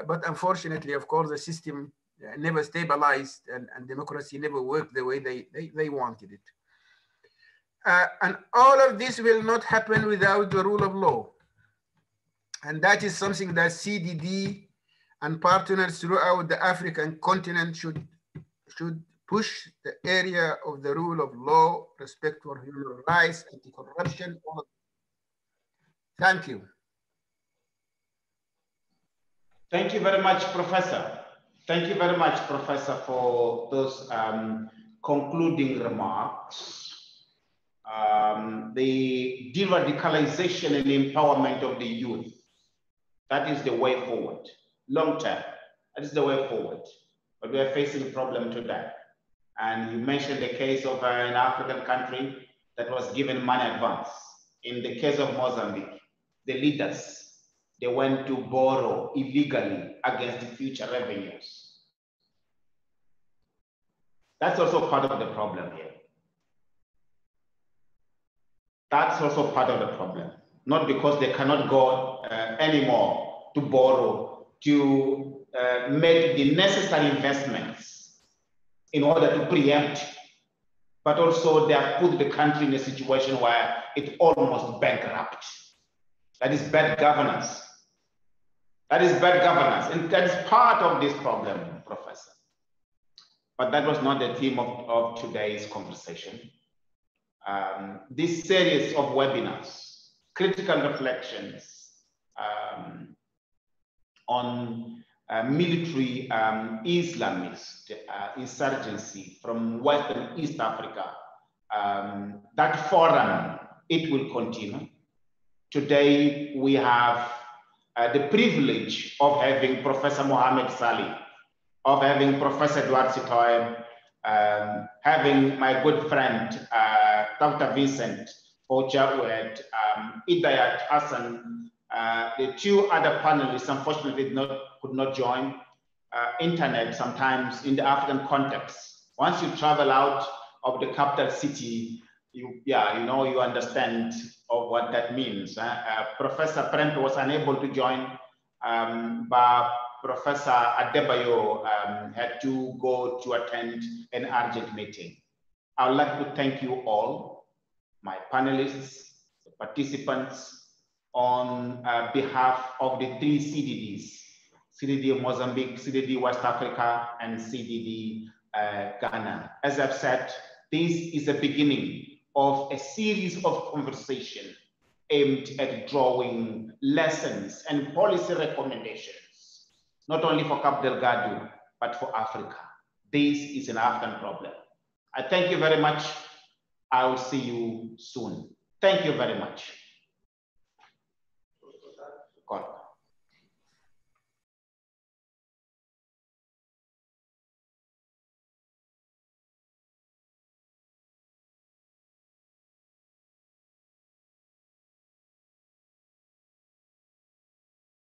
But unfortunately, of course, the system never stabilized, and democracy never worked the way they wanted it. And all of this will not happen without the rule of law. And that is something that CDD and partners throughout the African continent should push the area of the rule of law, respect for human rights, anti-corruption. Thank you. Thank you very much, Professor. Thank you very much, Professor, for those concluding remarks. The de-radicalization and empowerment of the youth, that is the way forward. Long term, that is the way forward. But we are facing a problem today. And you mentioned the case of an African country that was given money advance. In the case of Mozambique, the leaders, they went to borrow illegally against future revenues. That's also part of the problem here. That's also part of the problem. Not because they cannot go anymore to borrow, to make the necessary investments in order to preempt, but also they have put the country in a situation where it almost bankrupt. That is bad governance. That is bad governance, and that is part of this problem, Professor. But that was not the theme of today's conversation. This series of webinars, critical reflections on military Islamist insurgency from West and East Africa, that forum, it will continue. Today, we have the privilege of having Professor Mohamed Salih, of having Professor Edward Sitoye, having my good friend, Dr. Vincent Ojawed, Idayat Hassan, the two other panelists unfortunately could not join. Internet sometimes in the African context. Once you travel out of the capital city, you understand of what that means. Professor Prempe was unable to join, but Professor Adebayo had to go to attend an urgent meeting. I would like to thank you all, my panelists, the participants, on behalf of the 3 CDDs, CDD Mozambique, CDD West Africa, and CDD Ghana. As I've said, this is the beginning of a series of conversations aimed at drawing lessons and policy recommendations, not only for Cabo Delgado, but for Africa. This is an African problem. I thank you very much. I will see you soon. Thank you very much.